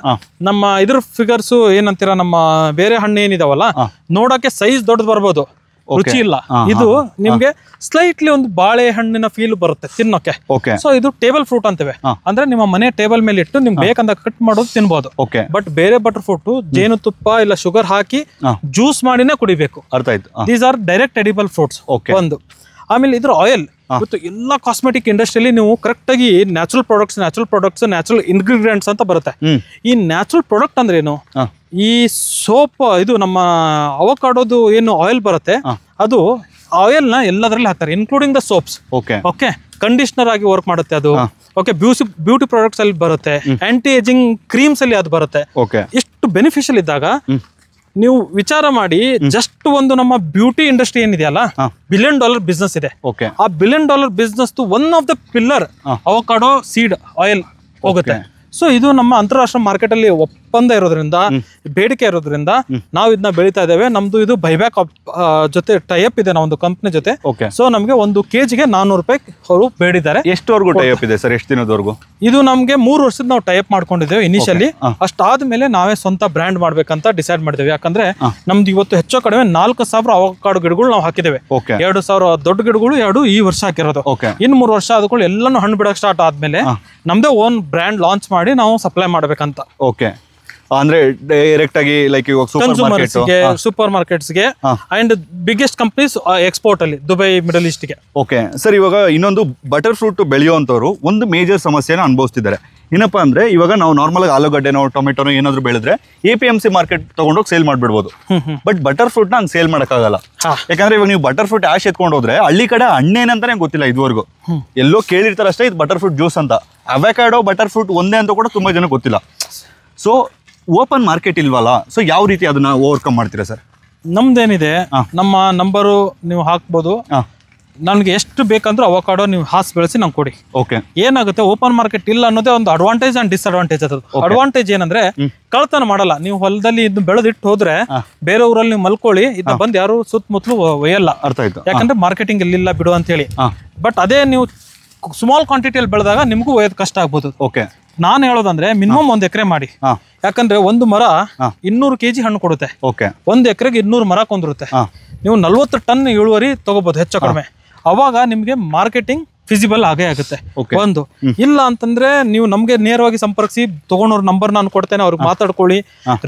ನಮ್ಮ ಇದ್ರ ಫಿಗರ್ಸ್ ಏನಂತೀರ, ನಮ್ಮ ಬೇರೆ ಹಣ್ಣು ಏನಿದಾವಲ್ಲ ನೋಡಕ್ಕೆ ಸೈಜ್ ದೊಡ್ಡದು ಬರ್ಬೋದು, ರುಚಿ ಇಲ್ಲ. ಇದು ನಿಮ್ಗೆ ಸ್ಲೈಟ್ಲಿ ಒಂದು ಬಾಳೆ ಹಣ್ಣಿನ ಫೀಲ್ ಬರುತ್ತೆ ತಿನ್ನೋಕೆ. ಸೊ ಇದು ಟೇಬಲ್ ಫ್ರೂಟ್ ಅಂತೇವೆ. ಅಂದ್ರೆ ನಿಮ್ಮ ಮನೆ ಟೇಬಲ್ ಮೇಲೆ ಇಟ್ಟು ನಿಮ್ಗೆ ಬೇಕಂದ ಕಟ್ ಮಾಡೋದು ತಿನ್ಬಹುದು. ಬಟ್ ಬೇರೆ ಬಟರ್ ಫ್ರೂಟ್ ಜೇನು ತುಪ್ಪ ಇಲ್ಲ ಶುಗರ್ ಹಾಕಿ ಜ್ಯೂಸ್ ಮಾಡಿನೇ ಕುಡಿಬೇಕು. These are direct edible fruits. ಒಂದು ಆಮೇಲೆ ಇದ್ರ ಆಯಿಲ್ ಇವತ್ತು ಎಲ್ಲ ಕಾಸ್ಮೆಟಿಕ್ ಇಂಡಸ್ಟ್ರಿಯಲ್ಲಿ ನೀವು ಕರೆಕ್ಟ್ ಆಗಿ ನ್ಯಾಚುರಲ್ ಪ್ರಾಡಕ್ಟ್ಸ್ ನ್ಯಾಚುರಲ್ ಇಂಗ್ರೀಡಿಯೆಂಟ್ಸ್ ಅಂತ ಬರುತ್ತೆ. ಈ ನ್ಯಾಚುರಲ್ ಪ್ರಾಡಕ್ಟ್ ಅಂದ್ರೆ ಏನು, ಈ ಸೋಪ್, ಇದು ನಮ್ಮ ಅವಕಾಡೋದು ಏನು ಆಯಿಲ್ ಬರುತ್ತೆ, ಅದು ಆಯಿಲ್ ನ ಎಲ್ಲದರಲ್ಲಿ ಹಾಕ್ತಾರೆ, including the soaps. Okay, conditioner ಆಗಿ ವರ್ಕ್ ಮಾಡುತ್ತೆ ಅದು. ಓಕೆ, ಬ್ಯೂಟಿ ಪ್ರಾಡಕ್ಟ್ಸ್ ಅಲ್ಲಿ ಬರುತ್ತೆ, ಆಂಟಿ ಏಜಿಂಗ್ ಕ್ರೀಮ್ಸ್ ಅಲ್ಲಿ ಅದು ಬರುತ್ತೆ. ಇಷ್ಟು ಬೆನಿಫಿಷಿಯಲ್ ಇದ್ದಾಗ ನೀವು ವಿಚಾರ ಮಾಡಿ, ಜಸ್ಟ್ ಒಂದು ನಮ್ಮ ಬ್ಯೂಟಿ ಇಂಡಸ್ಟ್ರಿ ಏನಿದೆಯಲ್ಲ, $1 billion ಬಿಸ್ನೆಸ್ ಇದೆ. ಆ $1 billion business one of the pillar avocado seed oil ಹೋಗುತ್ತೆ. ಸೊ ಇದು ನಮ್ಮ ಅಂತಾರಾಷ್ಟ್ರೀಯ ಮಾರ್ಕೆಟ್ ಅಲ್ಲಿ ಒಪ್ಪಂದ ಇರೋದ್ರಿಂದ ಬೇಡಿಕೆ ಇರೋದ್ರಿಂದ ನಾವು ಇದನ್ನ ಬೆಳೀತಾ ಇದ್ದೇವೆ. ನಮ್ದು ಇದು ಬೈಬ್ಯಾಕ್ ಜೊತೆ ಟೈಅಪ್ ಇದೆ ನಾವೊಂದು ಕಂಪ್ನಿ ಜೊತೆ. ಸೊ ನಮ್ಗೆ 1 kgಗೆ 400 ರೂಪಾಯಿ ಅವರು ಬೇಡಿದ್ದಾರೆ. ಎಷ್ಟವರೆಗೂ ಟೈಅಪ್ ಇದೆ ಸರ್? ಎಷ್ಟು ದಿನದವರೆಗೂ? ಇದು ನಮ್ಗೆ 3 ವರ್ಷದ ನಾವು ಟೈಅಪ್ ಮಾಡ್ಕೊಂಡಿದ್ದೇವೆ ಇನಿಷಿಯಲಿ. ಅಷ್ಟಾದ್ಮೇಲೆ ನಾವೇ ಸ್ವಂತ ಬ್ರ್ಯಾಂಡ್ ಮಾಡ್ಬೇಕಂತ ಡಿಸೈಡ್ ಮಾಡಿದ್ದೇವೆ. ಯಾಕಂದ್ರೆ ನಮ್ದು ಇವತ್ತು ಹೆಚ್ಚು ಕಡಿಮೆ 4000 ಅವಕಾಡೋ ಗಿಡಗಳು ನಾವು ಹಾಕಿದ್ದೇವೆ. 2000 ದೊಡ್ಡ ಗಿಡಗಳು 2 ಈ ವರ್ಷ ಹಾಕಿರೋದು. ಇನ್ನು 3 ವರ್ಷ ಆದ್ಕೊಳ್ಳಿ ಎಲ್ಲಾನು ಹಣ್ಣು ಬಿಡಕ್ ಸ್ಟಾರ್ಟ್ ಆದ್ಮೇಲೆ ನಮ್ದೇ ಓನ್ ಬ್ರ್ಯಾಂಡ್ ಲಾಂಚ್ ಮಾಡಿ ನಾವು ಸಪ್ಲೈ ಮಾಡ್ಬೇಕಂತ. ಓಕೆ, ಅಂದ್ರೆ ಡೈರೆಕ್ಟ್ ಆಗಿ ಲೈಕ್ ಸೂಪರ್ ಮಾರ್ಕೆಟ್ಸ್ಗೆ ಅಂಡ್ ಬಿಗ್ಗೆಸ್ಟ್ ಕಂಪನೀಸ್ ಎಕ್ಸ್ಪೋರ್ಟ್ ಅಲ್ಲಿ ದುಬೈ, ಮಿಡಲ್ ಈಸ್ಟ್ ಗೆ. ಓಕೆ ಸರ್, ಇವಾಗ ಇನ್ನೊಂದು ಬಟರ್ ಫ್ರೂಟ್ ಬೆಳೆಯುವಂತವ್ರು ಒಂದು ಮೇಜರ್ ಸಮಸ್ಯೆನ ಅನುಭವಿಸ್ತಿದ್ದಾರೆ. ಏನಪ್ಪಾ ಅಂದ್ರೆ ಇವಾಗ ನಾವು ನಾರ್ಮಲ್ ಆಗಿ ಆಲೂಗಡ್ಡೆನೋ ಟೊಮೆಟೊನೋ ಏನಾದ್ರು ಬೆಳೆದ್ರೆ APMC ಮಾರ್ಕೆಟ್ ತಗೊಂಡೋಗಿ ಸೇಲ್ ಮಾಡ್ಬಿಡ್ಬೋದು. ಬಟ್ ಬಟರ್ ಫ್ರೂಟ್ ನ ಹಂಗೆ ಸೇಲ್ ಮಾಡಕ್ಕಾಗಲ್ಲ. ಯಾಕಂದ್ರೆ ಇವಾಗ ನೀವು ಬಟರ್ ಫ್ರೂಟ್ ಆಶ್ ಎತ್ಕೊಂಡು ಹೋದ್ರೆ ಹಳ್ಳಿ ಕಡೆ ಹಣ್ಣೇನಂತಾನೆ ಗೊತ್ತಿಲ್ಲ ಇದುವರೆಗೂ. ಎಲ್ಲೋ ಕೇಳಿರ್ತಾರೆ ಅಷ್ಟೇ, ಇದು ಬಟರ್ ಫ್ರೂಟ್ ಜ್ಯೂಸ್ ಅಂತ. ಅವಕಾಡೋ ಬಟರ್ ಫ್ರೂಟ್ ಒಂದೇ ಅಂತ ಕೂಡ ತುಂಬಾ ಜನ ಗೊತ್ತಿಲ್ಲ. ಸೊ ಓಪನ್ ಮಾರ್ಕೆಟ್ ಇಲ್ವಲ್ಲ, ಸೊ ಯಾವ ರೀತಿ ಅದನ್ನ ಓವರ್ಕಮ್ ಮಾಡ್ತೀರಾ ಸರ್? ನಮ್ದೇನಿದೆ, ನಮ್ಮ ನಂಬರು ನೀವು ಹಾಕ್ಬೋದು. ನನಗೆ ಎಷ್ಟು ಬೇಕಂದ್ರೂ ಅವಕಾಡೋ ನೀವು ಹಾಸ್ ಬೆಳೆಸಿ ನಂಗೆ ಕೊಡಿ. ಓಕೆ, ಏನಾಗುತ್ತೆ ಓಪನ್ ಮಾರ್ಕೆಟ್ ಇಲ್ಲ ಅನ್ನೋದೇ ಒಂದು ಅಡ್ವಾಂಟೇಜ್ ಅಂಡ್ ಡಿಸ್ಅಡ್ವಾಂಟೇಜ್. ಅದು ಅಡ್ವಾಂಟೇಜ್ ಏನಂದ್ರೆ ಕಳ್ತನ ಮಾಡಲ್ಲ. ನೀವು ಹೊಲದಲ್ಲಿ ಇದು ಬೆಳೆದಿಟ್ಟು ಹೋದ್ರೆ ಬೇರೆ ಊರಲ್ಲಿ ನೀವು ಮಲ್ಕೊಳ್ಳಿ, ಇದನ್ನ ಬಂದು ಯಾರು ಸುತ್ತಮುತ್ತಲು ಒಯ್ಯಲ್ಲ. ಅರ್ಥ ಆಯ್ತು? ಯಾಕಂದ್ರೆ ಮಾರ್ಕೆಟಿಂಗ್ ಇಲ್ಲಿಲ್ಲ ಬಿಡು ಅಂತ ಹೇಳಿ. ಬಟ್ ಅದೇ ನೀವು ಸ್ಮಾಲ್ ಕ್ವಾಂಟಿಟಿಯಲ್ಲಿ ಬೆಳೆದಾಗ ನಿಮಗೂ ಒಯ್ಯೋದು ಕಷ್ಟ ಆಗ್ಬೋದು. ಓಕೆ, ನಾನು ಹೇಳೋದಂದ್ರೆ ಮಿನಿಮಮ್ 1 ಎಕರೆ ಮಾಡಿ. ಯಾಕಂದ್ರೆ ಒಂದು ಮರ 200 kg ಹಣ್ಣು ಕೊಡುತ್ತೆ. 1 ಎಕರೆಗೆ 200 ಮರ ಕೊಂದಿರುತ್ತೆ. ನೀವು 40 ಟನ್ ಇಳುವರಿ ತಗೋಬಹುದು ಹೆಚ್ಚು ಕಡಿಮೆ. ಅವಾಗ ನಿಮ್ಗೆ ಮಾರ್ಕೆಟಿಂಗ್ ಫಿಸಿಬಲ್ ಆಗೇ ಆಗುತ್ತೆ. ಒಂದು ಇಲ್ಲ ಅಂತಂದ್ರೆ ನೀವು ನಮ್ಗೆ ನೇರವಾಗಿ ಸಂಪರ್ಕಿಸಿ, ತಗೊಂಡವ್ರ ನಂಬರ್ ನಾನು ಕೊಡ್ತೇನೆ, ಅವ್ರಿಗೆ ಮಾತಾಡ್ಕೊಳ್ಳಿ,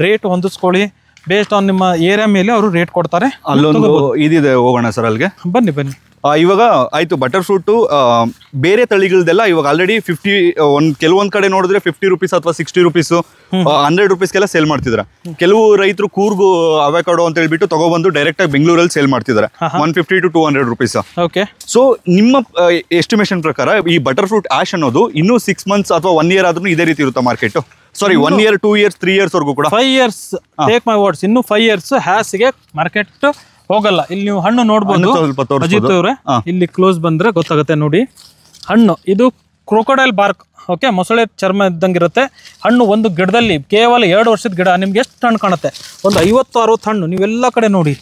ರೇಟ್ ಹೊಂದಿಸ್ಕೊಳ್ಳಿ. ಬೇಸ್ಡ್ ಆನ್ ನಿಮ್ಮ ಏರಿಯಾ ಮೇಲೆ ಅವರು ರೇಟ್ ಕೊಡ್ತಾರೆ. ಅಲ್ಲೊಂದು ಇದಿದೆ, ಹೋಗೋಣ ಸರ್ ಅಲ್ಲಿಗೆ. ಬನ್ನಿ. ಇವಾಗ ಆಯ್ತು, ಬಟರ್ ಫ್ರೂಟ್ ಬೇರೆ ತಳಿಗಳದೆಲ್ಲ ಇವಾಗ ಆಲ್ರೆಡಿ ಕೆಲವೊಂದ್ ಕಡೆ ನೋಡಿದ್ರೆ 50 ರೂಪೀಸ್ ಅಥವಾ 60 ರೂಪೀಸ್ 100 ರೂಪೀಸ್ಗೆಲ್ಲ ಸೇಲ್ ಮಾಡ್ತಿದ್ದಾರೆ. ಕೆಲವು ರೈತರು ಕೂರ್ಗು ಅವಕಾಡೋ ಅಂತ ಹೇಳ್ಬಿಟ್ಟು ತಗೊಬಂದು ಡೈರೆಕ್ಟ್ ಆಗಿ ಬೆಂಗಳೂರಲ್ಲಿ ಸೇಲ್ ಮಾಡ್ತಿದ್ದಾರೆ 150 to 200 ರೂಪೀಸ್. ಓಕೆ, ಸೊ ನಿಮ್ಮ ಎಸ್ಟಿಮೇಷನ್ ಪ್ರಕಾರ ಈ ಬಟರ್ ಫ್ರೂಟ್ ಆಶ್ ಅನ್ನೋದು ಇನ್ನೂ 6 months ಅಥವಾ 1 year ಆದ್ರೂ ಇದೇ ರೀತಿ ಇರುತ್ತಾ ಮಾರ್ಕೆಟ್? ಸಾರಿ, 1 year, 2 years, 3 years ವರ್ಗೂ ಕೂಡ? 5 years, ಟೇಕ್ ಮೈ ವರ್ಡ್ಸ್, ಇನ್ನು 5 years ಹ್ಯಾಸ್ಗೆ ಮಾರ್ಕೆಟ್ ಹೋಗಲ್ಲ. ಇಲ್ಲಿ ನೀವು ಹಣ್ಣು ನೋಡ್ಬೋದು ಅಜಿತ್ ಅವ್ರೆ, ಇಲ್ಲಿ ಕ್ಲೋಸ್ ಬಂದ್ರೆ ಗೊತ್ತಾಗುತ್ತೆ ನೋಡಿ. ಹಣ್ಣು ಇದು ಕ್ರೊಕೊಡೈಲ್ ಬಾರ್ಕ್. ಓಕೆ, ಮೊಸಳೆ ಚರ್ಮ ಇದ್ದಂಗಿರುತ್ತೆ ಹಣ್ಣು. ಒಂದು ಗಿಡದಲ್ಲಿ ಕೇವಲ 2 ವರ್ಷದ ಗಿಡ, ನಿಮ್ಗೆ ಎಷ್ಟು ಹಣ್ಣು ಕಾಣುತ್ತೆ? ಒಂದು 50-60 ಹಣ್ಣು. ನೀವೆಲ್ಲ ಕಡೆ ನೋಡಿ,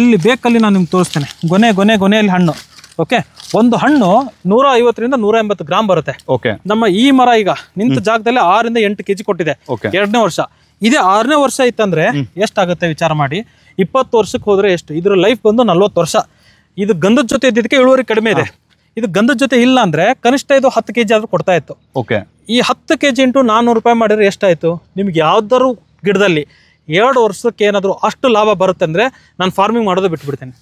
ಎಲ್ಲಿ ಬೇಕಲ್ಲಿ ನಾನು ನಿಮ್ಗೆ ತೋರಿಸ್ತೇನೆ. ಗೊನೆಯಲ್ಲಿ ಹಣ್ಣು. ಓಕೆ, ಒಂದು ಹಣ್ಣು 150 ರಿಂದ 180 ಗ್ರಾಮ್ ಬರುತ್ತೆ. ಓಕೆ, ನಮ್ಮ ಈ ಮರ ಈಗ ನಿಂತ ಜಾಗದಲ್ಲಿ 6 ರಿಂದ 8 kg ಕೊಟ್ಟಿದೆ. 2ನೇ ವರ್ಷ. ಇದೇ 6ನೇ ವರ್ಷ ಇತ್ತಂದ್ರೆ ಎಷ್ಟಾಗುತ್ತೆ ವಿಚಾರ ಮಾಡಿ. 20 ವರ್ಷಕ್ಕೆ ಹೋದ್ರೆ ಎಷ್ಟು? ಇದ್ರ ಲೈಫ್ ಬಂದು 40 ವರ್ಷ. ಇದು ಗಂಧದ ಜೊತೆ ಇದ್ದಿದ್ದಕ್ಕೆ ಇಳುವರಿ ಕಡಿಮೆ ಇದೆ. ಇದು ಗಂಧದ ಜೊತೆ ಇಲ್ಲ ಅಂದ್ರೆ ಕನಿಷ್ಠ ಇದು 10 kg ಆದ್ರೂ ಕೊಡ್ತಾ ಇತ್ತು. ಓಕೆ, ಈ 10 kg ಇಂಟು 400 ರೂಪಾಯಿ ಮಾಡಿದ್ರೆ ಎಷ್ಟಾಯ್ತು? ನಿಮ್ಗೆ ಯಾವ್ದಾದ್ರು ಗಿಡದಲ್ಲಿ 2 ವರ್ಷಕ್ಕೆ ಏನಾದ್ರು ಅಷ್ಟು ಲಾಭ ಬರುತ್ತೆ ಅಂದ್ರೆ ನಾನು ಫಾರ್ಮಿಂಗ್ ಮಾಡೋದು ಬಿಟ್ಬಿಡ್ತೇನೆ.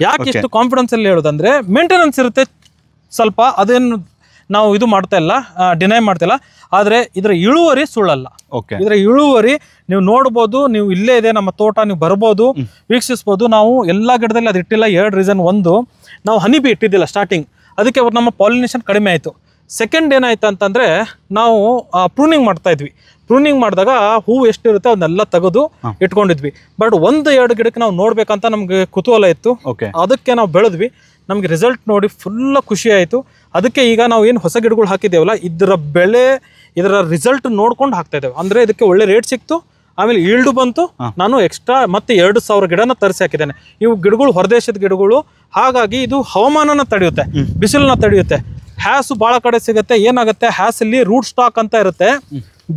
ಯಾಕೆ ಇಷ್ಟು ಕಾನ್ಫಿಡೆನ್ಸ್ ಅಲ್ಲಿ ಹೇಳೋದಂದ್ರೆ ಮೇಂಟೆನೆನ್ಸ್ ಇರುತ್ತೆ ಸ್ವಲ್ಪ, ಅದೇನು ನಾವು ಇದು ಮಾಡ್ತಾ ಇಲ್ಲ, ಡಿನೈ ಮಾಡ್ತಾ ಇಲ್ಲ. ಆದರೆ ಇದರ ಇಳುವರಿ ಸುಳ್ಳಲ್ಲ. ಓಕೆ, ಇದರ ಇಳುವರಿ ನೀವು ನೋಡ್ಬೋದು. ನೀವು ಇಲ್ಲೇ ಇದೆ ನಮ್ಮ ತೋಟ, ನೀವು ಬರ್ಬೋದು, ವೀಕ್ಷಿಸ್ಬೋದು. ನಾವು ಎಲ್ಲ ಗಿಡದಲ್ಲಿ ಅದು ಇಟ್ಟಿಲ್ಲ. 2 ರೀಸನ್. ಒಂದು, ನಾವು ಹನಿ ಬಿ ಇಟ್ಟಿದ್ದಿಲ್ಲ ಸ್ಟಾರ್ಟಿಂಗ್, ಅದಕ್ಕೆ ನಮ್ಮ ಪಾಲಿನೇಷನ್ ಕಡಿಮೆ ಆಯಿತು. ಸೆಕೆಂಡ್ ಏನಾಯ್ತು ಅಂತಂದರೆ ನಾವು ಪ್ರೂನಿಂಗ್ ಮಾಡ್ತಾ ಇದ್ವಿ. ಪ್ರೂನಿಂಗ್ ಮಾಡಿದಾಗ ಹೂವು ಎಷ್ಟಿರುತ್ತೆ ಅದನ್ನೆಲ್ಲ ತೆಗೆದು ಇಟ್ಕೊಂಡಿದ್ವಿ. ಬಟ್ 1-2 ಗಿಡಕ್ಕೆ ನಾವು ನೋಡ್ಬೇಕಂತ ನಮ್ಗೆ ಕುತೂಹಲ ಇತ್ತು. ಅದಕ್ಕೆ ನಾವು ಬೆಳೆದ್ವಿ. ನಮಗೆ ರಿಸಲ್ಟ್ ನೋಡಿ ಫುಲ್ಲ ಖುಷಿ ಆಯಿತು. ಅದಕ್ಕೆ ಈಗ ನಾವು ಏನು ಹೊಸ ಗಿಡಗಳು ಹಾಕಿದ್ದೇವಲ್ಲ, ಇದರ ಬೆಳೆ, ಇದರ ರಿಸಲ್ಟ್ ನೋಡ್ಕೊಂಡು ಹಾಕ್ತಾ ಇದ್ದೇವೆ. ಅಂದರೆ ಇದಕ್ಕೆ ಒಳ್ಳೆ ರೇಟ್ ಸಿಕ್ತು, ಆಮೇಲೆ ಈಲ್ಡು ಬಂತು. ನಾನು ಎಕ್ಸ್ಟ್ರಾ ಮತ್ತೆ 2000 ಗಿಡನ ತರಿಸಿ ಹಾಕಿದ್ದೇನೆ. ಇವು ಗಿಡಗಳು ಹೊರದೇಶದ ಗಿಡಗಳು, ಹಾಗಾಗಿ ಇದು ಹವಾಮಾನನ ತಡೆಯುತ್ತೆ, ಬಿಸಿಲನ್ನ ತಡೆಯುತ್ತೆ. ಹ್ಯಾಸು ಭಾಳ ಕಡೆ ಸಿಗುತ್ತೆ. ಏನಾಗುತ್ತೆ, ಹ್ಯಾಸಲ್ಲಿ ರೂಟ್ ಸ್ಟಾಕ್ ಅಂತ ಇರುತ್ತೆ,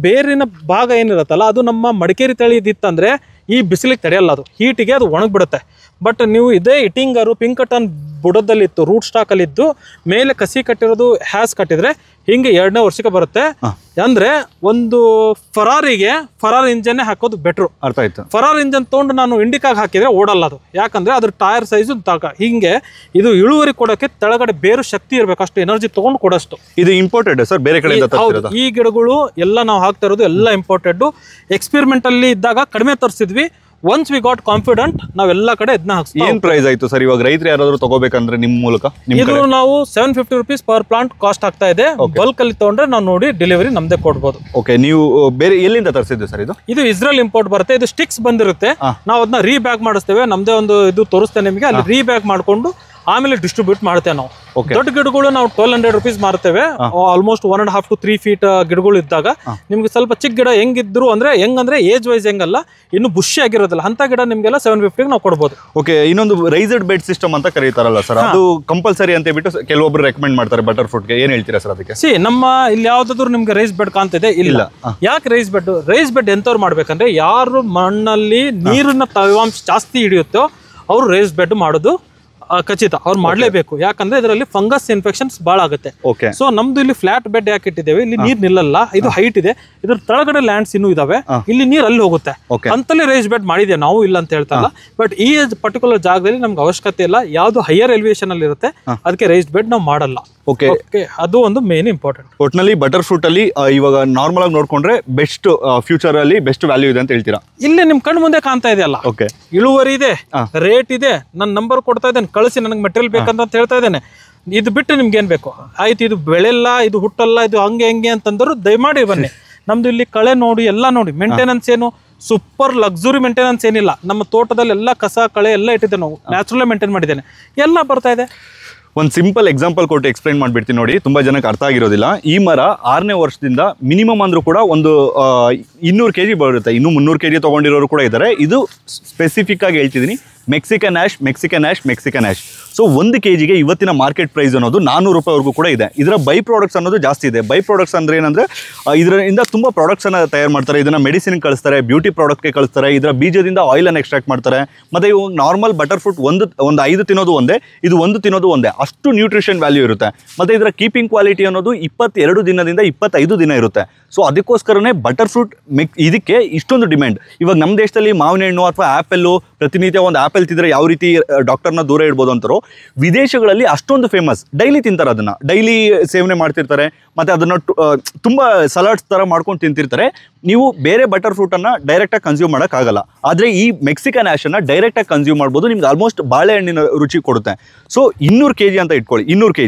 ಬೇರಿನ ಭಾಗ ಏನಿರುತ್ತಲ್ಲ ಅದು ನಮ್ಮ ಮಡಿಕೇರಿ ತಳಿ ಇದಿತ್ತಂದ್ರೆ ಈ ಬಿಸಿಲಿಗೆ ತಡೆಯಲ್ಲ, ಅದು ಹೀಟಿಗೆ ಅದು ಒಣಗಿಬಿಡುತ್ತೆ. ಬಟ್ ನೀವು ಇದೇ ಇಟಿಂಗರು ಪಿಂಕಟನ್ ಬುಡದಲ್ಲಿತ್ತು, ರೂಟ್ ಸ್ಟಾಕಲ್ಲಿದ್ದು ಮೇಲೆ ಕಸಿ ಕಟ್ಟಿರೋದು ಹ್ಯಾಸ್ ಕಟ್ಟಿದ್ರೆ ಹಿಂಗೆ 2ನೇ ವರ್ಷಕ್ಕೆ ಬರುತ್ತೆ. ಅಂದ್ರೆ ಒಂದು ಫರಾರ್ ಇಂಜನ್ನೇ ಹಾಕೋದು ಬೆಟ್ರು. ಅರ್ಥ ಆಯ್ತು? ಫರಾರ್ ಇಂಜನ್ ತೊಗೊಂಡು ನಾನು ಇಂಡಿಕಾಗಿ ಹಾಕಿದ್ರೆ ಓಡಲ್ಲ ಅದು, ಯಾಕಂದ್ರೆ ಅದ್ರ ಟೈರ್ ಸೈಜು ಹಿಂಗೆ. ಇದು ಇಳುವರಿ ಕೊಡೋಕೆ ತೆಳಗಡೆ ಬೇರು ಶಕ್ತಿ ಇರಬೇಕು, ಅಷ್ಟು ಎನರ್ಜಿ ತಗೊಂಡು ಕೊಡೋಷ್ಟು. ಇದು ಇಂಪೋರ್ಟೆಡ್ ಸರ್, ಬೇರೆ ಕಡೆ? ಈ ಗಿಡಗಳು ಎಲ್ಲ ನಾವು ಹಾಕ್ತಾ ಇರೋದು ಎಲ್ಲ ಇಂಪೋರ್ಟೆಡ್. ಎಕ್ಸ್ಪೆರಿಮೆಂಟ್ ಅಲ್ಲಿ ಇದ್ದಾಗ ಕಡಿಮೆ ತರಿಸಿದ್ವಿ. ಒನ್ಸ್ ವಿ ಗಾಟ್ ಕಾನ್ಫಿಡೆಂಟ್ ನಾವೆಲ್ಲ ಕಡೆ ಇದನ್ನ ಹಾಕ್ತೀವಿ. ಏನ್ ಪ್ರೈಸ್ ಆಯ್ತು ಸರ್ ಇವಾಗ ರೈತರು ಯಾರಾದ್ರೂ ತಗೋಬೇಕಂದ್ರೆ ನಿಮ್ಮ ಮೂಲಕ? ಇದು ನಾವು 750 ರೂಪೀಸ್ ಪರ್ ಪ್ಲಾಂಟ್ ಕಾಸ್ಟ್ ಆಗ್ತಾ ಇದೆ. ಬಲ್ಕ್ ಅಲ್ಲಿ ತಗೊಂಡ್ರೆ ನಾವು ನೋಡಿ ಡೆಲಿವರಿ ನಮ್ದೇ ಕೊಡ್ಬೋದು. ಓಕೆ, ನೀವು ಬೇರೆ ಎಲ್ಲಿಂದ ತರಿಸಿದ್ದು ಸರ್ ಇದು? ಇದು ಇಸ್ರೇಲ್ ಇಂಪೋರ್ಟ್ ಬರುತ್ತೆ. ಇದು ಸ್ಟಿಕ್ಸ್ ಬಂದಿರುತ್ತೆ, ನಾವು ಅದನ್ನ ರೀಬ್ಯಾಗ್ ಮಾಡಿಸ್ತೇವೆ. ನಮ್ದೇ ಒಂದು ಇದು ತೋರಿಸ್ತೇನೆ ನಿಮಗೆ. ಅಲ್ಲಿ ರೀಬ್ಯಾಗ್ ಮಾಡ್ಕೊಂಡು ಆಮೇಲೆ ಡಿಸ್ಟ್ರಿಬ್ಯೂಟ್ ಮಾಡ್ತೇವೆ ನಾವು. Okay. ದೊಡ್ಡ ಗಿಡಗಳು ನಾವು 1200 rupees ಮಾರ್ತೇವೆ. ಆಲ್ಮೋಸ್ಟ್ 1.5 to 3 feet ಗಿಡಗಳು ಇದ್ದಾಗ ನಿಮ್ಗೆ ಸ್ವಲ್ಪ ಚಿಕ್ಕ ಗಿಡ ಹೆಂಗಿದ್ರು ಅಂದ್ರೆ ಹೆಂಗಂದ್ರೆ ಏಜ್ ವೈಸ್ ಹೆಂಗಲ್ಲ, ಇನ್ನು ಬುಷಿ ಆಗಿರೋದಿಲ್ಲ ಅಂತ ಗಿಡ ನಿಮ್ಗೆಲ್ಲ 750 ನಾವು ಕೊಡ್ಬೋದು. ಓಕೆ, ಇನ್ನೊಂದು ರೈಸ್ಡ್ ಬೆಡ್ ಸಿಸ್ಟಮ್ ಅಂತ ಕರೀತಾರಲ್ಲ ಸರ್, ಅದು ಕಂಪಲ್ಸರಿ ಅಂತ ಹೇಳ್ಬಿಟ್ಟು ಕೆಲವೊಬ್ರು ರೆಕಮೆಂಡ್ ಮಾಡ್ತಾರೆ ಬಟರ್ ಫ್ರೂಟ್ಗೆ, ಏನ್ ಹೇಳ್ತೀರಾ ಸರ್ ಅದಕ್ಕೆ? ನಮ್ಮ ಇಲ್ಲಿ ಯಾವ್ದಾದ್ರು ನಿಮ್ಗೆ ರೈಸ್ ಬೆಡ್ ಕಾಣ್ತಿದೆ? ಇಲ್ಲ. ಯಾಕೆ ರೈಸ್ ಬೆಡ್ ಎಂತವ್ರು ಮಾಡ್ಬೇಕಂದ್ರೆ ಯಾರು ಮಣ್ಣಲ್ಲಿ ನೀರಿನ ತೇವಾಂಶ ಜಾಸ್ತಿ ಹಿಡಿಯುತ್ತೋ ಅವ್ರು ರೈಸ್ ಬೆಡ್ ಮಾಡೋದು ಖಚಿತ, ಅವ್ರು ಮಾಡ್ಲೇಬೇಕು. ಯಾಕಂದ್ರೆ ಇದರಲ್ಲಿ ಫಂಗಸ್ ಇನ್ಫೆಕ್ಷನ್ಸ್ ಬಹಳ ಆಗುತ್ತೆ. ಸೊ ನಮ್ದು ಇಲ್ಲಿ ಫ್ಲಾಟ್ ಬೆಡ್ ಯಾಕೆ ಇಟ್ಟಿದ್ದೇವೆ, ಇಲ್ಲಿ ನೀರ್ ನಿಲ್ಲಲ್ಲ, ಇದು ಹೈಟ್ ಇದೆ, ಇದ್ರ ಕೆಳಗಡೆ ಲ್ಯಾಂಡ್ಸ್ ಇನ್ನೂ ಇದಾವೆ, ಇಲ್ಲಿ ನೀರ್ ಅಲ್ಲಿ ಹೋಗುತ್ತೆ ಅಂತಲೇ ರೈಸ್ ಬೆಡ್ ಮಾಡಿದೆ ನಾವು, ಇಲ್ಲ ಅಂತ ಹೇಳ್ತಾ ಇಲ್ಲ. ಬಟ್ ಈ ಪರ್ಟಿಕ್ಯುಲರ್ ಜಾಗದಲ್ಲಿ ನಮ್ಗೆ ಅವಶ್ಯಕತೆ ಇಲ್ಲ, ಯಾವ್ದು ಹೈಯರ್ ಎಲಿವೇಶನ್ ಅಲ್ಲಿ ಇರುತ್ತೆ ಅದಕ್ಕೆ ರೈಸ್ ಬೆಡ್ ನಾವು ಮಾಡಲ್ಲ. ಓಕೆ, ಅದು ಒಂದು ಮೇನ್ ಇಂಪಾರ್ಟೆಂಟ್. ಒಟ್ನಲ್ಲಿ ಬಟರ್ ಫ್ರೂಟ್ ಅಲ್ಲಿ ಇವಾಗ ನಾರ್ಮಲ್ ಆಗಿ ನೋಡ್ಕೊಂಡ್ರೆ ಬೆಸ್ಟ್ ಫ್ಯೂಚರ್ ಅಲ್ಲಿ ಬೆಸ್ಟ್ ವ್ಯಾಲ್ಯೂ ಇದೆ ಅಂತ ಹೇಳ್ತೀರಾ? ಇಲ್ಲೇ ನಿಮ್ ಕಣ್ಣು ಮುಂದೆ ಕಾಣ್ತಾ ಇದೆಯಲ್ಲ, ಇಳುವರಿ ಇದೆ, ರೇಟ್ ಇದೆ, ನನ್ನ ನಂಬರ್ ಕೊಡ್ತಾ ಇದ್ದೇನೆ, ಕಳಿಸಿ ನನಗೆ ಮೆಟೀರಿಯಲ್ ಬೇಕಂತ ಹೇಳ್ತಾ ಇದ್ದೇನೆ. ಇದು ಬಿಟ್ಟು ನಿಮ್ಗೆ ಏನ್ ಬೇಕು? ಆಯ್ತು, ಇದು ಬೆಳೆಲ್ಲ, ಇದು ಹುಟ್ಟಲ್ಲ, ಇದು ಹಂಗೆ ಹೆಂಗೆ ಅಂತಂದ್ರು ದಯಮಾಡಿ ಬನ್ನಿ. ನಮ್ದು ಇಲ್ಲಿ ಕಳೆ ನೋಡಿ, ಎಲ್ಲ ನೋಡಿ, ಮೇಂಟೆನೆನ್ಸ್ ಏನು ಸೂಪರ್ ಲಕ್ಸುರಿ ಮೇಂಟೆನೆನ್ಸ್ ಏನಿಲ್ಲ. ನಮ್ಮ ತೋಟದಲ್ಲಿ ಎಲ್ಲ ಕಸ ಕಳೆ ಎಲ್ಲ ಇಟ್ಟಿದ್ದೇವೆ ನಾವು, ನ್ಯಾಚುರಲ್ ಮೇಂಟೈನ್ ಮಾಡಿದ್ದೇನೆ, ಎಲ್ಲ ಬರ್ತಾ ಇದೆ. ಒಂದು ಸಿಂಪಲ್ ಎಕ್ಸಾಂಪಲ್ ಕೊಟ್ಟು ಎಕ್ಸ್ಪ್ಲೈನ್ ಮಾಡಿಬಿಡ್ತೀನಿ ನೋಡಿ, ತುಂಬ ಜನಕ್ಕೆ ಅರ್ಥ ಆಗಿರೋದಿಲ್ಲ. ಈ ಮರ 6ನೇ ವರ್ಷದಿಂದ ಮಿನಿಮಮ್ ಅಂದರೂ ಕೂಡ ಒಂದು 200 kg ಬರುತ್ತೆ, ಇನ್ನೂ 300 kg ತೊಗೊಂಡಿರೋರು ಕೂಡ ಇದ್ದಾರೆ. ಇದು ಸ್ಪೆಸಿಫಿಕ್ ಆಗಿ ಹೇಳ್ತಿದ್ದೀನಿ, ಮೆಕ್ಸಿಕನ್ ಆ್ಯಶ್. ಸೊ 1 kgಗೆ ಇವತ್ತಿನ ಮಾರ್ಕೆಟ್ ಪ್ರೈಸ್ ಅನ್ನೋದು 400 ರೂಪಾಯಿವರೆಗೂ ಕೂಡ ಇದೆ. ಇದರ ಬೈ ಪ್ರಾಡಕ್ಟ್ಸ್ ಅನ್ನೋದು ಜಾಸ್ತಿ ಇದೆ. ಬೈ ಪ್ರಾಡಕ್ಟ್ಸ್ ಅಂದರೆ ಏನಂದರೆ ಇದರಿಂದ ತುಂಬ ಪ್ರಾಡಕ್ಟ್ಸನ್ನು ತಯಾರು ಮಾಡ್ತಾರೆ. ಇದನ್ನು ಮೆಡಿಸಿನ್ಗೆ ಕಳಿಸ್ತಾರೆ, ಬ್ಯೂಟಿ ಪ್ರಾಡಕ್ಟ್ಗೆ ಕಳಿಸ್ತಾರೆ, ಇದರ ಬೀಜದಿಂದ ಆಯಿಲನ್ನು ಎಕ್ಸ್ಟ್ರಾಕ್ಟ್ ಮಾಡ್ತಾರೆ. ಮತ್ತು ಇವಾಗ ನಾರ್ಮಲ್ ಬಟರ್ ಫ್ರೂಟ್ ಒಂದು 5 ತಿನ್ನೋದು ಒಂದೇ, ಇದು 1 ತಿನ್ನೋದು ಒಂದೇ, ಅಷ್ಟು ನ್ಯೂಟ್ರಿಷನ್ ವ್ಯಾಲ್ಯೂ ಇರುತ್ತೆ. ಮತ್ತು ಇದರ ಕೀಪಿಂಗ್ ಕ್ವಾಲಿಟಿ ಅನ್ನೋದು 22 ದಿನದಿಂದ 25 ದಿನ ಇರುತ್ತೆ. ಸೊ ಅದಕ್ಕೋಸ್ಕರನೇ ಬಟರ್ ಫ್ರೂಟ್ ಇದಕ್ಕೆ ಇಷ್ಟೊಂದು ಡಿಮ್ಯಾಂಡ್. ಇವಾಗ ನಮ್ಮ ದೇಶದಲ್ಲಿ ಮಾವಿನ ಹಣ್ಣು ಅಥವಾ ಆ್ಯಪಲ್ಲು, ಪ್ರತಿನಿತ್ಯ ಒಂದು ಆ್ಯಪಲ್ ತಿಂದರೆ ಯಾವ ರೀತಿ ಡಾಕ್ಟರ್ನ ದೂರ ಇಡ್ಬೋದು ಅಂತಾರೋ, ವಿದೇಶಗಳಲ್ಲಿ ಅಷ್ಟೊಂದು ಫೇಮಸ್. ಡೈಲಿ ತಿಂತಾರೆ, ಅದನ್ನು ಡೈಲಿ ಸೇವನೆ ಮಾಡ್ತಿರ್ತಾರೆ, ಮತ್ತು ಅದನ್ನು ತುಂಬ ಸಲಾಡ್ಸ್ ಥರ ಮಾಡ್ಕೊಂಡು ತಿಂತಿರ್ತಾರೆ. ನೀವು ಬೇರೆ ಬಟರ್ ಫ್ರೂಟನ್ನು ಡೈರೆಕ್ಟಾಗಿ ಕನ್ಸ್ಯೂಮ್ ಮಾಡೋಕ್ಕಾಗಲ್ಲ. ಆದರೆ ಈ ಮೆಕ್ಸಿಕನ್ ಆ್ಯಶನ್ನು ಡೈರೆಕ್ಟಾಗಿ ಕನ್ಸ್ಯೂಮ್ ಮಾಡ್ಬೋದು. ನಿಮ್ಗೆ ಆಲ್ಮೋಸ್ಟ್ ಬಾಳೆಹಣ್ಣಿನ ರುಚಿ ಕೊಡುತ್ತೆ. ಸೊ 200 kg ಅಂತ ಇಟ್ಕೊಳ್ಳಿ,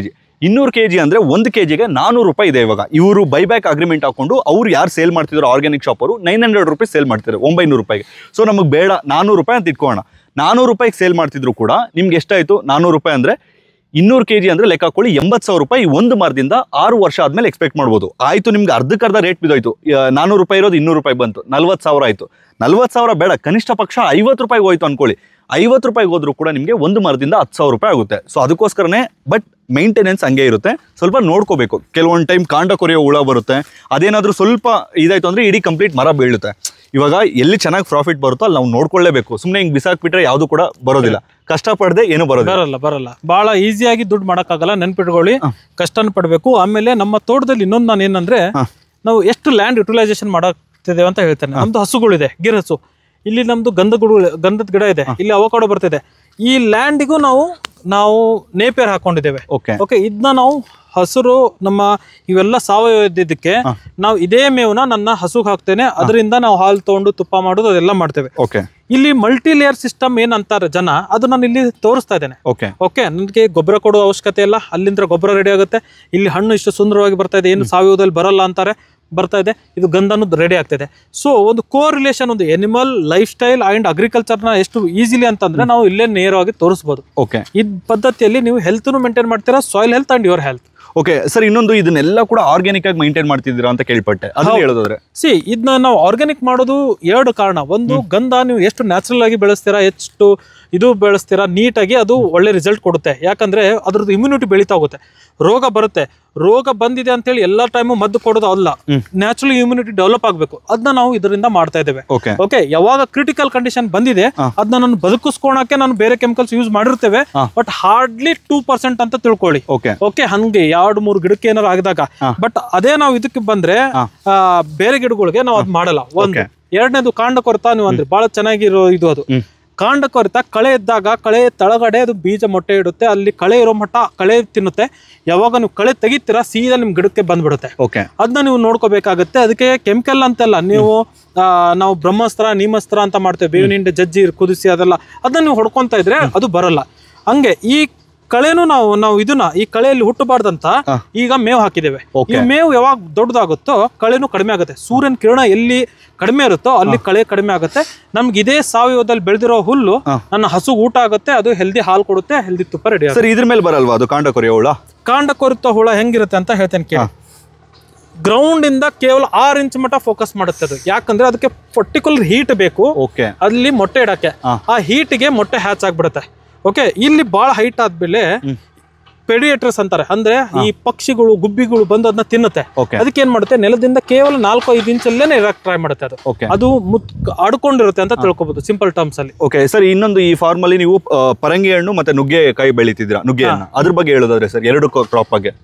200 kg ಅಂದರೆ 1 kgಗೆ 400 ರೂಪಾಯಿ ಇದೆ. ಇವಾಗ ಇವರು ಬೈಬ್ಯಾಕ್ ಅಗ್ರಿಮೆಂಟ್ ಹಾಕೊಂಡು ಅವ್ರು ಯಾರು ಸೇಲ್ ಮಾಡ್ತಿದ್ರು ಆರ್ಗ್ಯಾನಿಕ್ ಶಾಪ್ ಅವರು 900 ರೂಪೀಸ್ ಸೇಲ್ ಮಾಡ್ತಿದ್ದಾರೆ 900 ರೂಪಾಯಿಗೆ. ಸೊ ನಮಗೆ ಬೇಡ 400 ರೂಪಾಯಿ ಅಂತ ಇಟ್ಕೊಳ್ಳೋಣ. 400 ರೂಪಾಯಿಗೆ ಸೇಲ್ ಮಾಡ್ತಿದ್ರು ಕೂಡ ನಿಮ್ಗೆ ಎಷ್ಟಾಯಿತು? 400 ರೂಪಾಯಿ ಅಂದರೆ 200 kg ಅಂದರೆ ಲೆಕ್ಕ ಹಾಕೊಳ್ಳಿ, 80,000 ರೂಪಾಯಿ ಒಂದು ಮರದಿಂದ 6 ವರ್ಷ ಆದಮೇಲೆ ಎಕ್ಸ್ಪೆಕ್ಟ್ ಮಾಡ್ಬೋದು. ಆಯಿತು, ನಿಮ್ಗೆ ಅರ್ಧಕ್ಕರ್ಧ ರೇಟ್ ಬಿದ್ದೋಯ್ತು. 400 ರೂಪಾಯಿ ಇರೋದು 200 ರೂಪಾಯಿ ಬಂತು, 40,000 ಆಯಿತು. 40,000 ಬೇಡ, ಕನಿಷ್ಠ ಪಕ್ಷ 50 ರೂಪಾಯಿಗೆ ಹೋಯ್ತು ಅನ್ಕೊಳ್ಳಿ. 50 ರೂಪಾಯಿಗೆ ಹೋದ್ರೂ ಕೂಡ ನಿಮಗೆ ಒಂದು ಮರದಿಂದ 10,000 ರೂಪಾಯಿ ಆಗುತ್ತೆ. ಸೊ ಅದಕ್ಕೋಸ್ಕರನೇ ಬಟ್ ಮೇಂಟೆನೆನ್ಸ್ ಹಂಗೆ ಇರುತ್ತೆ, ಸ್ವಲ್ಪ ನೋಡ್ಕೋಬೇಕು. ಕೆಲವೊಂದು ಟೈಮ್ ಕಾಂಡ ಕೊರೆಯೋ ಹುಳ ಬರುತ್ತೆ, ಅದೇನಾದರೂ ಸ್ವಲ್ಪ ಇದಾಯಿತು ಅಂದರೆ ಇಡೀ ಕಂಪ್ಲೀಟ್ ಮರ ಬೀಳುತ್ತೆ. ಇವಾಗ ಎಲ್ಲಿ ಚೆನ್ನಾಗಿ ಪ್ರಾಫಿಟ್ ಬರುತ್ತೋ ಅಲ್ಲಿ ನಾವು ನೋಡ್ಕೊಳ್ಳೇಬೇಕು. ಸುಮ್ಮನೆ ಹಿಂಗೆ ಬಿಸಾಕ್ಬಿಟ್ರೆ ಯಾವುದು ಕೂಡ ಬರೋದಿಲ್ಲ, ಕಷ್ಟಪಡದೆ ಏನು ಬರಲ್ಲ. ಭಾಳ ಈಸಿಯಾಗಿ ದುಡ್ಡು ಮಾಡೋಕ್ಕಾಗಲ್ಲ, ನೆನ್ಪಿಟ್ಕೊಳ್ಳಿ, ಕಷ್ಟನ ಪಡಬೇಕು. ಆಮೇಲೆ ನಮ್ಮ ತೋಟದಲ್ಲಿ ಇನ್ನೊಂದು ನಾನು ಏನಂದರೆ, ನಾವು ಎಷ್ಟು ಲ್ಯಾಂಡ್ ಯುಟಿಲೈಸೇಷನ್ ಮಾಡ್ತಿದ್ದೇವೆ ಅಂತ ಹೇಳ್ತೇನೆ. ನಮ್ಮದು ಹಸುಗಳಿದೆ, ಗಿರ್ ಹಸು, ಇಲ್ಲಿ ನಮ್ದು ಗಂಧದ ಗಿಡ ಇದೆ, ಇಲ್ಲಿ ಅವಕಾಡೋ ಬರ್ತಿದೆ. ಈ ಲ್ಯಾಂಡಿಗೂ ನಾವು ನೇಪಿಯರ್ ಹಾಕೊಂಡಿದ್ದೇವೆ. ಓಕೆ, ಇದನ್ನ ನಾವು ಹಸಿರು ನಮ್ಮ ಇವೆಲ್ಲ ಸಾವಯವ ಇದ್ದಿದ್ದಕ್ಕೆ ನಾವು ಇದೇ ಮೇವನ್ನ ನನ್ನ ಹಸುಗೆ ಹಾಕ್ತೇನೆ, ಅದರಿಂದ ನಾವು ಹಾಲು ತಗೊಂಡು ತುಪ್ಪ ಮಾಡೋದು ಅದೆಲ್ಲ ಮಾಡ್ತೇವೆ. ಇಲ್ಲಿ ಮಲ್ಟಿ ಲೇಯರ್ ಸಿಸ್ಟಮ್ ಏನಂತಾರೆ ಜನ, ಅದು ನಾನು ಇಲ್ಲಿ ತೋರಿಸ್ತಾ ಇದ್ದೇನೆ. ಓಕೆ, ನನಗೆ ಗೊಬ್ಬರ ಕೊಡುವ ಅವಶ್ಯಕತೆ ಇಲ್ಲ, ಅಲ್ಲಿಂದ ಗೊಬ್ಬರ ರೆಡಿ ಆಗುತ್ತೆ. ಇಲ್ಲಿ ಹಣ್ಣು ಇಷ್ಟು ಸುಂದರವಾಗಿ ಬರ್ತಾ ಇದೆ, ಏನು ಸಾವಯವದಲ್ಲಿ ಬರಲ್ಲ ಅಂತಾರೆ, ಬರ್ತಾ ಇದೆ. ಇದು ಗಂಧನೂ ರೆಡಿ ಆಗ್ತಿದೆ. ಸೊ ಒಂದು ಕೋರಿಲೇಷನ್, ಒಂದು ಎನಿಮಲ್ ಲೈಫ್ ಸ್ಟೈಲ್ ಅಂಡ್ ಅಗ್ರಿಕಲ್ಚರ್ನ ಎಷ್ಟು ಈಸಿಲಿ ಅಂತಂದ್ರೆ ನಾವು ಇಲ್ಲೇ ನೇರವಾಗಿ ತೋರಿಸ್ಬೋದು. ಈ ಪದ್ಧತಿಯಲ್ಲಿ ನೀವು ಹೆಲ್ತ್ನು ಮೇಂಟೈನ್ ಮಾಡ್ತೀರಾ, soil health and your health. Okay sir, ಇನ್ನೊಂದು ಇದನ್ನೆಲ್ಲ ಕೂಡ ಆರ್ಗ್ಯಾನಿಕ್ ಆಗಿ ಮೇಂಟೈನ್ ಮಾಡ್ತಿದ್ದೀರಾ ಅಂತ ಕೇಳ್ಪಟ್ಟೆ, ಅದನ್ನ ಹೇಳೋದಾದ್ರೆ? ಇದನ್ನ ನಾವು ಆರ್ಗ್ಯಾನಿಕ್ ಮಾಡೋದು 2 ಕಾರಣ. ಒಂದು, ಗಂಧ ನೀವು ಎಷ್ಟು ನ್ಯಾಚುರಲ್ ಆಗಿ ಬೆಳೆಸ್ತೀರಾ, ಎಷ್ಟು ಇದು ಬೆಳೆಸ್ತೀರಾ ನೀಟಾಗಿ, ಅದು ಒಳ್ಳೆ ರಿಸಲ್ಟ್ ಕೊಡುತ್ತೆ. ಯಾಕಂದ್ರೆ ಅದ್ರದ್ದು ಇಮ್ಯುನಿಟಿ ಬೆಳೀತಾ ಹೋಗುತ್ತೆ. ರೋಗ ಬರುತ್ತೆ, ರೋಗ ಬಂದಿದೆ ಅಂತೇಳಿ ಎಲ್ಲ ಟೈಮು ಮದ್ದು ಕೊಡೋದು ಅಲ್ಲ, ನ್ಯಾಚುರಲ್ ಇಮ್ಯುನಿಟಿ ಡೆವಲಪ್ ಆಗಬೇಕು. ಅದನ್ನ ನಾವು ಇದರಿಂದ ಮಾಡ್ತಾ ಇದ್ದೇವೆ. ಓಕೆ, ಯಾವಾಗ ಕ್ರಿಟಿಕಲ್ ಕಂಡೀಷನ್ ಬಂದಿದೆ ಅದನ್ನ ನಾನು ಬದುಕಿಸ್ಕೊಳಕ್ಕೆ ನಾನು ಬೇರೆ ಕೆಮಿಕಲ್ಸ್ ಯೂಸ್ ಮಾಡಿರ್ತೇವೆ, ಬಟ್ ಹಾರ್ಡ್ಲಿ 2% ಅಂತ ತಿಳ್ಕೊಳ್ಳಿ. ಓಕೆ, ಹಂಗೆ 2-3 ಗಿಡಕ್ಕೆ ಏನಾರು ಆಗಿದಾಗ. ಬಟ್ ಅದೇ ನಾವು ಇದಕ್ಕೆ ಬಂದ್ರೆ ಬೇರೆ ಗಿಡಗಳಿಗೆ ನಾವು ಅದ್ ಮಾಡಲ್ಲ. ಒಂದು, ಎರಡನೇದು ಕಾಂಡ ಕೊರತ, ನೀವು ಅಂದ್ರೆ ಬಹಳ ಚೆನ್ನಾಗಿರೋ ಇದು. ಅದು ಕಾಂಡ ಕೊರತ, ಕಳೆ ಇದ್ದಾಗ ಕಳೆ ತಳಗಡೆ ಅದು ಬೀಜ ಮೊಟ್ಟೆ ಇಡುತ್ತೆ, ಅಲ್ಲಿ ಕಳೆ ಇರೋ ಮಟ್ಟ ಕಳೆ ತಿನ್ನುತ್ತೆ. ಯಾವಾಗ ನೀವು ಕಳೆ ತೆಗಿತೀರಾ ಸೀದಾ ನಿಮ್ ಗಿಡಕ್ಕೆ ಬಂದ್ಬಿಡುತ್ತೆ. ಅದನ್ನ ನೀವು ನೋಡ್ಕೋಬೇಕಾಗತ್ತೆ. ಅದಕ್ಕೆ ಕೆಮಿಕಲ್ ಅಂತೆಲ್ಲ ನಾವು ಬ್ರಹ್ಮಾಸ್ತ್ರ ನೀಮಾಸ್ತ್ರ ಅಂತ ಮಾಡ್ತೇವೆ, ಬೇವಿನ ಹಿಂಡಿ ಜಜ್ಜಿ ಕುದಿಸಿ ಅದೆಲ್ಲ, ಅದನ್ನ ನೀವು ಹೊಡ್ಕೊಂತ ಇದ್ರೆ ಅದು ಬರಲ್ಲ. ಹಂಗೆ ಈ ಕಳೆನು ನಾವು ಇದನ್ನ ಈ ಕಳೆಯಲ್ಲಿ ಹುಟ್ಟಬಾರ್ದಂತ ಈಗ ಮೇವು ಹಾಕಿದ್ದೇವೆ. ಈ ಮೇವು ಯಾವಾಗ ದೊಡ್ಡದಾಗುತ್ತೋ ಕಳೆನು ಕಡಿಮೆ ಆಗುತ್ತೆ. ಸೂರ್ಯನ ಕಿರಣ ಎಲ್ಲಿ ಕಡಿಮೆ ಇರುತ್ತೋ ಅಲ್ಲಿ ಕಳೆ ಕಡಿಮೆ ಆಗುತ್ತೆ. ನಮ್ಗೆ ಇದೇ ಸಾವಯವದಲ್ಲಿ ಬೆಳೆದಿರೋ ಹುಲ್ಲು ನನ್ನ ಹಸು ಊಟ ಆಗುತ್ತೆ, ಅದು ಹೆಲ್ದಿ ಹಾಲು ಕೊಡುತ್ತೆ, ಹೆಲ್ದಿ ತುಪ್ಪ ರೆಡಿ ಆಗುತ್ತೆ. ಸರ್ ಇದ್ರ ಮೇಲೆ ಬರಲ್ವಾ ಅದು ಕಾಂಡ ಕೊರೆಯೋ ಹುಳ? ಕಾಂಡ ಕೊರೆತ ಹುಳ ಹೆಂಗಿರುತ್ತೆ ಅಂತ ಹೇಳ್ತೇನೆ ಕೇಳಿ. ಗ್ರೌಂಡ್ ಇಂದ ಕೇವಲ 6 ಇಂಚ್ ಮಟ್ಟ ಫೋಕಸ್ ಮಾಡುತ್ತೆ ಅದು. ಯಾಕಂದ್ರೆ ಅದಕ್ಕೆ ಪರ್ಟಿಕ್ಯುಲರ್ ಹೀಟ್ ಬೇಕು ಅಲ್ಲಿ ಮೊಟ್ಟೆ ಇಡಕ್ಕೆ. ಆ ಹೀಟ್ಗೆ ಮೊಟ್ಟೆ ಹ್ಯಾಚ್ ಆಗ್ಬಿಡುತ್ತೆ. ಓಕೆ, ಇಲ್ಲಿ ಬಹಳ ಹೈಟ್ ಆದ್ಮೇಲೆ ಪೆಡಿಯೇಟರ್ಸ್ ಅಂತಾರೆ, ಅಂದ್ರೆ ಈ ಪಕ್ಷಿಗಳು ಗುಬ್ಬಿಗಳು ಬಂದು ಅದನ್ನ ತಿನ್ನುತ್ತೆ. ಅದಕ್ಕೆ ಏನ್ ಮಾಡುತ್ತೆ, ನೆಲದಿಂದ ಕೇವಲ 4-5 ಇಂಚಲ್ಲೇ ಇರಕ್ ಟ್ರೈ ಮಾಡುತ್ತೆ. ಅದು ಆಡ್ಕೊಂಡಿರುತ್ತೆ ಅಂತ ತಿಳ್ಕೊಬಹುದು ಸಿಂಪಲ್ ಟರ್ಮ್ಸ್ ಅಲ್ಲಿ. ಓಕೆ ಸರ್, ಇನ್ನೊಂದು ಈ ಫಾರ್ಮ್ ಅಲ್ಲಿ ನೀವು ಪರಂಗಿ ಹಣ್ಣು ಮತ್ತೆ ನುಗ್ಗೆಕಾಯಿ ಬೆಳಿತಿದ್ರ, ನುಗ್ಗೆಯನ್ನ ಅದ್ರ ಬಗ್ಗೆ ಹೇಳೋದಾದ್ರೆ ಸರ್, 2 ಕ್ರಾಪ್ ಬಗ್ಗೆ.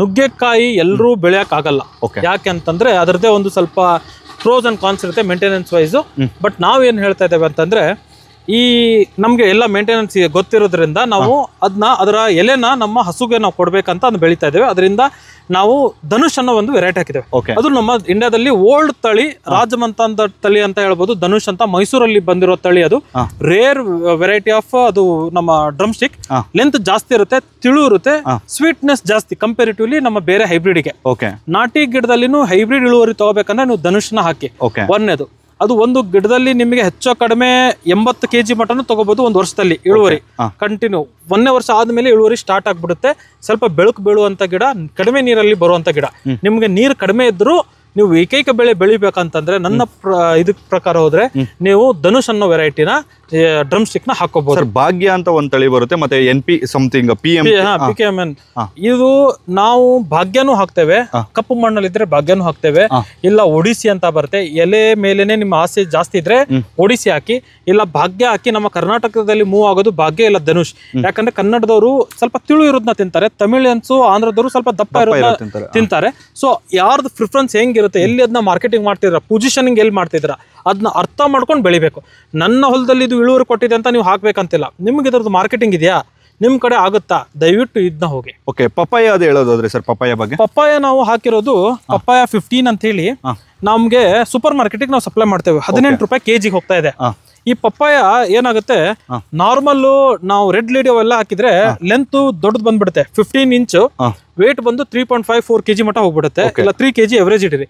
ನುಗ್ಗೆಕಾಯಿ ಎಲ್ಲರೂ ಬೆಳೆಯಕ್ ಆಗಲ್ಲ. ಯಾಕೆ ಅಂತಂದ್ರೆ ಅದರದೇ ಒಂದು ಸ್ವಲ್ಪ ಪ್ರೋಸ್ ಅಂಡ್ ಕಾನ್ಸ್ ಇರುತ್ತೆ ಮೇಂಟೆನೆನ್ಸ್ ವೈಸ್. ಬಟ್ ನಾವೇನ್ ಹೇಳ್ತಾ ಇದ್ದೇವೆ ಅಂತಂದ್ರೆ, ಈ ನಮ್ಗೆ ಎಲ್ಲ ಮೇಂಟೆನೆನ್ಸ್ ಗೊತ್ತಿರೋದ್ರಿಂದ ನಾವು ಅದರ ಎಲೆನ ನಮ್ಮ ಹಸುಗೆ ನಾವು ಕೊಡ್ಬೇಕಂತ ಅದನ್ನ ಬೆಳಿತಾ ಇದ್ದೇವೆ. ಅದರಿಂದ ನಾವು ಧನುಷ್ ಅನ್ನೋ ಒಂದು ವೆರೈಟಿ ಹಾಕಿದ್ದೇವೆ. ಅದು ನಮ್ಮ ಇಂಡಿಯಾದಲ್ಲಿ ಓಲ್ಡ್ ತಳಿ, ರಾಜಮಂತ ಅಂತ ತಳಿ ಅಂತ ಹೇಳ್ಬೋದು. ಧನುಷ್ ಅಂತ ಮೈಸೂರಲ್ಲಿ ಬಂದಿರೋ ತಳಿ. ಅದು ರೇರ್ ವೆರೈಟಿ ಆಫ್, ಅದು ನಮ್ಮ ಡ್ರಮ್ ಸ್ಟಿಕ್. ಲೆಂತ್ ಜಾಸ್ತಿ ಇರುತ್ತೆ, ತಿಳು ಇರುತ್ತೆ, ಸ್ವೀಟ್ನೆಸ್ ಜಾಸ್ತಿ ಕಂಪೇರಿಟಿವ್ಲಿ ನಮ್ಮ ಬೇರೆ ಹೈಬ್ರಿಡ್ಗೆ. ನಾಟಿ ಗಿಡದಲ್ಲಿನೂ ಹೈಬ್ರಿಡ್ ಇಳುವರಿ ತಗೋಬೇಕಂದ್ರೆ ನೀವು ಧನುಷ್ನ ಹಾಕಿ. ಒಂದನೇದು, ಅದು ಒಂದು ಗಿಡದಲ್ಲಿ ನಿಮಗೆ ಹೆಚ್ಚು ಕಡಿಮೆ 80 kg ಮಟನು ತಗೋಬಹುದು ಒಂದು ವರ್ಷದಲ್ಲಿ ಇಳುವರಿ. ಕಂಟಿನ್ಯೂ 1ನೇ ವರ್ಷ ಆದ್ಮೇಲೆ ಇಳುವರಿ ಸ್ಟಾರ್ಟ್ ಆಗ್ಬಿಡುತ್ತೆ. ಸ್ವಲ್ಪ ಬೆಳಕು ಬೀಳುವಂತ ಗಿಡ, ಕಡಿಮೆ ನೀರಲ್ಲಿ ಬರುವಂತ ಗಿಡ. ನಿಮ್ಗೆ ನೀರು ಕಡಿಮೆ ಇದ್ರೂ ನೀವು ಏಕೈಕ ಬೆಳೆ ಬೆಳಿಬೇಕಂತಂದ್ರೆ ನನ್ನ ಇದಕ್ ಪ್ರಕಾರ ಹೋದ್ರೆ ನೀವು ಧನುಷ್ ಅನ್ನೋ ವೆರೈಟಿನ ಡ್ರಮ್ ಸ್ಟಿಕ್ ನ ಹಾಕೋಬಹುದು. ಭಾಗ್ಯ ಅಂತ ಒಂದ್ ತಳಿ ಬರುತ್ತೆ, ಮತ್ತೆ NP ಸಮಥಿಂಗ್ PKMN. ಇದು ನಾವು ಭಾಗ್ಯನೂ ಹಾಕ್ತೇವೆ, ಕಪ್ಪು ಮಣ್ಣಲ್ಲಿ ಇದ್ರೆ ಭಾಗ್ಯನೂ ಹಾಕ್ತೇವೆ. ಇಲ್ಲ ಒಡಿಸಿ ಅಂತ ಬರುತ್ತೆ, ಎಲೆ ಮೇಲೆನೆ ನಿಮ್ಮ ಆಸೆ ಜಾಸ್ತಿ ಇದ್ರೆ ಒಡಿಸಿ ಹಾಕಿ, ಇಲ್ಲ ಭಾಗ್ಯ ಹಾಕಿ. ನಮ್ಮ ಕರ್ನಾಟಕದಲ್ಲಿ ಮೂವ್ ಆಗೋದು ಭಾಗ್ಯ ಇಲ್ಲ ಧನುಷ್. ಯಾಕಂದ್ರೆ ಕನ್ನಡದವರು ಸ್ವಲ್ಪ ತಿಳು ಇರೋದನ್ನ ತಿಂತಾರೆ, ತಮಿಳಿಯನ್ಸು ಆಂಧ್ರದವರು ಸ್ವಲ್ಪ ದಪ್ಪ ಇರೋದನ್ನ ತಿಂತಾರೆ. ಸೊ ಯಾರ್ದು ಪ್ರಿಫರೆನ್ಸ್ ಹೆಂಗಿರುತ್ತೆ, ಎಲ್ಲಿ ಅದನ್ನ ಮಾರ್ಕೆಟಿಂಗ್ ಮಾಡ್ತಿದ್ರ, ಪೊಸಿಷನಿಂಗ್ ಎಲ್ಲಿ ಮಾಡ್ತಿದ್ರ, ಅದನ್ನ ಅರ್ಥ ಮಾಡ್ಕೊಂಡು ಬೆಳಿಬೇಕು. ನನ್ನ ಹೊಲದಲ್ಲಿ ಇದು ಇಳುವರಿ ಕೊಟ್ಟಿದೆ ಅಂತ ನೀವು ಹಾಕ್ಬೇಕಂತಿಲ್ಲ. ನಿಮ್ಗೆ ಇದ್ರದ್ದು ಮಾರ್ಕೆಟಿಂಗ್ ಇದೆಯಾ, ನಿಮ್ ಕಡೆ ಆಗುತ್ತಾ, ದಯವಿಟ್ಟು ಇದನ್ನ ಹೋಗಿ. ಓಕೆ, ಪಪ್ಪಾಯ ಅದು ಹೇಳೋದಾದ್ರೆ ಸರ್, ಪಪ್ಪಾಯ ಬಗ್ಗೆ. ಪಪ್ಪಾಯ ನಾವು ಹಾಕಿರೋದು ಪಪ್ಪಾಯ 15 ಅಂತ ಹೇಳಿ ನಮ್ಗೆ ಸೂಪರ್ ಮಾರ್ಕೆಟಿಗೆ ನಾವು ಸಪ್ಲೈ ಮಾಡ್ತೇವೆ. 18 ರೂಪಾಯಿ kg ಹೋಗ್ತಾ ಇದೆ. ಈ ಪಪ್ಪಾಯ ಏನಾಗುತ್ತೆ, ನಾರ್ಮಲ್ ನಾವು ರೆಡ್ ಲೇಡಿ ಅವೆಲ್ಲ ಹಾಕಿದ್ರೆ ಲೆಂತ್ ದೊಡ್ಡದು ಬಂದ್ಬಿಡುತ್ತೆ. 15 ಇಂಚ್ ವೇಟ್ ಬಂದು 3.54 kg ಮಟ್ಟ ಹೋಗ್ಬಿಡುತ್ತೆ. ಇಲ್ಲ 3 kg ಎವರೇಜ್ ಇಟ್ಟಿರಿ.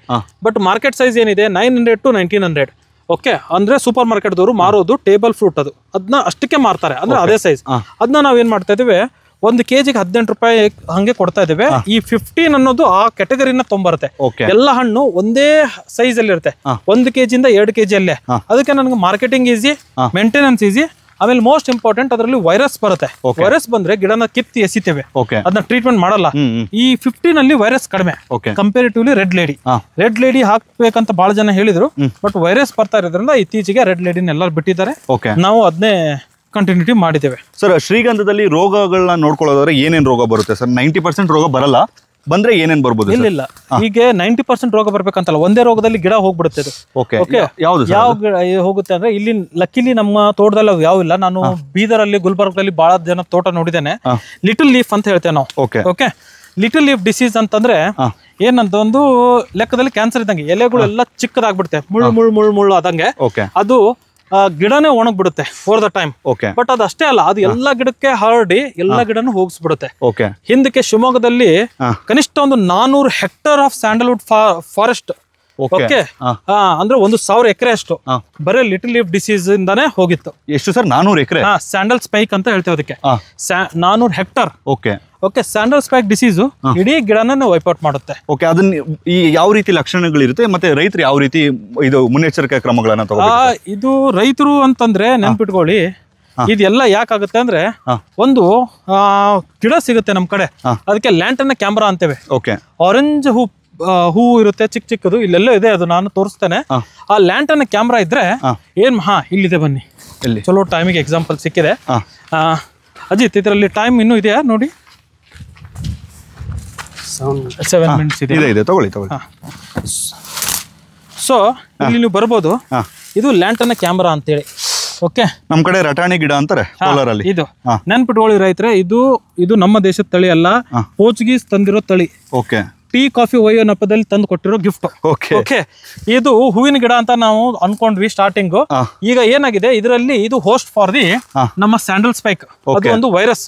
ಬಟ್ ಮಾರ್ಕೆಟ್ ಸೈಜ್ ಏನಿದೆ 900 to 1900. ಓಕೆ, ಅಂದ್ರೆ ಸೂಪರ್ ಮಾರ್ಕೆಟ್ ದವರು ಮಾರೋದು ಟೇಬಲ್ ಫ್ರೂಟ್, ಅದನ್ನ ಅಷ್ಟಕ್ಕೆ ಮಾರ್ತಾರೆ, ಅಂದ್ರೆ ಅದೇ ಸೈಜ್. ಅದನ್ನ ನಾವೇನ್ ಮಾಡ್ತಾ ಇದೀವಿ, 1 kg 18 ರೂಪಾಯಿ ಹಂಗೆ ಕೊಡ್ತಾ ಇದ್ದೇವೆ. ಈ 15 ಅನ್ನೋದು ಆ ಕ್ಯಾಟಗರಿನ ತೊಂಬರುತ್ತೆ. ಎಲ್ಲ ಹಣ್ಣು ಒಂದೇ ಸೈಜ್ ಅಲ್ಲಿ ಇರುತ್ತೆ, 1 kg ಇಂದ 2 kg ಅಲ್ಲೇ. ಅದಕ್ಕೆ ನನಗೆ ಮಾರ್ಕೆಟಿಂಗ್ ಈಸಿ, ಮೇಂಟೆನೆನ್ಸ್ ಈಸಿ. ಆಮೇಲೆ ಮೋಸ್ಟ್ ಇಂಪಾರ್ಟೆಂಟ್, ಅದರಲ್ಲಿ ವೈರಸ್ ಬರುತ್ತೆ. ವೈರಸ್ ಬಂದ್ರೆ ಗಿಡನ ಕಿತ್ತಿ ಎಸಿತೇವೆ, ಅದನ್ನ ಟ್ರೀಟ್ಮೆಂಟ್ ಮಾಡಲ್ಲ. ಈ 15 ಅಲ್ಲಿ ವೈರಸ್ ಕಡಿಮೆ ಕಂಪೇರಿಟಿವ್ಲಿ ರೆಡ್ ಲೇಡಿ ಹಾಕ್ಬೇಕಂತ ಬಹಳ ಜನ ಹೇಳಿದ್ರು. ಬಟ್ ವೈರಸ್ ಬರ್ತಾ ಇರೋದ್ರಿಂದ ಇತ್ತೀಚೆಗೆ ರೆಡ್ ಲೇಡಿನ ಎಲ್ಲರೂ ಬಿಟ್ಟಿದ್ದಾರೆ. ನಾವು ಅದನ್ನೇ ಕಂಟಿನ್ಯೂಟಿ ಮಾಡಿದ್ದೇವೆ. ಸರ್, ಶ್ರೀಗಂಧದಲ್ಲಿ ರೋಗಗಳನ್ನ ನೋಡ್ಕೊಳ್ಳೋದಾದ್ರೆ ಏನೇನ್ ರೋಗ ಬರುತ್ತೆ ಸರ್? 90% ರೋಗ ಬರಲ್ಲ, ಬಂದ್ರೆ ಏನೇನ್ ಬರ್ಬೋದು? ಇಲ್ಲ, ಈಗ 90% ರೋಗ ಬರ್ಬೇಕಂತಲ್ಲ, ಒಂದೇ ರೋಗದಲ್ಲಿ ಗಿಡ ಹೋಗ್ಬಿಡುತ್ತೆ ಅದು. ಯಾವ ಹೋಗುತ್ತೆ ಅಂದ್ರೆ, ಇಲ್ಲಿ ಲಕ್ಕಿಲಿ ನಮ್ಮ ತೋಟದಲ್ಲಿ ಯಾವ ಇಲ್ಲ. ನಾನು ಬೀದರಲ್ಲಿ, ಗುಲ್ಬರ್ಗದಲ್ಲಿ ಬಹಳ ಜನ ತೋಟ ನೋಡಿದ್ದೇನೆ. ಲಿಟಲ್ ಲೀಫ್ ಅಂತ ಹೇಳ್ತೇವೆ ನಾವು. ಓಕೆ, ಲಿಟಲ್ ಲೀಫ್ ಡಿಸೀಸ್ ಅಂತಂದ್ರೆ ಏನಂತ, ಒಂದು ಲೆಕ್ಕದಲ್ಲಿ ಕ್ಯಾನ್ಸರ್ ಇದ್ದಂಗೆ, ಎಲೆಗಳೆಲ್ಲ ಚಿಕ್ಕದಾಗ್ಬಿಡುತ್ತೆ, ಮುಳ್ಳು ಆದಂಗೆ. ಅದು ಗಿಡನೇ ಒಣಗ್ಬಿಡುತ್ತೆ ಫಾರ್ ದ ಟೈಮ್. ಬಟ್ ಅದು ಅಷ್ಟೇ ಅಲ್ಲ, ಅದು ಎಲ್ಲಾ ಗಿಡಕ್ಕೆ ಹರಡಿ ಎಲ್ಲಾ ಗಿಡನು ಹೋಗಿಸ್ಬಿಡುತ್ತೆ. ಹಿಂದಕ್ಕೆ ಶಿವಮೊಗ್ಗದಲ್ಲಿ ಕನಿಷ್ಠ ಒಂದು 400 hectare of Sandalwood forest, okay, ಅಂದ್ರೆ 1000 ಎಕರೆ ಅಷ್ಟು ಬರೀ ಲಿಟಲ್ ಲೀಫ್ ಡಿಸೀಸ್ ಇಂದಾನೆ ಹೋಗಿತ್ತು. ಎಷ್ಟು ಸರ್? 400 ಎಕರೆ. ಸ್ಯಾಂಡಲ್ ಸ್ಪೈಕ್ ಅಂತ ಹೇಳ್ತೇವೆ ಅದಕ್ಕೆ. 400 hectare. Okay, sandal spike disease ಇಡೀ ಗಿಡನ ವೈಪೌಟ್ ಮಾಡುತ್ತೆ. ಓಕೆ, ಅದನ್ನ ಈ ಯಾವ ರೀತಿ ಲಕ್ಷಣಗಳಿರುತ್ತೆ, ಮತ್ತೆ ರೈತರು ಯಾವ ರೀತಿ ಇದು ಮುನ್ನೆಚ್ಚರಿಕೆ ಕ್ರಮಗಳನ್ನ ತಗೋಬೇಕು? ಇದು ರೈತರು ಅಂತಂದ್ರೆ ನೆನ್ಪಿಟ್ಕೊಳ್ಳಿ, ಇದೆಲ್ಲ ಯಾಕಾಗುತ್ತೆ ಅಂದ್ರೆ, ಒಂದು ಗಿಡ ಸಿಗುತ್ತೆ ನಮ್ ಕಡೆ, ಅದಕ್ಕೆ ಲ್ಯಾಂಟರ್ನ್ ಕ್ಯಾಮ್ರಾ ಅಂತೇವೆ. ಆರೆಂಜ್ ಹೂ ಇರುತ್ತೆ, ಚಿಕ್ಕದು, ಇಲ್ಲೆಲ್ಲ ಇದೆ, ಅದು ನಾನು ತೋರಿಸ್ತೇನೆ. ಆ ಲ್ಯಾಂಟರ್ನ್ ಕ್ಯಾಮ್ರಾ ಇದ್ರೆ ಏನ್, ಇಲ್ಲಿದೆ ಬನ್ನಿ, ಚಲೋ ಟೈಮಿಗೆ ಎಕ್ಸಾಂಪಲ್ ಸಿಕ್ಕಿದೆ. ಅಜಿತ್, ಇದರಲ್ಲಿ ಟೈಮ್ ಇನ್ನೂ ಇದೆಯಾ ನೋಡಿ? 7 minutes ಇದೆ. ತಗೊಳ್ಳಿ. ಸೊ ಇಲ್ಲಿ ನೀವು ಬರ್ಬೋದು. ಇದು ಲ್ಯಾಂಟರ್ನ್ ಕ್ಯಾಮ್ರಾ ಅಂತೇಳಿ. ಓಕೆ, ನಮ್ ಕಡೆ ರಟಾಣಿ ಗಿಡ ಅಂತಾರೆ ಕೋಲಾರಲ್ಲಿ. ಇದು ನೆನ್ಪಿಟ್ಕೊಳ್ಳಿ ರೈತರೆ, ಇದು ನಮ್ಮ ದೇಶದ ತಳಿ ಅಲ್ಲ, ಪೋರ್ಚುಗೀಸ್ ತಂದಿರೋ ತಳಿ. ಟೀ ಕಾಫಿ ಒಯ್ಯೋ ನೆಪದಲ್ಲಿ ತಂದು ಕೊಟ್ಟಿರೋ ಗಿಫ್ಟ್. ಓಕೆ, ಇದು ಹೂವಿನ ಗಿಡ ಅಂತ ನಾವು ಅನ್ಕೊಂಡ್ವಿ ಸ್ಟಾರ್ಟಿಂಗ್. ಈಗ ಏನಾಗಿದೆ, ಇದರಲ್ಲಿ ಇದು ಹೋಸ್ಟ್ ಫಾರ್ ದಿ ನಮ್ಮ ಸ್ಯಾಂಡಲ್ ಸ್ಪೈಕ್. ಅದು ಒಂದು ವೈರಸ್.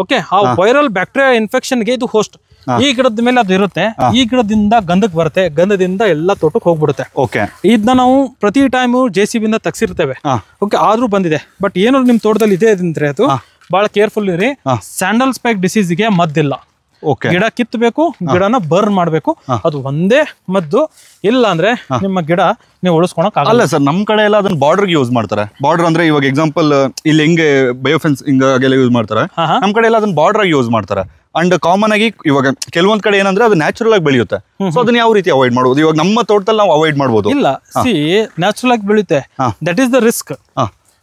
ಓಕೆ ಆ ವೈರಲ್ ಬ್ಯಾಕ್ಟೀರಿಯಾ ಇನ್ಫೆಕ್ಷನ್ಗೆ ಇದು ಹೋಸ್ಟ್. ಈ ಗಿಡದ ಮೇಲೆ ಅದು ಇರುತ್ತೆ, ಈ ಗಿಡದಿಂದ ಗಂಧಕ್ಕೆ ಬರುತ್ತೆ, ಗಂಧದಿಂದ ಎಲ್ಲ ತೋಟಕ್ಕೆ ಹೋಗ್ಬಿಡುತ್ತೆ. ಓಕೆ, ಇದನ್ನ ನಾವು ಪ್ರತಿ ಟೈಮು JCB ಇಂದ ತೆಗ್ಸಿರ್ತೇವೆ. ಓಕೆ, ಆದ್ರೂ ಬಂದಿದೆ. ಬಟ್ ಏನಾದ್ರು ನಿಮ್ ತೋಟದಲ್ಲಿ ಇದೆ ಅಂದ್ರೆ ಅದು ಬಹಳ ಕೇರ್ಫುಲ್ ಇರಿ. ಸ್ಯಾಂಡಲ್ ಸ್ಪೈಕ್ ಡಿಸೀಸ್ಗೆ ಮದ್ದಿಲ್ಲ. ಗಿಡ ಕಿತ್ತಬೇಕು, ಗಿಡನ ಬರ್ನ್ ಮಾಡ್ಬೇಕು, ಅದು ಒಂದೇ ಮದ್ದು. ಇಲ್ಲ ಅಂದ್ರೆ ನಿಮ್ಮ ಗಿಡ ನೀವು ಉಳಿಸ್ಕೊಳಕ್ ಅಲ್ಲ ಸರ್. ನಮ್ ಕಡೆ ಎಲ್ಲ ಅದನ್ನ ಬಾರ್ಡರ್ಗೆ ಯೂಸ್ ಮಾಡ್ತಾರೆ. ಬಾರ್ಡರ್ ಅಂದ್ರೆ ಇವಾಗ ಎಕ್ಸಾಂಪಲ್ ಇಲ್ಲಿ ಹೆಂಗೆ ಬಯೋಫೆನ್ಸ್ ಹಿಂಗೆಲ್ಲ ಯೂಸ್ ಮಾಡ್ತಾರೆ, ನಮ್ ಕಡೆ ಎಲ್ಲ ಅದನ್ನ ಬಾರ್ಡರ್ ಆಗಿ ಯೂಸ್ ಮಾಡ್ತಾರೆ. ಅಂಡ್ ಕಾಮನ್ ಆಗಿ ಇವಾಗ ಕೆಲವೊಂದ್ ಕಡೆ ಏನಂದ್ರೆ ಅದು ನ್ಯಾಚುರಲ್ ಆಗಿ ಬೆಳೆಯುತ್ತೆ. ಸೊ ಅದನ್ನ ಯಾವ ರೀತಿ ಅವಾಯ್ಡ್ ಮಾಡ್ಬೋದು? ಇವಾಗ ನಮ್ಮ ತೋಟದಲ್ಲಿ ನಾವು ಅವಾಯ್ಡ್ ಮಾಡ್ಬೋದು. ಇಲ್ಲ, ಸಿ ನ್ಯಾಚುರಲ್ ಆಗಿ ಬೆಳೆಯುತ್ತೆ, that is the risk.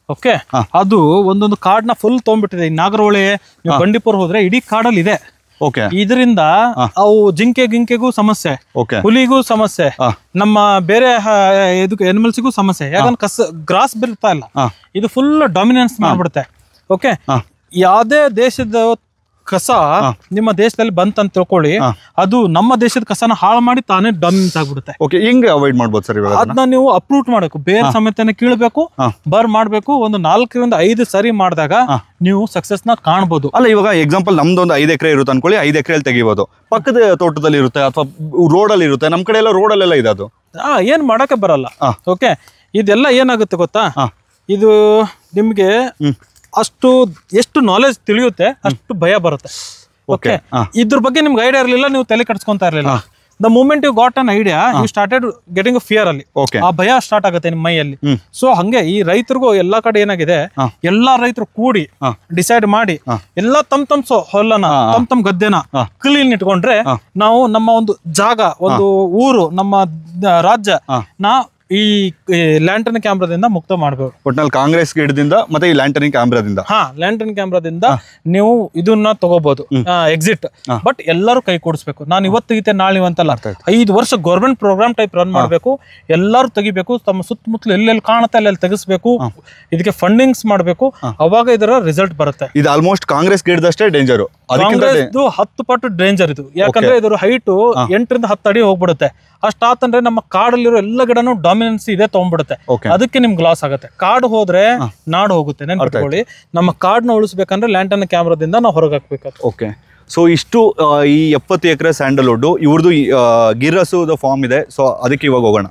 Okay, ಅದು ಒಂದೊಂದು ಕಾಡ್ನ ಫುಲ್ ತೊಗೊಂಡ್ಬಿಟ್ಟಿದೆ. ನಾಗರಹೊಳೆ, ನೀವು ಬಂಡೀಪುರ ಹೋದ್ರೆ ಇಡೀ ಕಾಡಲ್ಲಿ ಇದೆ. ಓಕೆ, ಇದರಿಂದ ಅವು ಗಿಂಕೆಗೂ ಸಮಸ್ಯೆ, ಹುಲಿಗೂ ಸಮಸ್ಯೆ, ನಮ್ಮ ಬೇರೆ ಎನಿಮಲ್ಸ್ಗೂ ಸಮಸ್ಯೆ. ಯಾಕಂದ್ರೆ ಗ್ರಾಸ್ ಬಿರ್ತಾ ಇಲ್ಲ, ಇದು ಫುಲ್ ಡಾಮಿನೆನ್ಸ್ ಮಾಡ್ಬಿಡುತ್ತೆ. ಓಕೆ, ಯಾವ್ದೇ ದೇಶದ ಕಸ ನಿಮ್ಮ ದೇಶದಲ್ಲಿ ಬಂತಂತ ತಿಳ್ಕೊಳ್ಳಿ, ಅದು ನಮ್ಮ ದೇಶದ ಕಸನ ಹಾಳು ಮಾಡಿ ತಾನೇ ಡಾಮಿನೆನ್ಸ್ ಆಗ್ಬಿಡುತ್ತೆ. ಓಕೆ, ಹೆಂಗೆ ಅವಾಯ್ಡ್ ಮಾಡ್ಬೋದು ಸರ್? ಇವಾಗ ಅದನ್ನ ನೀವು ಅಪ್ರೂಟ್ ಮಾಡಬೇಕು, ಬೇರೆ ಸಮೇತನ ಕೀಳ್ಬೇಕು, ಬರ್ ಮಾಡ್ಬೇಕು. ಒಂದು 4 ರಿಂದ 5 ಸರಿ ಮಾಡಿದಾಗ ನೀವು ಸಕ್ಸಸ್ ನ ಕಾಣಬಹುದು. ಅಲ್ಲ, ಇವಾಗ ಎಕ್ಸಾಂಪಲ್ ನಮ್ದು ಒಂದು 5 ಎಕರೆ ಇರುತ್ತೆ ಅನ್ಕೊಳ್ಳಿ, 5 ಎಕರೆಯಲ್ಲಿ ತೆಗಿಬಹುದು. ಪಕ್ಕದ ತೋಟದಲ್ಲಿ ಇರುತ್ತೆ ಅಥವಾ ರೋಡ್ ಅಲ್ಲಿ ಇರುತ್ತೆ. ನಮ್ ಕಡೆ ಎಲ್ಲ ರೋಡ್ ಅಲ್ಲೆಲ್ಲ ಇದೆ, ಅದು ಏನ್ ಮಾಡಕ್ಕೆ ಬರಲ್ಲ. ಓಕೆ, ಇದೆಲ್ಲ ಏನಾಗುತ್ತೆ ಗೊತ್ತಾ, ಇದು ನಿಮ್ಗೆ ಅಷ್ಟು ಎಷ್ಟು ನಾಲೆಜ್ ತಿಳಿಯುತ್ತೆ ಅಷ್ಟು ಭಯ ಬರುತ್ತೆ. ಓಕೆ, ಇದ್ರ ಬಗ್ಗೆ ನಿಮ್ಗೆ ಐಡಿಯಾ ಇರಲಿಲ್ಲ, ನೀವು ತಲೆ ಕಟ್ಸ್ಕೊಂತಾ ಇರಲಿಲ್ಲ. The moment you got an idea, you started getting fear ಅಲ್ಲಿ. ಆ ಭಯ ಸ್ಟಾರ್ಟ್ ಆಗುತ್ತೆ ನಿಮ್ಮ ಮೈಯಲ್ಲಿ. ಸೊ ಹಂಗೆ ಈ ರೈತರಿಗೂ ಎಲ್ಲಾ ಕಡೆ ಏನಾಗಿದೆ, ಎಲ್ಲಾ ರೈತರು ಕೂಡಿ ಡಿಸೈಡ್ ಮಾಡಿ ಎಲ್ಲ ತಮ್ ಹೊಲನ ತಮ್ ಗದ್ದೆನ ಕ್ಲೀನ್ ಇಟ್ಕೊಂಡ್ರೆ ನಾವು ನಮ್ಮ ಒಂದು ಜಾಗ, ಒಂದು ಊರು, ನಮ್ಮ ರಾಜ್ಯ ನಾ ಈ ಲ್ಯಾಂಟರ್ನ್ ಕ್ಯಾಮ್ರಾದಿಂದ ಮುಕ್ತ ಮಾಡಬಹುದು. ಒಟ್ನಲ್ಲಿ ಕಾಂಗ್ರೆಸ್ ಗಿಡದಿಂದ ಮತ್ತೆ ಈ ಲ್ಯಾಂಟರ್ನ್ ಕ್ಯಾಮ್ರಾದಿಂದ, ಲ್ಯಾಂಟರ್ನ್ ಕ್ಯಾಮ್ರಾದಿಂದ ನೀವು ಇದನ್ನ ತಗೋಬಹುದು ಎಕ್ಸಿಟ್. ಬಟ್ ಎಲ್ಲರೂ ಕೈ ಕೂಡಿಸ್ಬೇಕು. ನಾನು ಇವತ್ತು ತೆಗಿತೆ ನಾಳೆ ಅಂತಲ್ಲ, 5 ವರ್ಷ ಗೌರ್ಮೆಂಟ್ ಪ್ರೋಗ್ರಾಮ್ ಟೈಪ್ ರನ್ ಮಾಡಬೇಕು. ಎಲ್ಲರೂ ತೆಗಿಬೇಕು, ತಮ್ಮ ಸುತ್ತಮುತ್ತಲು ಎಲ್ಲೆಲ್ಲಿ ಕಾಣುತ್ತೆ ಅಲ್ಲೆಲ್ಲಿ ತೆಗಿಸ್ಬೇಕು. ಇದಕ್ಕೆ ಫಂಡಿಂಗ್ಸ್ ಮಾಡಬೇಕು, ಅವಾಗ ಇದರ ರಿಸಲ್ಟ್ ಬರುತ್ತೆ. ಇದು ಆಲ್ಮೋಸ್ಟ್ ಕಾಂಗ್ರೆಸ್ ಗಿಡದಷ್ಟೇ ಡೇಂಜರು. ಕಾಂಗ್ರೆಸ್ದು 10 ಪಟ್ಟು ಡೇಂಜರ್ ಇದು. ಯಾಕಂದ್ರೆ ಇದ್ರ ಹೈಟ್ 8 ರಿಂದ 10 ಅಡಿ ಹೋಗ್ಬಿಡುತ್ತೆ. ಅಷ್ಟಾತಂದ್ರೆ ನಮ್ಮ ಕಾಡಲ್ಲಿರೋ ಎಲ್ಲ ಗಿಡನು ಡಾಮಿನೆನ್ಸ್ ಇದೆ ತಗೊಂಡ್ಬಿಡುತ್ತೆ. ಅದಕ್ಕೆ ನಿಮ್ಗೆ ಲಾಸ್ ಆಗುತ್ತೆ. ಕಾಡು ಹೋದ್ರೆ ನಾಡು ಹೋಗುತ್ತೆ. ನೆನ್ಪಿಟ್ಕೊಳ್ಳಿ, ನಮ್ಮ ಕಾಡನ್ನ ಉಳಿಸ್ಬೇಕಂದ್ರೆ ಲ್ಯಾಂಟರ್ನ್ ಕ್ಯಾಮ್ರಾದಿಂದ ನಾವು ಹೊರಗೆ ಹಾಕ್ಬೇಕು. ಓಕೆ, ಸೊ ಇಷ್ಟು ಈ 70 ಎಕರೆ ಸ್ಯಾಂಡಲ್ವುಡ್ ಇವ್ರದ್ದು ಗಿರ್ರಸು ಫಾರ್ಮ್ ಇದೆ. ಸೊ ಅದಕ್ಕೆ ಇವಾಗ ಹೋಗೋಣ.